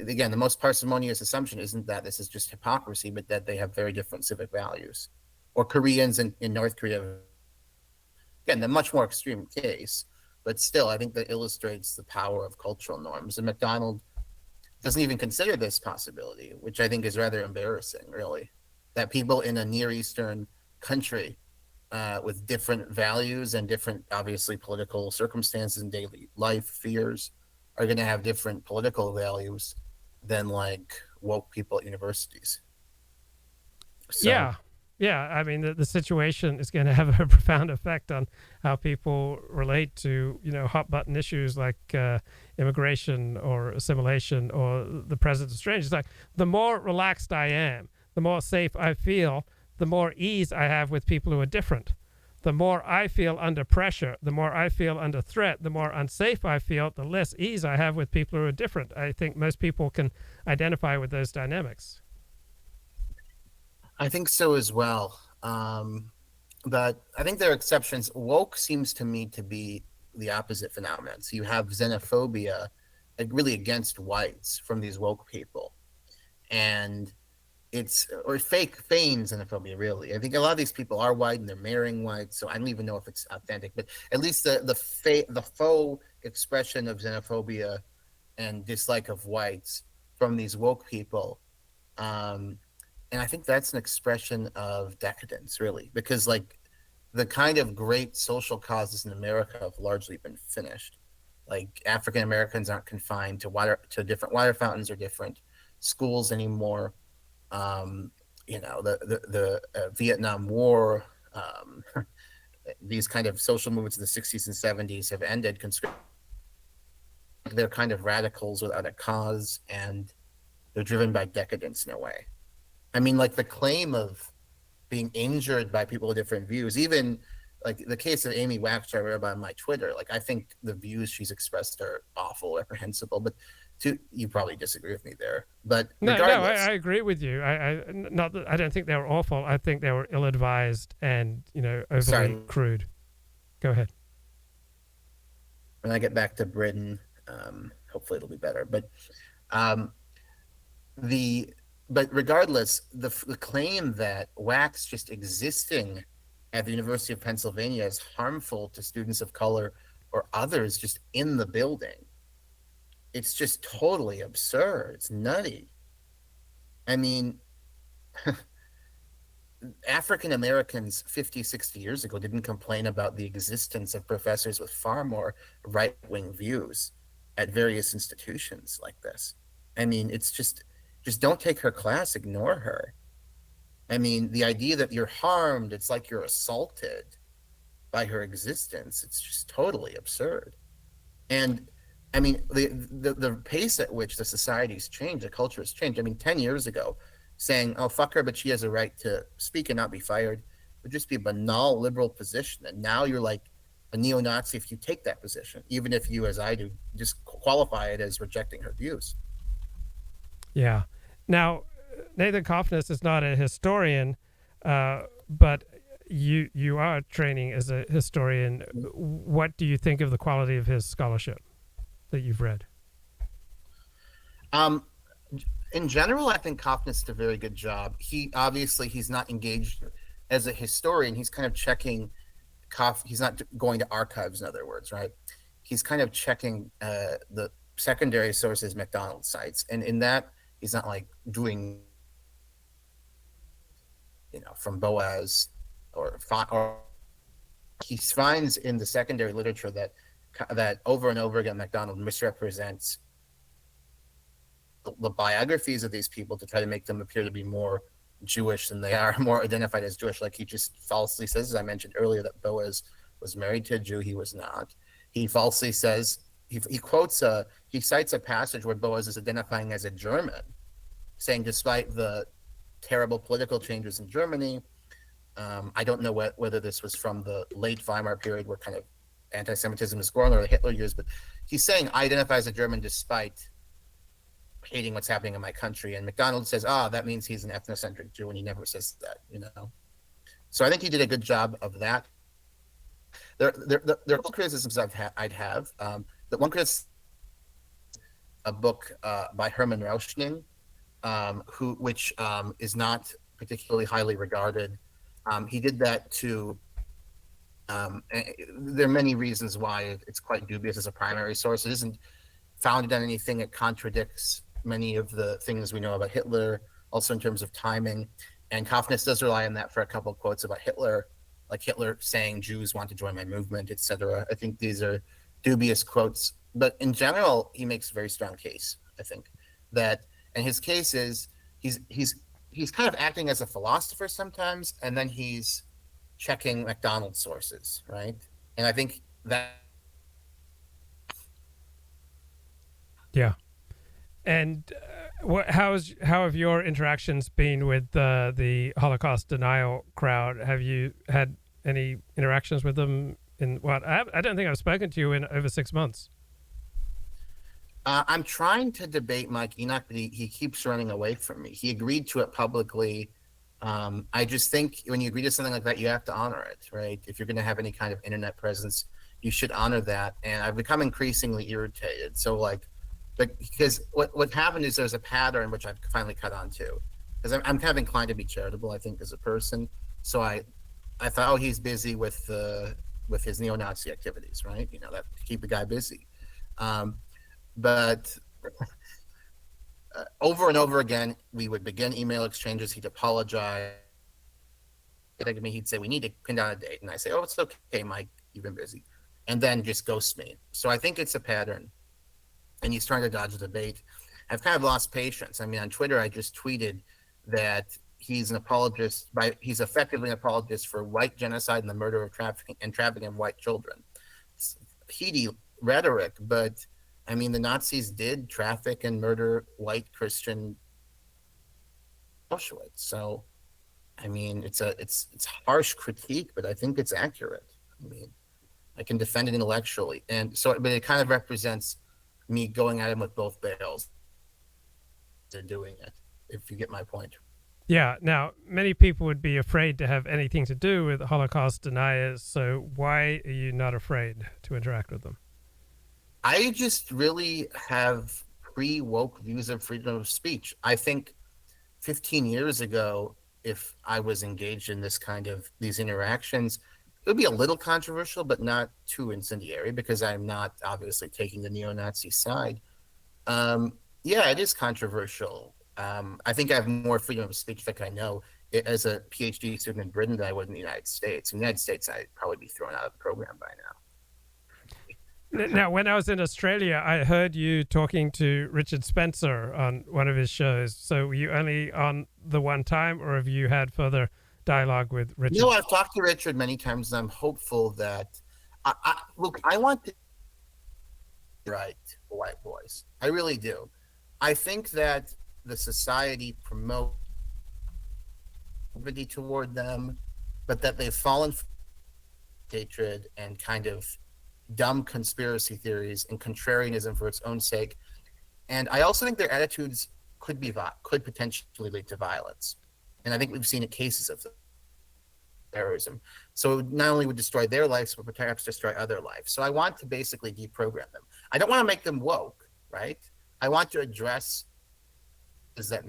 again, the most parsimonious assumption isn't that this is just hypocrisy, but that they have very different civic values. Or Koreans in North Korea, again, the much more extreme case, but still, I think that illustrates the power of cultural norms. And MacDonald doesn't even consider this possibility, which I think is rather embarrassing, really, that people in a Near Eastern country with different values and different, obviously, political circumstances and daily life fears are going to have different political values than like woke people at universities. So, Yeah, I mean, the situation is going to have a profound effect on how people relate to, hot button issues like immigration or assimilation or the presence of strangers. Like, the more relaxed I am, the more safe I feel, the more ease I have with people who are different. The more I feel under pressure, the more I feel under threat, the more unsafe I feel, the less ease I have with people who are different. I think most people can identify with those dynamics. I think so as well. But I think there are exceptions. Woke seems to me to be the opposite phenomenon. So you have xenophobia, really against whites from these woke people. And or feigned xenophobia, really. I think a lot of these people are white and they're marrying white, so I don't even know if it's authentic, but at least the faux expression of xenophobia and dislike of whites from these woke people. And I think that's an expression of decadence, really, because like the kind of great social causes in America have largely been finished. Like African Americans aren't confined to different water fountains or different schools anymore. The Vietnam War, these kind of social movements in the 60s and 70s have ended. They're kind of radicals without a cause, and they're driven by decadence in a way. I mean, like the claim of being injured by people with different views, even like the case of Amy Wax, I read about on my Twitter, like I think the views she's expressed are awful, reprehensible, but you probably disagree with me there. But regardless, I agree with you. I don't think they were awful. I think they were ill-advised and, overly crude. Go ahead. When I get back to Britain, hopefully it'll be better. But regardless, the claim that Wax just existing at the University of Pennsylvania is harmful to students of color or others just in the building, it's just totally absurd. It's nutty. I mean, African Americans 50, 60 years ago didn't complain about the existence of professors with far more right-wing views at various institutions like this. I mean, it's just don't take her class, ignore her. I mean, the idea that you're harmed, it's like you're assaulted by her existence. It's just totally absurd. And I mean, the pace at which the society's changed, the culture has changed. I mean, 10 years ago, saying, oh, fuck her, but she has a right to speak and not be fired, would just be a banal liberal position. And now you're like a neo-Nazi if you take that position, even if you, as I do, just qualify it as rejecting her views. Yeah. Now, Nathan Cofnas is not a historian, but you are training as a historian. What do you think of the quality of his scholarship that you've read? In general, I think Cofnas did a very good job. He's not engaged as a historian. He's kind of checking. He's not going to archives, in other words, right? He's kind of checking the secondary sources MacDonald cites, and in that, he's not like doing, from Boaz or he finds in the secondary literature that over and over again MacDonald misrepresents the biographies of these people to try to make them appear to be more Jewish than they are more identified as Jewish. Like he just falsely says, as I mentioned earlier, that Boaz was married to a Jew. He was not. He falsely says, he cites a passage where Boaz is identifying as a German, saying despite the terrible political changes in Germany, I don't know whether this was from the late Weimar period where kind of anti-Semitism is growing, or the Hitler years, but he's saying I identify as a German despite hating what's happening in my country. And MacDonald says, that means he's an ethnocentric Jew, and he never says that, So I think he did a good job of that. There are a couple criticisms I'd have. The one criticism, a book by Hermann Rauschning, which is not particularly highly regarded. He did that to. There are many reasons why it's quite dubious as a primary source. It isn't founded on anything. It contradicts many of the things we know about Hitler, also in terms of timing. And Cofnas does rely on that for a couple of quotes about Hitler, like Hitler saying Jews want to join my movement, etc. I think these are dubious quotes, but in general, he makes a very strong case. I think that, and his case is he's kind of acting as a philosopher sometimes, and then he's checking MacDonald sources, right? And I think that. Yeah. And how have your interactions been with the Holocaust denial crowd? Have you had any interactions with them in what? I don't think I've spoken to you in over 6 months. I'm trying to debate Mike Enoch, but he keeps running away from me. He agreed to it publicly. I just think when you agree to something like that, you have to honor it, right? If you're going to have any kind of internet presence, you should honor that. And I've become increasingly irritated. So because what happened is there's a pattern which I've finally cut on to, because I'm kind of inclined to be charitable, I think, as a person. So I thought, he's busy with his neo-Nazi activities, right? That keep the guy busy. But over and over again, we would begin email exchanges. He'd apologize. He'd say, we need to pin down a date. And I say, it's okay, Mike, you've been busy. And then just ghost me. So I think it's a pattern. And he's trying to dodge the debate. I've kind of lost patience. I mean, on Twitter, I just tweeted that he's effectively an apologist for white genocide and the murder of trafficking of white children. It's heady rhetoric, but I mean, the Nazis did traffic and murder white Christian Auschwitz. So, I mean, it's harsh critique, but I think it's accurate. I mean, I can defend it intellectually, and so, but it kind of represents me going at him with both barrels. They're doing it, if you get my point. Yeah. Now, many people would be afraid to have anything to do with Holocaust deniers. So why are you not afraid to interact with them? I just really have pre-woke views of freedom of speech. I think 15 years ago, if I was engaged in these interactions, it would be a little controversial, but not too incendiary, because I'm not obviously taking the neo-Nazi side. Yeah, it is controversial. I think I have more freedom of speech, like I know, as a PhD student in Britain than I would in the United States. In the United States, I'd probably be thrown out of the program by now. Now, when I was in Australia, I heard you talking to Richard Spencer on one of his shows. So were you only on the one time, or have you had further dialogue with Richard? No, I've talked to Richard many times, and I'm hopeful that I want to right for white boys. I really do. I think that the society promotes toward them, but that they've fallen for hatred and kind of dumb conspiracy theories and contrarianism for its own sake. And I also think their attitudes could potentially lead to violence. And I think we've seen cases of terrorism. So it not only would destroy their lives, but perhaps destroy other lives. So I want to basically deprogram them. I don't want to make them woke, right? I want to address that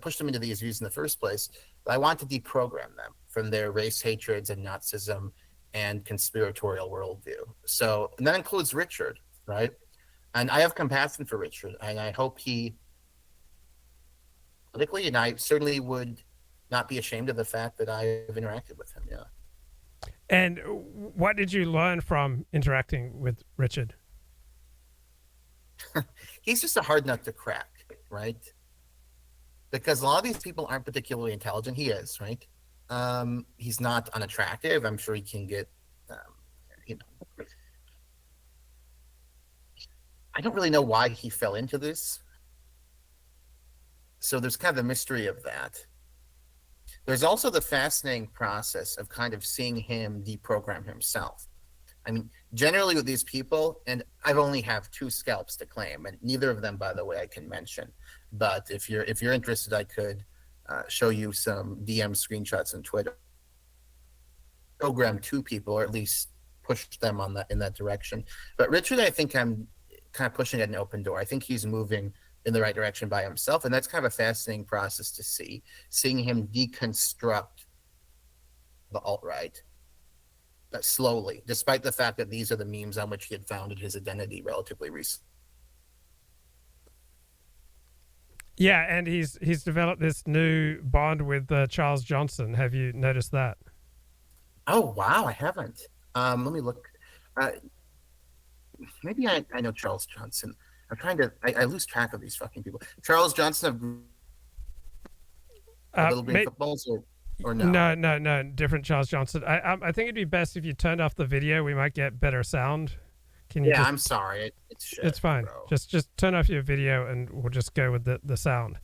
pushed them into these views in the first place. But I want to deprogram them from their race hatreds and Nazism and conspiratorial worldview. So, and that includes Richard, right? And I have compassion for Richard, and I hope he politically, and I certainly would not be ashamed of the fact that I have interacted with him. Yeah. And what did you learn from interacting with Richard? He's just a hard nut to crack, right? because a lot of these people aren't particularly intelligent. He is, right? He's not unattractive. I'm sure he can get, you know. I don't really know why he fell into this. So there's kind of the mystery of that. There's also the fascinating process of kind of seeing him deprogram himself. I mean, generally with these people, and I've only have 2 scalps to claim, and neither of them, by the way, I can mention. But if you're interested, I could show you some DM screenshots on Twitter. Program 2 people, or at least push them on in that direction. But Richard, I think I'm kind of pushing at an open door. I think he's moving in the right direction by himself, and that's kind of a fascinating process to see, seeing him deconstruct the alt-right slowly, despite the fact that these are the memes on which he had founded his identity relatively recently. Yeah, and he's developed this new bond with Charles Johnson. Have you noticed that? Oh wow, I haven't. Let me look. Maybe I know Charles Johnson. I'm trying to. I lose track of these fucking people. Charles Johnson of Little Green Footballs, or no? No, different Charles Johnson. I think it'd be best if you turned off the video. We might get better sound. Can you? Yeah, I'm sorry. It's shit, it's fine. Bro. Just turn off your video and we'll just go with the sound.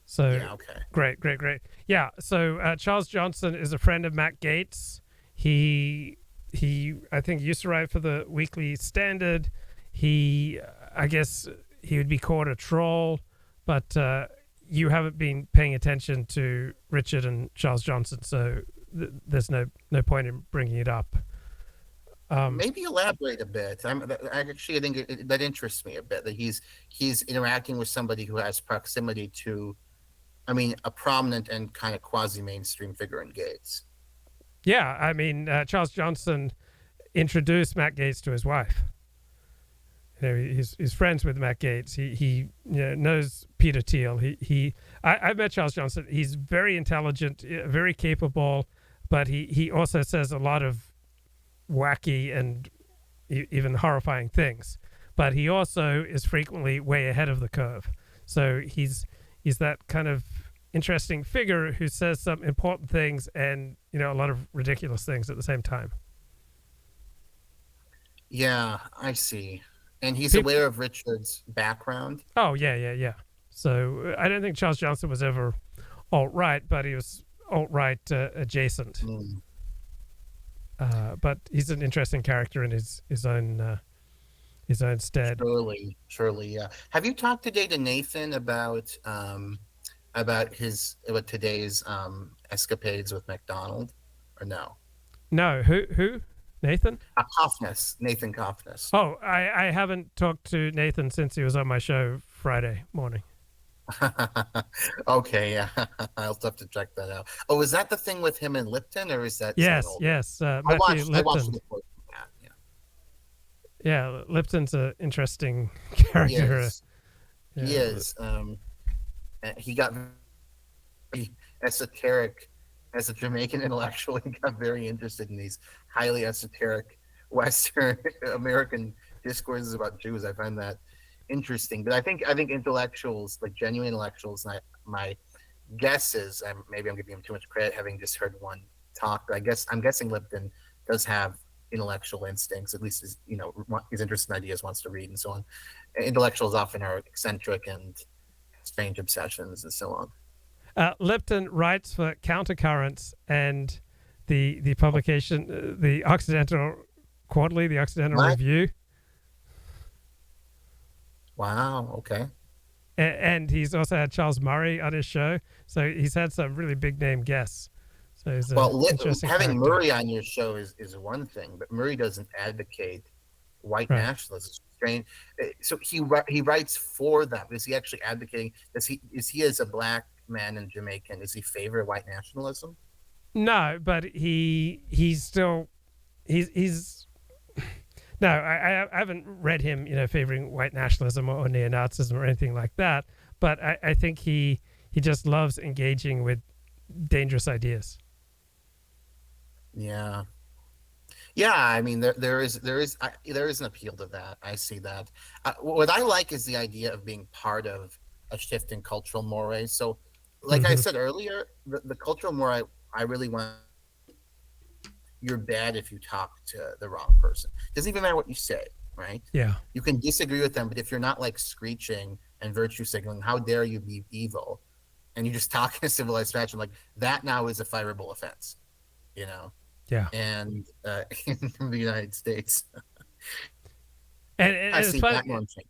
So yeah, okay. Great. Yeah. So Charles Johnson is a friend of Matt Gaetz. He I think used to write for the Weekly Standard. I guess he would be called a troll, but you haven't been paying attention to Richard and Charles Johnson, so there's no point in bringing it up. Maybe elaborate a bit. I think that interests me a bit, that he's interacting with somebody who has proximity to, I mean, a prominent and kind of quasi-mainstream figure in Gaetz. Yeah, I mean, Charles Johnson introduced Matt Gaetz to his wife. You know, he's friends with Matt Gaetz. He knows Peter Thiel. I've met Charles Johnson. He's very intelligent, very capable, but he also says a lot of wacky and even horrifying things. But he also is frequently way ahead of the curve. So he's that kind of interesting figure who says some important things and a lot of ridiculous things at the same time. Yeah, I see. And he's aware of Richard's background. Oh yeah. So I don't think Charles Johnson was ever alt-right, but he was alt-right adjacent. But he's an interesting character in his own stead. Surely, yeah. Have you talked today to Nathan about today's escapades with MacDonald, or no? No. Who? Nathan? Cofnas. Nathan Cofnas. Oh, I haven't talked to Nathan since he was on my show Friday morning. Okay, yeah. I'll have to check that out. Oh, is that the thing with him and Lipton, or is that? Yes. Matthew Lipton. I watched the report from that, yeah, Lipton's an interesting character. He is. He got very esoteric as a Jamaican intellectual. He got very interested in these highly esoteric Western American discourses about Jews. I find that interesting. But I think intellectuals, like genuine intellectuals, and my guess is, maybe I'm giving him too much credit having just heard one talk, but I'm guessing Lipton does have intellectual instincts, at least he's interested in ideas, wants to read and so on. Intellectuals often are eccentric and strange obsessions and so on. Lipton writes for Countercurrents and the publication, the Occidental Quarterly, the Occidental Review. Wow, okay. And he's also had Charles Murray on his show, so he's had some really big name guests. So he's having Murray on your show is one thing, but Murray doesn't advocate white nationalism. Strange. So he writes for them. Is he actually advocating? Is he as a black man in Jamaican? Is he favor white nationalism? No, but he's still no. I haven't read him favoring white nationalism or neo-Nazism or anything like that. But I think he just loves engaging with dangerous ideas. Yeah. I mean, there is an appeal to that. I see that. What I like is the idea of being part of a shift in cultural mores. So like I said earlier, the cultural war I really want, you're bad if you talk to the wrong person. Doesn't even matter what you say, right? Yeah. You can disagree with them, but if you're not like screeching and virtue signaling, how dare you be evil, and you just talk in a civilized fashion, like that now is a fireable offense, you know? Yeah. And in the United States, And I it's see funny, that norm change.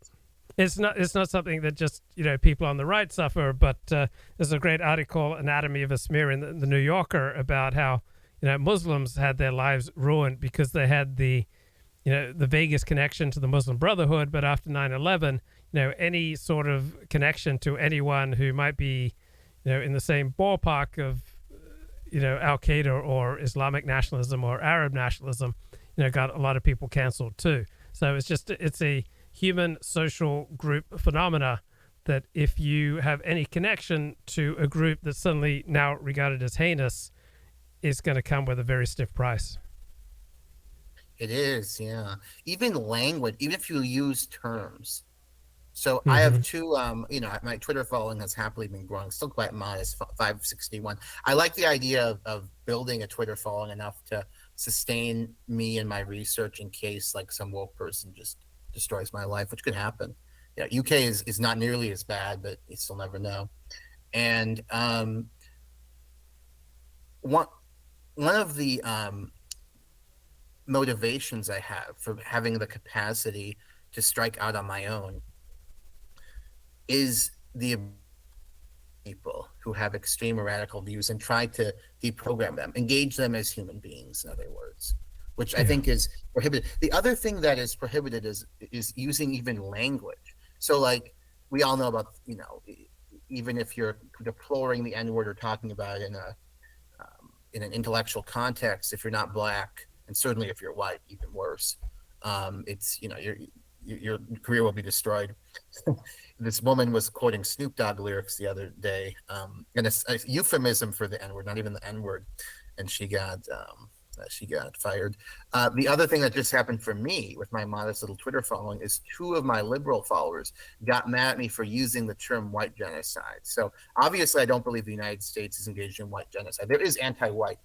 it's not something that just people on the right suffer, but there's a great article, Anatomy of a Smear, in the New Yorker about how Muslims had their lives ruined because they had the Vegas connection to the Muslim Brotherhood, but after 9/11, any sort of connection to anyone who might be in the same ballpark of Al Qaeda or Islamic nationalism or Arab nationalism, got a lot of people canceled too. So it's a human social group phenomena that if you have any connection to a group that's suddenly now regarded as heinous, is going to come with a very stiff price. It is, yeah. Even language, even if you use terms. So I have two, my Twitter following has happily been growing, still quite modest, 561. I like the idea of building a Twitter following enough to sustain me and my research in case like some woke person just destroys my life, which could happen. Yeah, UK is not nearly as bad, but you still never know. And one of the motivations I have for having the capacity to strike out on my own is the people who have extreme or radical views and try to deprogram them, engage them as human beings, in other words, which I think is prohibited. The other thing that is prohibited is using even language. So like we all know about, even if you're deploring the N-word or talking about it in an intellectual context, if you're not black, and certainly if you're white, even worse, it's, your career will be destroyed. This woman was quoting Snoop Dogg lyrics the other day, and a euphemism for the N-word, not even the N-word, and she got fired. The other thing that just happened for me with my modest little Twitter following is two of my liberal followers got mad at me for using the term white genocide. So obviously I don't believe the United States is engaged in white genocide. There is anti-white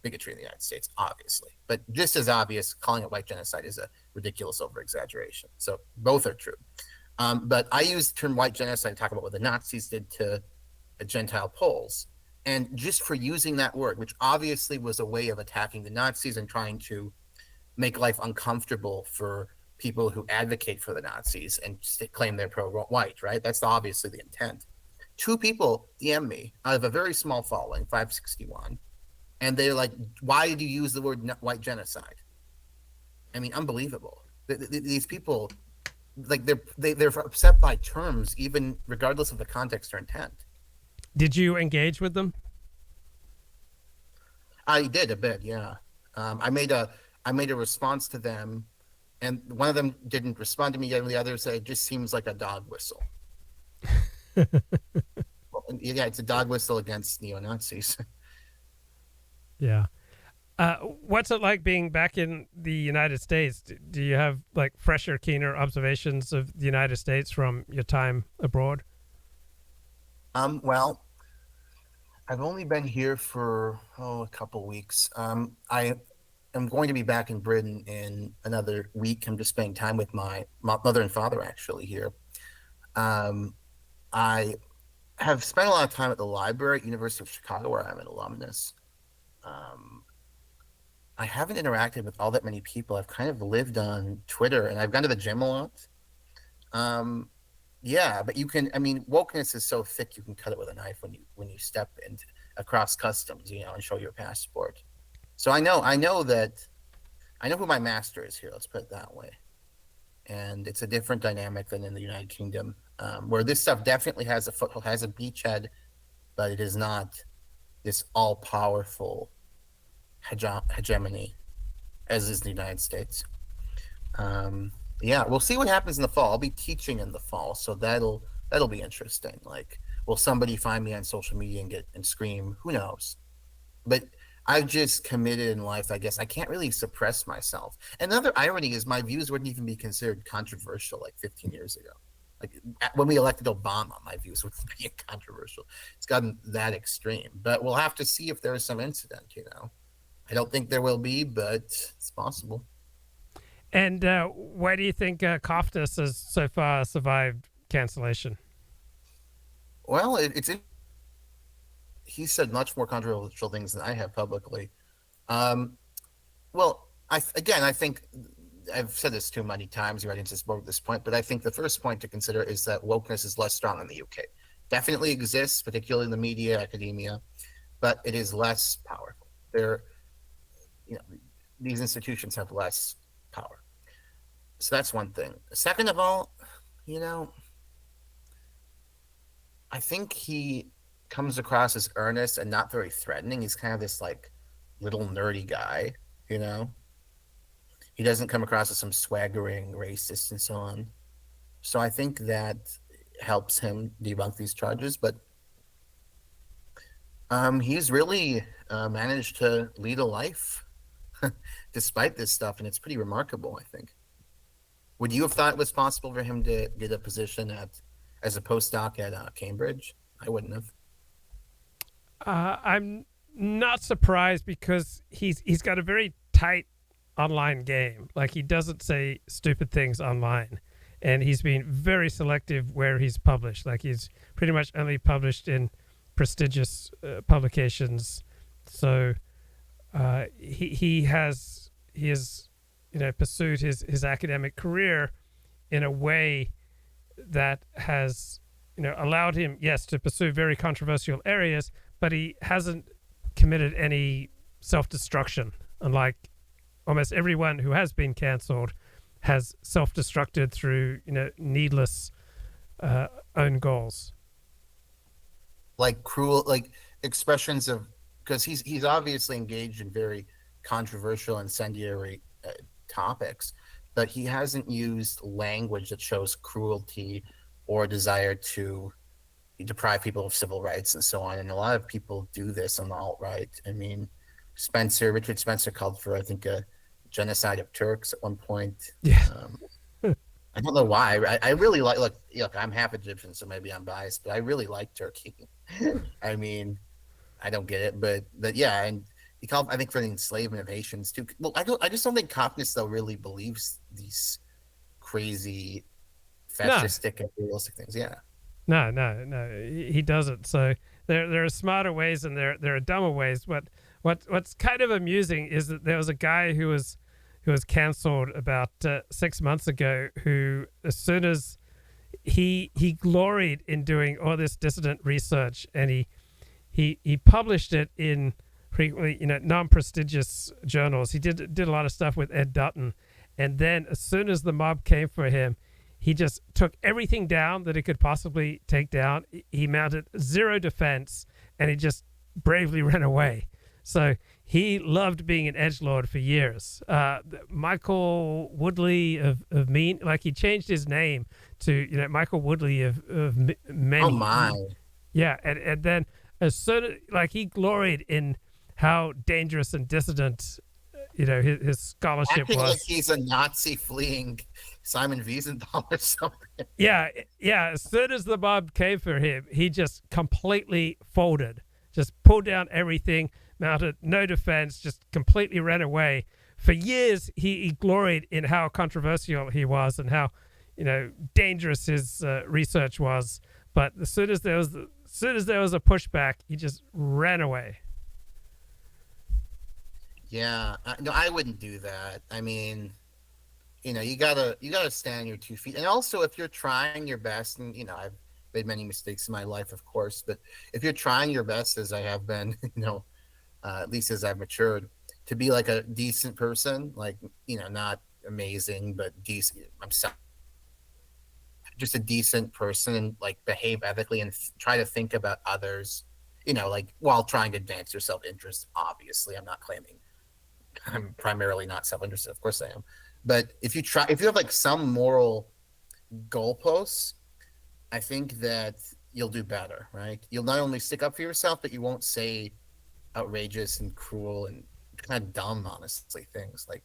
bigotry in the United States, obviously, but just as obvious, calling it white genocide is a ridiculous over-exaggeration. So both are true. But I use the term white genocide to talk about what the Nazis did to Gentile Poles. And just for using that word, which obviously was a way of attacking the Nazis and trying to make life uncomfortable for people who advocate for the Nazis and claim they're pro-white, right? That's obviously the intent. Two people DM me out of a very small following, 561, and they're like, why did you use the word white genocide? I mean, unbelievable. These people, like they're upset by terms, even regardless of the context or intent. Did you engage with them? I did a bit, yeah. I made a response to them, and one of them didn't respond to me, and the other said, it just seems like a dog whistle. Well, yeah, it's a dog whistle against neo-Nazis. Yeah. What's it like being back in the United States? Do you have like fresher, keener observations of the United States from your time abroad? Well, I've only been here for a couple weeks. I am going to be back in Britain in another week. I'm just spending time with my mother and father actually here. I have spent a lot of time at the library at University of Chicago, where I'm an alumnus. I haven't interacted with all that many people. I've kind of lived on Twitter, and I've gone to the gym a lot. Yeah, but wokeness is so thick you can cut it with a knife when you step across customs, and show your passport. So I know who my master is here. Let's put it that way. And it's a different dynamic than in the United Kingdom, where this stuff definitely has a foothold, has a beachhead, but it is not this all-powerful hegemony as is the United States. Yeah, we'll see what happens in the fall. I'll be teaching in the fall, so that'll be interesting. Like, will somebody find me on social media and scream? Who knows? But I've just committed in life, I guess. I can't really suppress myself. Another irony is my views wouldn't even be considered controversial like 15 years ago. Like when we elected Obama, my views were being controversial. It's gotten that extreme, but we'll have to see if there is some incident. I don't think there will be, but it's possible. And why do you think Cofnas has so far survived cancellation? Well, he said much more controversial things than I have publicly. Well, I think I've said this too many times already since spoke at this point, but I think the first point to consider is that wokeness is less strong in the UK. Definitely exists, particularly in the media, academia, but it is less powerful. These institutions have less power. So that's one thing. Second of all, I think he comes across as earnest and not very threatening. He's kind of this like little nerdy guy, He doesn't come across as some swaggering racist and so on. So I think that helps him debunk these charges. But he's really managed to lead a life despite this stuff, and it's pretty remarkable, I think. Would you have thought it was possible for him to get a position as a postdoc at Cambridge? I wouldn't have. I'm not surprised because he's got a very tight online game. Like, he doesn't say stupid things online, and he's been very selective where he's published. Like, he's pretty much only published in prestigious publications. So he has pursued his academic career in a way that has allowed him, yes, to pursue very controversial areas, but he hasn't committed any self-destruction, unlike almost everyone who has been cancelled has self-destructed through needless own goals, like cruel, like expressions of, because he's obviously engaged in very controversial, incendiary topics, but he hasn't used language that shows cruelty or desire to deprive people of civil rights and so on. And a lot of people do this on the alt-right. I mean, Richard Spencer called for, I think, a genocide of Turks at one point. Yeah. I don't know why. I really look, I'm half Egyptian, so maybe I'm biased, but I really like Turkey. I mean, I don't get it, but yeah, and he called, I think, for the enslavement of Haitians too. Well, I just don't think Cofnas though really believes these crazy fascistic and realistic things. Yeah. No, he doesn't. So there are smarter ways and there are dumber ways. What's kind of amusing is that there was a guy who was cancelled about 6 months ago, who, as soon as he gloried in doing all this dissident research, and he published it in frequently non-prestigious journals. He did a lot of stuff with Ed Dutton, and then as soon as the mob came for him, he just took everything down that he could possibly take down. He mounted zero defense, and he just bravely ran away. So he loved being an edgelord for years. Michael Woodley of Mean, like, he changed his name to Michael Woodley of Many. Oh my! Yeah, and then as soon as, like, he gloried in how dangerous and dissident his scholarship Acting was. like he's a Nazi fleeing Simon Wiesenthal or something. Yeah. As soon as the mob came for him, he just completely folded, just pulled down everything, mounted no defense, just completely ran away. For years, he gloried in how controversial he was and how dangerous his research was. But as soon as there was a pushback, he just ran away. Yeah, no, I wouldn't do that. I mean, you gotta stand on your 2 feet. And also, if you're trying your best, and I've made many mistakes in my life, of course, but if you're trying your best, as I have been, at least as I've matured, to be like a decent person, like not amazing, but decent. I'm just a decent person, and like behave ethically and try to think about others, like while trying to advance your self-interest. Obviously, I'm not claiming I'm primarily not self-interested. Of course I am. But if you have like some moral goalposts, I think that you'll do better, right? You'll not only stick up for yourself, but you won't say outrageous and cruel and kind of dumb, honestly, things like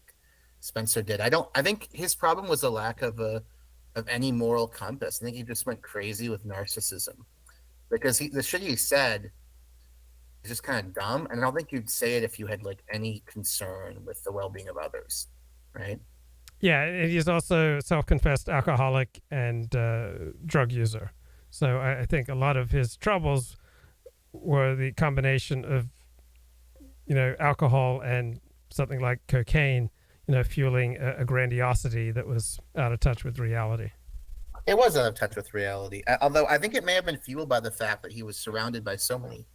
Spencer did. I think his problem was a lack of a of any moral compass. I think he just went crazy with narcissism because the shit he said is just kind of dumb. And I don't think you'd say it if you had like any concern with the well-being of others, right? Yeah, and he's also self-confessed alcoholic and drug user. So I think a lot of his troubles were the combination of, alcohol and something like cocaine, fueling a grandiosity that was out of touch with reality. It was out of touch with reality. Although I think it may have been fueled by the fact that he was surrounded by so many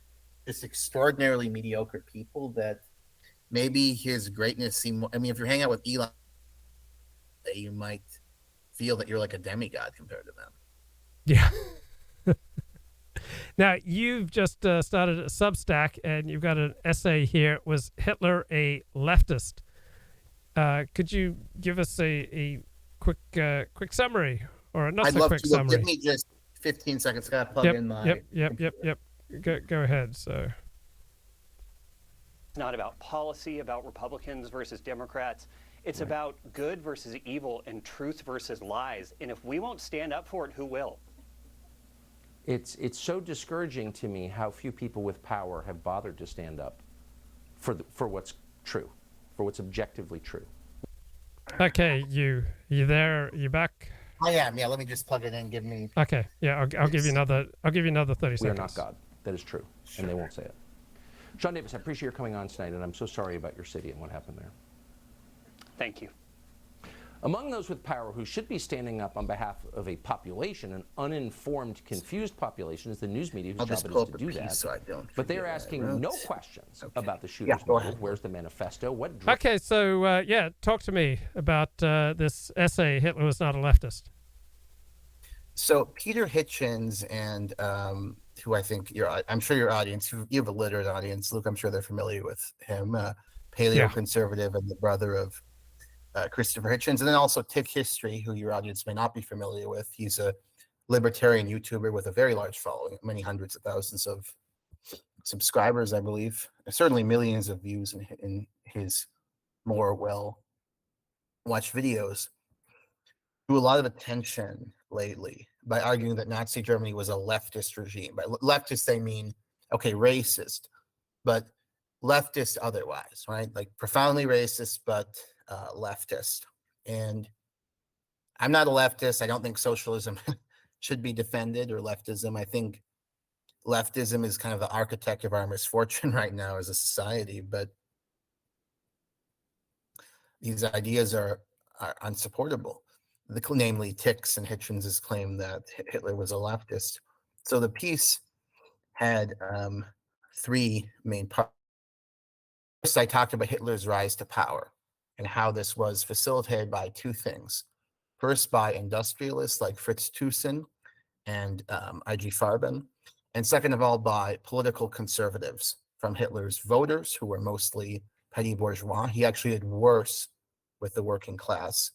just extraordinarily mediocre people that maybe his greatness seemed more, I mean, if you're hanging out with Elon, you might feel that you're like a demigod compared to them. Yeah. Now, you've just started a Substack, and you've got an essay here. Was Hitler a leftist? Could you give us a quick summary, or a not so quick summary? Give me just 15 seconds. Gotta plug in my. Yep. Go ahead. So. It's not about policy, about Republicans versus Democrats. It's about good versus evil and truth versus lies. And if we won't stand up for it, who will? It's so discouraging to me how few people with power have bothered to stand up for what's true, for what's objectively true. Okay, you there? You back? I am. Yeah, let me just plug it in. Give me. Okay. Yeah, I'll give you another. I'll give you another 30 seconds. We are not God. That is true, and they won't say it. Sean Davis, I appreciate your coming on tonight, and I'm so sorry about your city and what happened there. Thank you. Among those with power who should be standing up on behalf of a population, an uninformed, confused population, is the news media whose job it is to do that. So but they are asking no questions about the shooter's motive. Where's the manifesto? Okay, so talk to me about this essay, Hitler Was Not a Leftist. So Peter Hitchens and who I think I'm sure your audience, you have a literate audience, Luke, I'm sure they're familiar with him, paleoconservative and the brother of Christopher Hitchens, and then also Tick History, who your audience may not be familiar with. He's a libertarian YouTuber with a very large following, many hundreds of thousands of subscribers, I believe, certainly millions of views in his more well-watched videos. Drew a lot of attention lately by arguing that Nazi Germany was a leftist regime. By leftist, they mean, okay, racist, but leftist otherwise, right? Like profoundly racist, but leftist. And I'm not a leftist. I don't think socialism should be defended or leftism. I think leftism is kind of the architect of our misfortune right now as a society, but these ideas are unsupportable. Namely, Tick's and Hitchens' claim that Hitler was a leftist. So the piece had three main parts. First, I talked about Hitler's rise to power and how this was facilitated by two things. First, by industrialists like Fritz Thyssen and I.G. Farben, and second of all, by political conservatives from Hitler's voters, who were mostly petty bourgeois. He actually did worse with the working class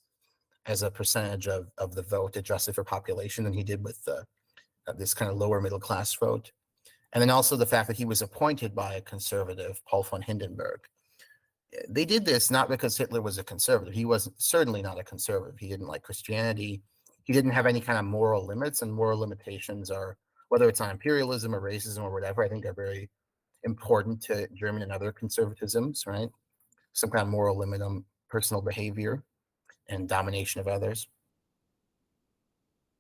as a percentage of the vote adjusted for population than he did with this kind of lower middle class vote. And then also the fact that he was appointed by a conservative, Paul von Hindenburg. They did this not because Hitler was a conservative. He was certainly not a conservative. He didn't like Christianity. He didn't have any kind of moral limits, and moral limitations are, whether it's on imperialism or racism or whatever, I think are very important to German and other conservatisms, right? Some kind of moral limit on personal behavior and domination of others.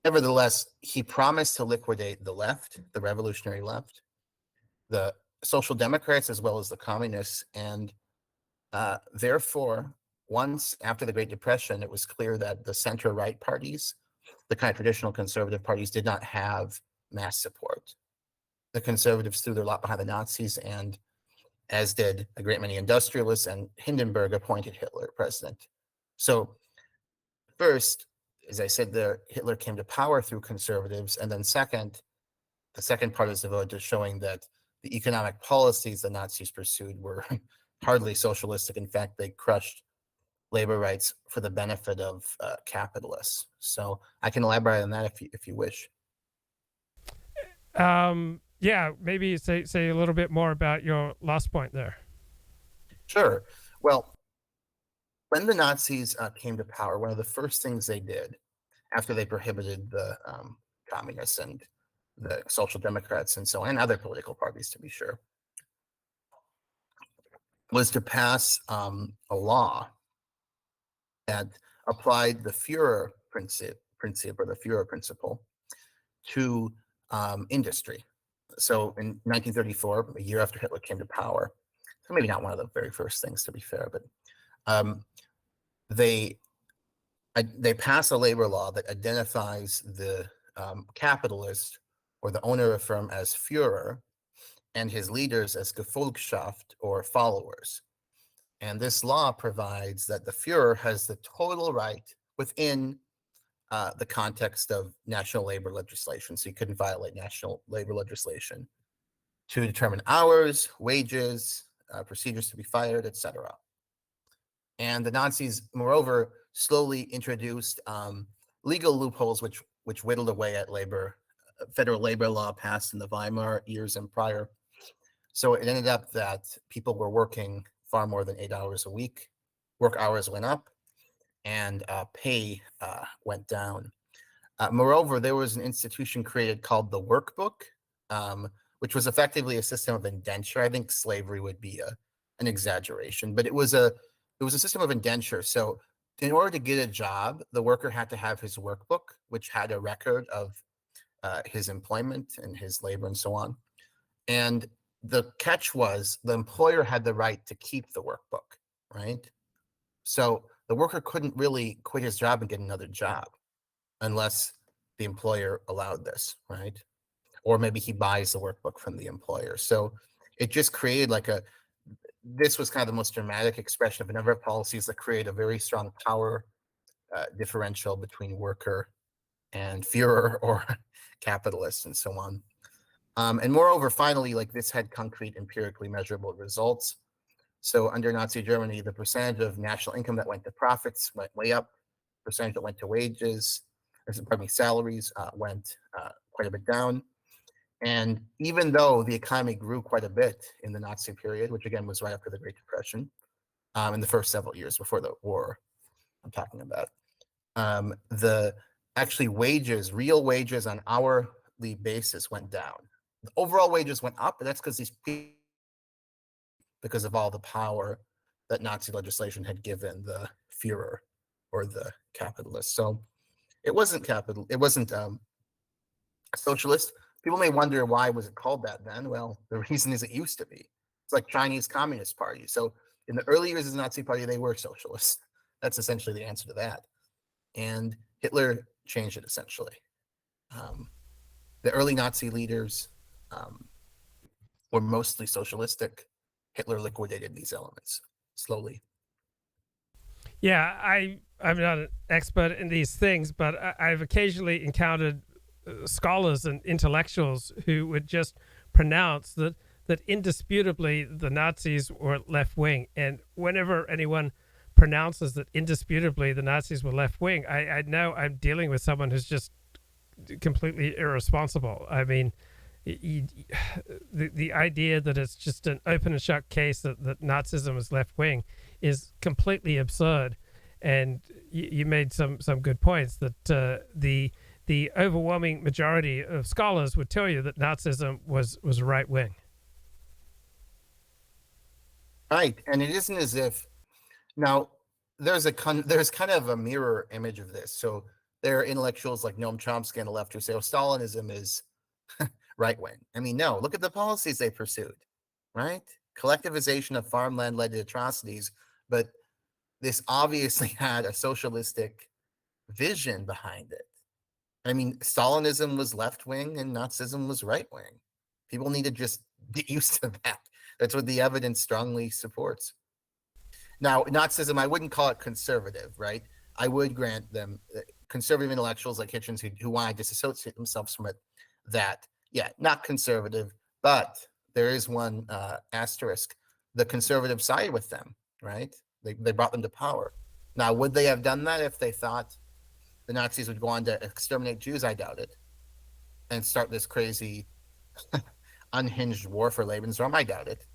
Nevertheless, he promised to liquidate the left, the revolutionary left, the social democrats, as well as the communists. And therefore, once after the Great Depression, it was clear that the center-right parties, the kind of traditional conservative parties, did not have mass support. The conservatives threw their lot behind the Nazis, and as did a great many industrialists, and Hindenburg appointed Hitler president. So first, as I said, Hitler came to power through conservatives, and then second, the second part is devoted to showing that the economic policies the Nazis pursued were hardly socialistic. In fact, they crushed labor rights for the benefit of capitalists. So I can elaborate on that if you wish. Yeah, maybe say a little bit more about your last point there. Sure. Well, when the Nazis came to power, one of the first things they did, after they prohibited the communists and the social democrats and so on, and other political parties, to be sure, was to pass a law that applied the Führer principle or the Führer principle to industry. So in 1934, a year after Hitler came to power, so maybe not one of the very first things, to be fair, but they pass a labor law that identifies the capitalist or the owner of a firm as Führer and his leaders as Gefolgschaft or followers. And this law provides that the Führer has the total right within the context of national labor legislation, so you couldn't violate national labor legislation, to determine hours, wages, procedures to be fired, etc. And the Nazis, moreover, slowly introduced legal loopholes which whittled away at federal labor law passed in the Weimar years and prior. So it ended up that people were working far more than 8 hours a week. Work hours went up, and pay went down. Moreover, there was an institution created called the Workbook, which was effectively a system of indenture. I think slavery would be an exaggeration, but it was a system of indenture. So in order to get a job, the worker had to have his workbook, which had a record of his employment and his labor and so on. And the catch was the employer had the right to keep the workbook, right? So the worker couldn't really quit his job and get another job unless the employer allowed this, right? Or maybe he buys the workbook from the employer. So it just created this was kind of the most dramatic expression of a number of policies that create a very strong power differential between worker and Führer or capitalist and so on. And moreover, finally, this had concrete empirically measurable results. So under Nazi Germany, the percentage of national income that went to profits went way up. Percentage that went to salaries went quite a bit down. And even though the economy grew quite a bit in the Nazi period, which again was right after the Great Depression, in the first several years before the war I'm talking about, the actually real wages on hourly basis went down. The overall wages went up, but that's because of all the power that Nazi legislation had given the Führer or the capitalist. So it wasn't socialist. People may wonder, why was it called that then? Well, the reason is it used to be. It's like Chinese Communist Party. So in the early years of the Nazi Party, they were socialists. That's essentially the answer to that. And Hitler changed it essentially. The early Nazi leaders were mostly socialistic. Hitler liquidated these elements slowly. Yeah, I'm not an expert in these things, but I've occasionally encountered scholars and intellectuals who would just pronounce that indisputably the Nazis were left wing, and whenever anyone pronounces that indisputably the Nazis were left wing, I know I'm dealing with someone who's just completely irresponsible. I mean, the idea that it's just an open and shut case that Nazism is left wing is completely absurd. And you made some good points that the overwhelming majority of scholars would tell you that Nazism was right wing. Right, and it isn't as if now there's kind of a mirror image of this. So there are intellectuals like Noam Chomsky on the left who say, "Oh, Stalinism is right wing." I mean, no, look at the policies they pursued, right? Collectivization of farmland led to atrocities, but this obviously had a socialistic vision behind it. I mean, Stalinism was left wing and Nazism was right wing. People need to just get used to that. That's what the evidence strongly supports. Now, Nazism, I wouldn't call it conservative, right? I would grant them conservative intellectuals like Hitchens who want to disassociate themselves from it. That, yeah, not conservative, but there is one asterisk. The conservative side with them, right? They brought them to power. Now, would they have done that if they thought the Nazis would go on to exterminate Jews? I doubt it. And start this crazy, unhinged war for Lebensraum? I doubt it.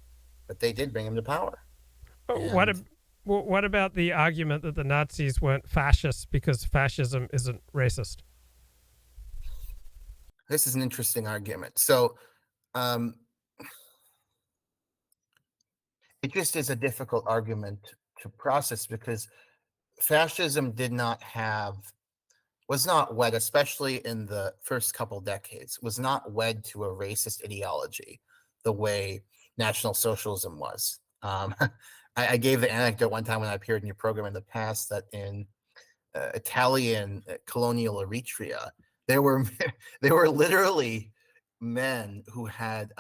But they did bring him to power. What What about the argument that the Nazis weren't fascists because fascism isn't racist? This is an interesting argument. So it just is a difficult argument to process because fascism was not wed, especially in the first couple decades, was not wed to a racist ideology the way National Socialism was. I gave the anecdote one time when I appeared in your program in the past that in Italian colonial Eritrea, there were literally men who had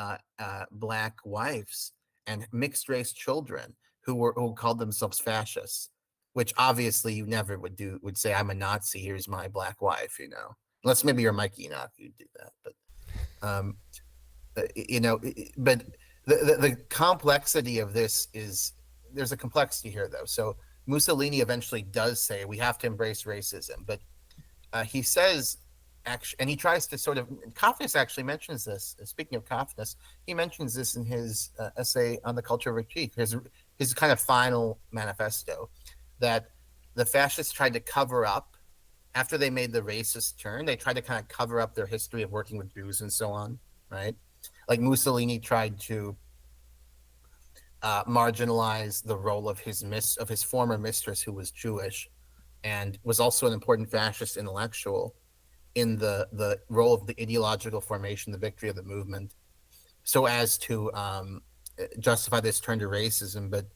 black wives and mixed race children who called themselves fascists, which obviously you never would say, I'm a Nazi, here's my black wife, unless maybe you're Mike Enoch, you'd do that. But but the complexity of this is, there's a complexity here though. So Mussolini eventually does say we have to embrace racism, but he says, and he tries to sort of, Cofnas actually mentions this. Speaking of Cofnas, he mentions this in his essay on the culture of retreat, his kind of final manifesto, that the fascists tried to cover up, after they made the racist turn, they tried to kind of cover up their history of working with Jews and so on, right? Like Mussolini tried to marginalize the role of his former mistress, who was Jewish and was also an important fascist intellectual, in the role of the ideological formation, the victory of the movement, so as to justify this turn to racism. But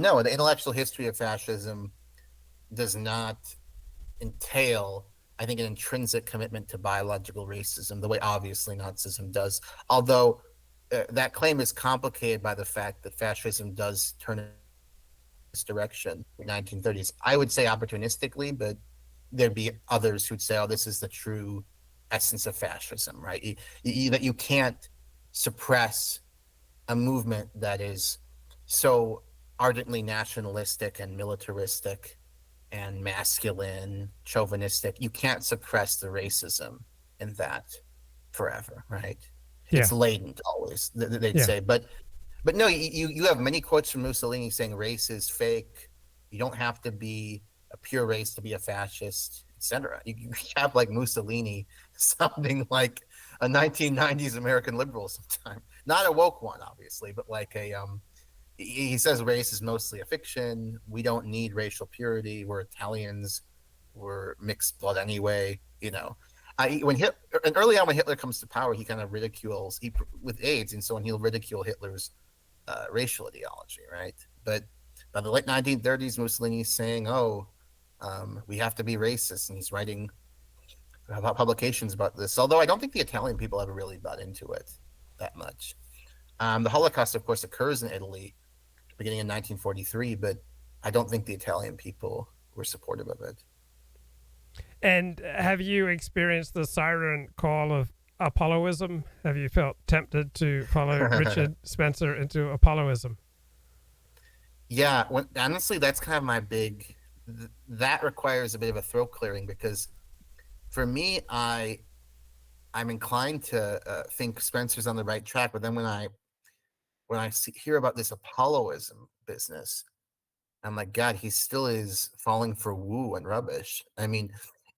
no, the intellectual history of fascism does not entail, I think, an intrinsic commitment to biological racism, the way obviously Nazism does. Although that claim is complicated by the fact that fascism does turn in this direction in the 1930s. I would say opportunistically, but there'd be others who'd say, oh, this is the true essence of fascism, right? That you can't suppress a movement that is so ardently nationalistic and militaristic and masculine, chauvinistic. You can't suppress the racism in that forever, right? Yeah. It's latent always, they'd say. But no, you have many quotes from Mussolini saying race is fake. You don't have to be a pure race to be a fascist, etc. You have like Mussolini sounding like a 1990s American liberal sometime. Not a woke one, obviously, but like he says race is mostly a fiction. We don't need racial purity. We're Italians. We're mixed blood anyway, And early on when Hitler comes to power, he kind of ridicules with AIDS, and so on, he'll ridicule Hitler's racial ideology, right? But by the late 1930s, Mussolini's saying, we have to be racist, and he's writing about publications about this, although I don't think the Italian people ever really bought into it that much. The Holocaust, of course, occurs in Italy beginning in 1943, but I don't think the Italian people were supportive of it. And have you experienced the siren call of Apolloism? Have you felt tempted to follow Richard Spencer into Apolloism? Yeah, honestly, that's kind of my that requires a bit of a throat clearing, because for me, I'm inclined to think Spencer's on the right track, but then when I hear about this Apolloism business, I'm like, God, he still is falling for woo and rubbish. I mean,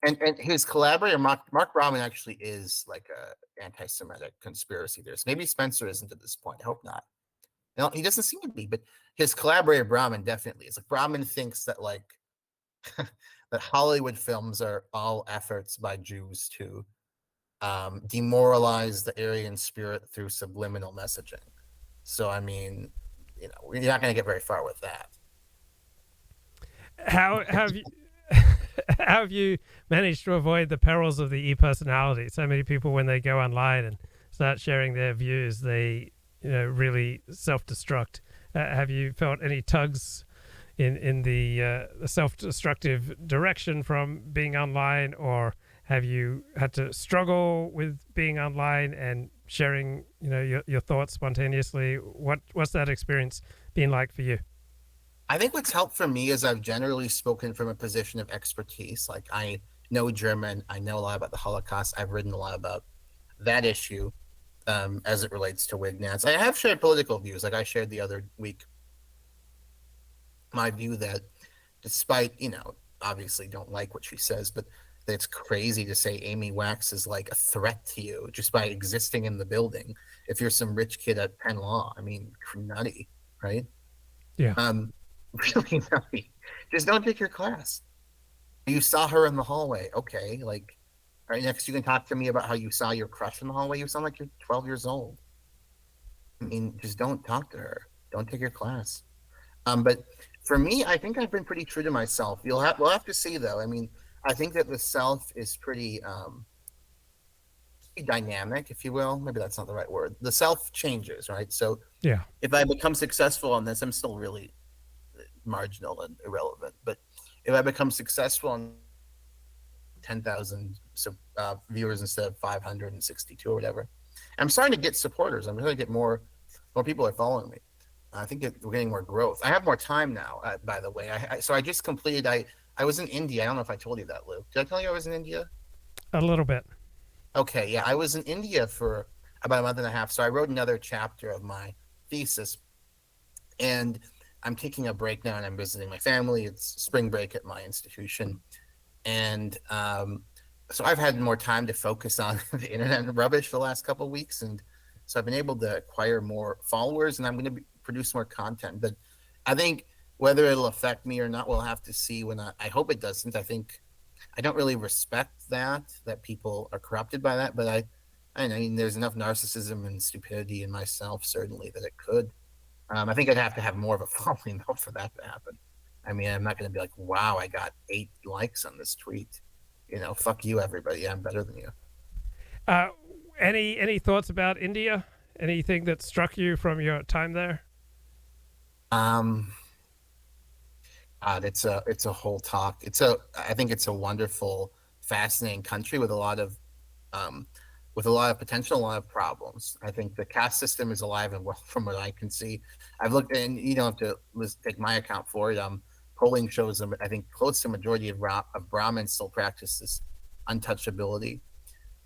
and his collaborator, Mark Brahmin, actually is like a anti-Semitic conspiracy theorist. Maybe Spencer isn't at this point. I hope not. No, he doesn't seem to be, but his collaborator Brahmin definitely is. Like, Brahmin thinks that like that Hollywood films are all efforts by Jews to demoralize the Aryan spirit through subliminal messaging. So I mean, you're not going to get very far with that. How have you have you managed to avoid the perils of the e-personality? So many people, when they go online and start sharing their views, they really self-destruct. Have you felt any tugs in the self-destructive direction from being online, or have you had to struggle with being online and sharing your thoughts spontaneously? What's that experience been like for you? I think what's helped for me is I've generally spoken from a position of expertise. Like, I know German, I know a lot about the Holocaust, I've written a lot about that issue as it relates to Wignats. I have shared political views, like I shared the other week my view that despite, obviously don't like what she says, but that it's crazy to say Amy Wax is like a threat to you just by existing in the building. If you're some rich kid at Penn Law, I mean, nutty, right? Yeah. Really nutty. Just don't take your class. You saw her in the hallway. Okay, like, all right, next you can talk to me about how you saw your crush in the hallway. You sound like you're 12 years old. I mean, just don't talk to her. Don't take your class. But for me, I think I've been pretty true to myself. We'll have to see, though. I mean, I think that the self is pretty dynamic, if you will. Maybe that's not the right word. The self changes, right? So Yeah. if I become successful on this, I'm still really marginal and irrelevant. But if I become successful on 10,000 viewers instead of 562 or whatever, I'm starting to get supporters. I'm going to get more people are following me. I think we're getting more growth. I have more time now, by the way. So I just completed, I was in India. I don't know if I told you that, Lou. Did I tell you I was in India? A little bit. Okay, yeah. I was in India for about a month and a half. So I wrote another chapter of my thesis. And I'm taking a break now and I'm visiting my family. It's spring break at my institution. And so I've had more time to focus on the internet rubbish the last couple of weeks. And so I've been able to acquire more followers and I'm going to produce more content. But I think whether it'll affect me or not, we'll have to see when I hope it doesn't. I think I don't really respect that people are corrupted by that. But I mean, there's enough narcissism and stupidity in myself, certainly, that it could. I think I'd have to have more of a following, though, for that to happen. I mean, I'm not going to be like, wow, I got 8 likes on this tweet. Fuck you, everybody. I'm better than you. Any thoughts about India? Anything that struck you from your time there? It's a whole talk. I think it's a wonderful, fascinating country with a lot of potential, a lot of problems. I think the caste system is alive and well from what I can see. I've looked, and you don't have to take my account for it. Polling shows them, I think close to a majority of Brahmins still practice this untouchability.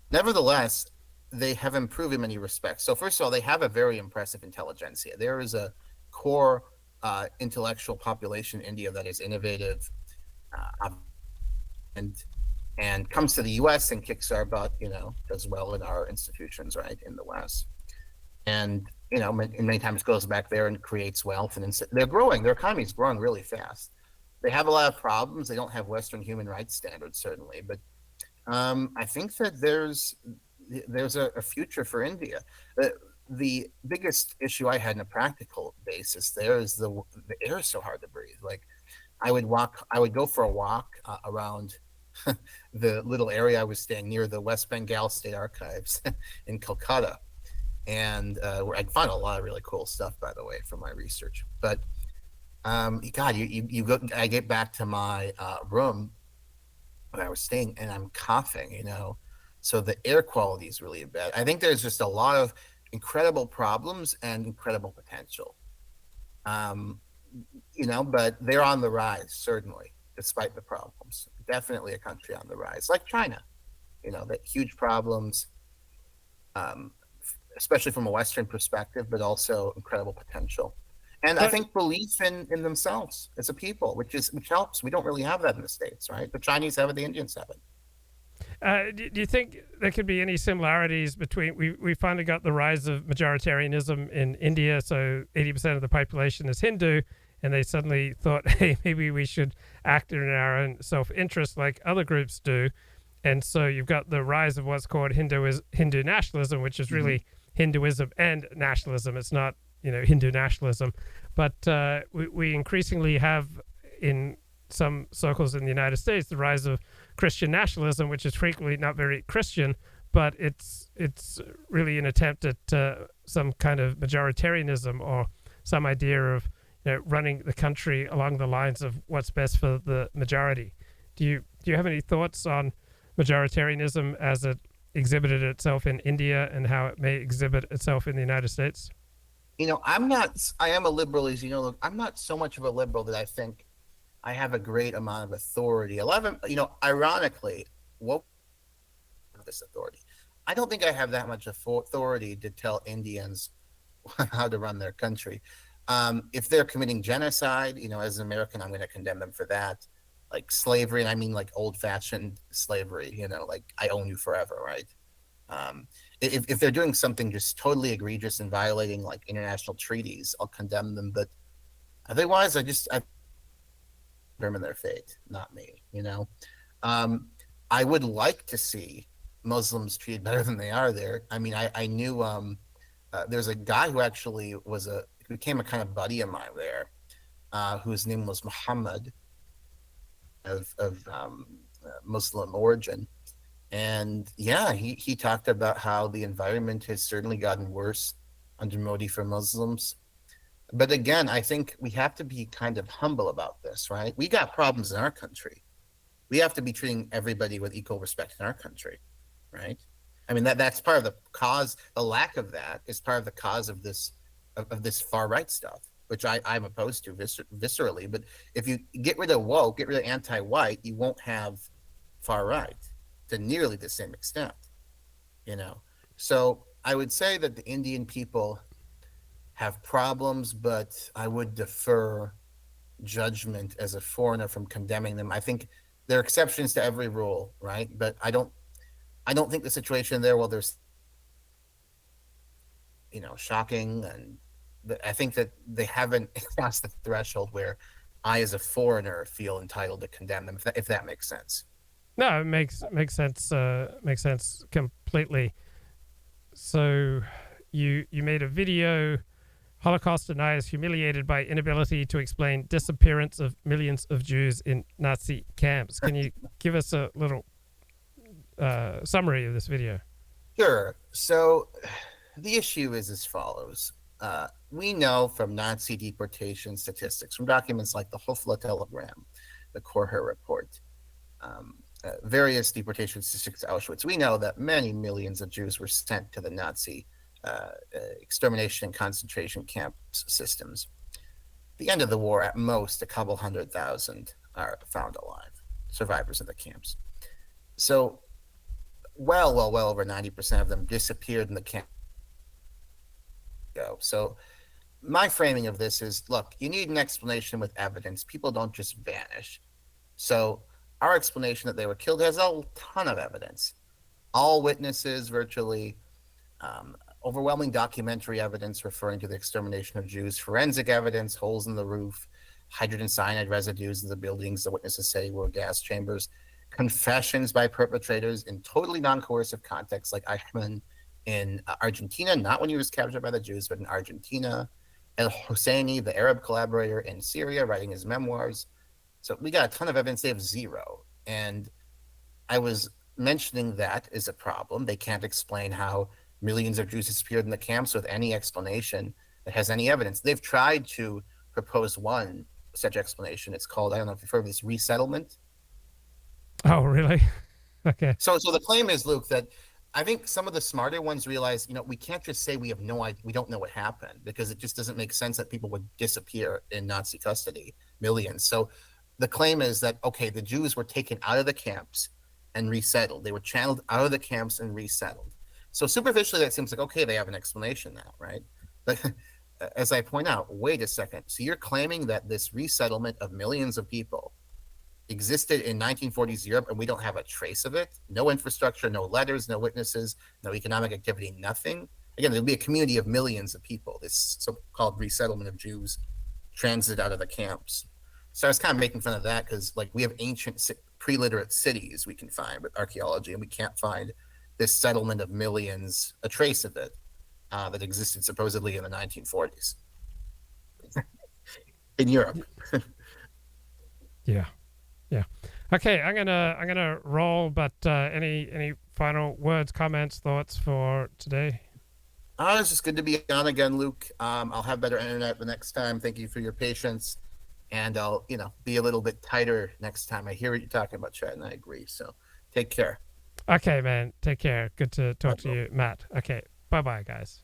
Nevertheless, they have improved in many respects. So first of all, they have a very impressive intelligentsia. There is a core intellectual population in India that is innovative and comes to the U.S. and kicks our butt, does well in our institutions, right, in the West. And, many times goes back there and creates wealth. And they're growing. Their economy is growing really fast. They have a lot of problems. They don't have Western human rights standards, certainly. But I think that there's a future for India. The biggest issue I had in a practical basis there is the air is so hard to breathe. Like I would go for a walk around the little area I was staying near the West Bengal State Archives in Kolkata. And I found a lot of really cool stuff, by the way, from my research. But God, you go. I get back to my room where I was staying, and I'm coughing. So the air quality is really bad. I think there's just a lot of incredible problems and incredible potential. But they're on the rise, certainly, despite the problems. Definitely a country on the rise, like China. That huge problems, especially from a Western perspective, but also incredible potential. And I think belief in themselves as a people, which helps. We don't really have that in the States, right? The Chinese have it, the Indians have it. Do you think there could be any similarities between we finally got the rise of majoritarianism in India, so 80% of the population is Hindu, and they suddenly thought, hey, maybe we should act in our own self-interest like other groups do, and so you've got the rise of what's called Hindu nationalism, which is really Hinduism and nationalism. It's not Hindu nationalism, but we increasingly have in some circles in the United States the rise of Christian nationalism, which is frequently not very Christian, but it's really an attempt at some kind of majoritarianism or some idea of running the country along the lines of what's best for the majority. Do you have any thoughts on majoritarianism as it exhibited itself in India and how it may exhibit itself in the United States? I am a liberal, as you know. Look, I'm not so much of a liberal that I think I have a great amount of authority. Ironically, what this authority? I don't think I have that much authority to tell Indians how to run their country. If they're committing genocide, as an American, I'm going to condemn them for that. Like slavery, and I mean like old-fashioned slavery, like I own you forever, right? If they're doing something just totally egregious and violating like international treaties, I'll condemn them. But otherwise, I determine their fate, not me. I would like to see Muslims treated better than they are there. I mean, I knew there's a guy who actually became a kind of buddy of mine there, whose name was Muhammad, of Muslim origin. And yeah, he talked about how the environment has certainly gotten worse under Modi for Muslims. But again, I think we have to be kind of humble about this, right? We got problems in our country. We have to be treating everybody with equal respect in our country, right? I mean, that's part of the cause. The lack of that is part of the cause of this far right stuff, which I'm opposed to viscerally. But if you get rid of woke, get rid of anti-white, you won't have far right to nearly the same extent, So I would say that the Indian people have problems, but I would defer judgment as a foreigner from condemning them. I think there are exceptions to every rule, right? But I don't think the situation there, well, there's, shocking, and I think that they haven't crossed the threshold where I, as a foreigner, feel entitled to condemn them, if that makes sense. No, it makes sense. Makes sense completely. So, you made a video. Holocaust deniers humiliated by inability to explain disappearance of millions of Jews in Nazi camps. Can you give us a little summary of this video? Sure. So, the issue is as follows. We know from Nazi deportation statistics, from documents like the Hofla telegram, the Korher report, various deportation statistics to Auschwitz, we know that many millions of Jews were sent to the Nazi extermination and concentration camp systems. At the end of the war, at most, a couple 100,000 are found alive, survivors of the camps. So, well over 90% of them disappeared in the camp. So my framing of this is, look, you need an explanation with evidence. People don't just vanish. So our explanation that they were killed has a ton of evidence. All witnesses, virtually, overwhelming documentary evidence referring to the extermination of Jews, forensic evidence, holes in the roof, hydrogen cyanide residues in the buildings the witnesses say were gas chambers, confessions by perpetrators in totally non-coercive contexts, like Eichmann in Argentina, not when he was captured by the Jews, but in Argentina. El Hosseini, the Arab collaborator in Syria, writing his memoirs. So we got a ton of evidence. They have zero. And I was mentioning that is a problem. They can't explain how millions of Jews disappeared in the camps with any explanation that has any evidence. They've tried to propose one such explanation. It's called, I don't know if you've heard of this, resettlement. Oh, really? Okay. So the claim is, Luke, that I think some of the smarter ones realize, we can't just say we have no idea, we don't know what happened, because it just doesn't make sense that people would disappear in Nazi custody, millions. So the claim is that, okay, the Jews were taken out of the camps and resettled. They were channeled out of the camps and resettled. So superficially, that seems like, okay, they have an explanation now, right? But as I point out, wait a second. So you're claiming that this resettlement of millions of people existed in 1940s Europe and we don't have a trace of it? No infrastructure, no letters, no witnesses, no economic activity, nothing? Again, there'll be a community of millions of people, this so-called resettlement of Jews transited out of the camps. So I was kind of making fun of that because, like, we have ancient pre-literate cities we can find with archaeology, and we can't find this settlement of millions, a trace of it, that existed supposedly in the 1940s in Europe. Yeah. Okay, I'm gonna roll. But any final words, comments, thoughts for today? It's just good to be on again, Luke. I'll have better internet the next time. Thank you for your patience, and I'll be a little bit tighter next time. I hear what you're talking about, Chad, and I agree. So take care. Okay, man. Take care. Good to talk to you, Matt. Okay. Bye-bye, guys.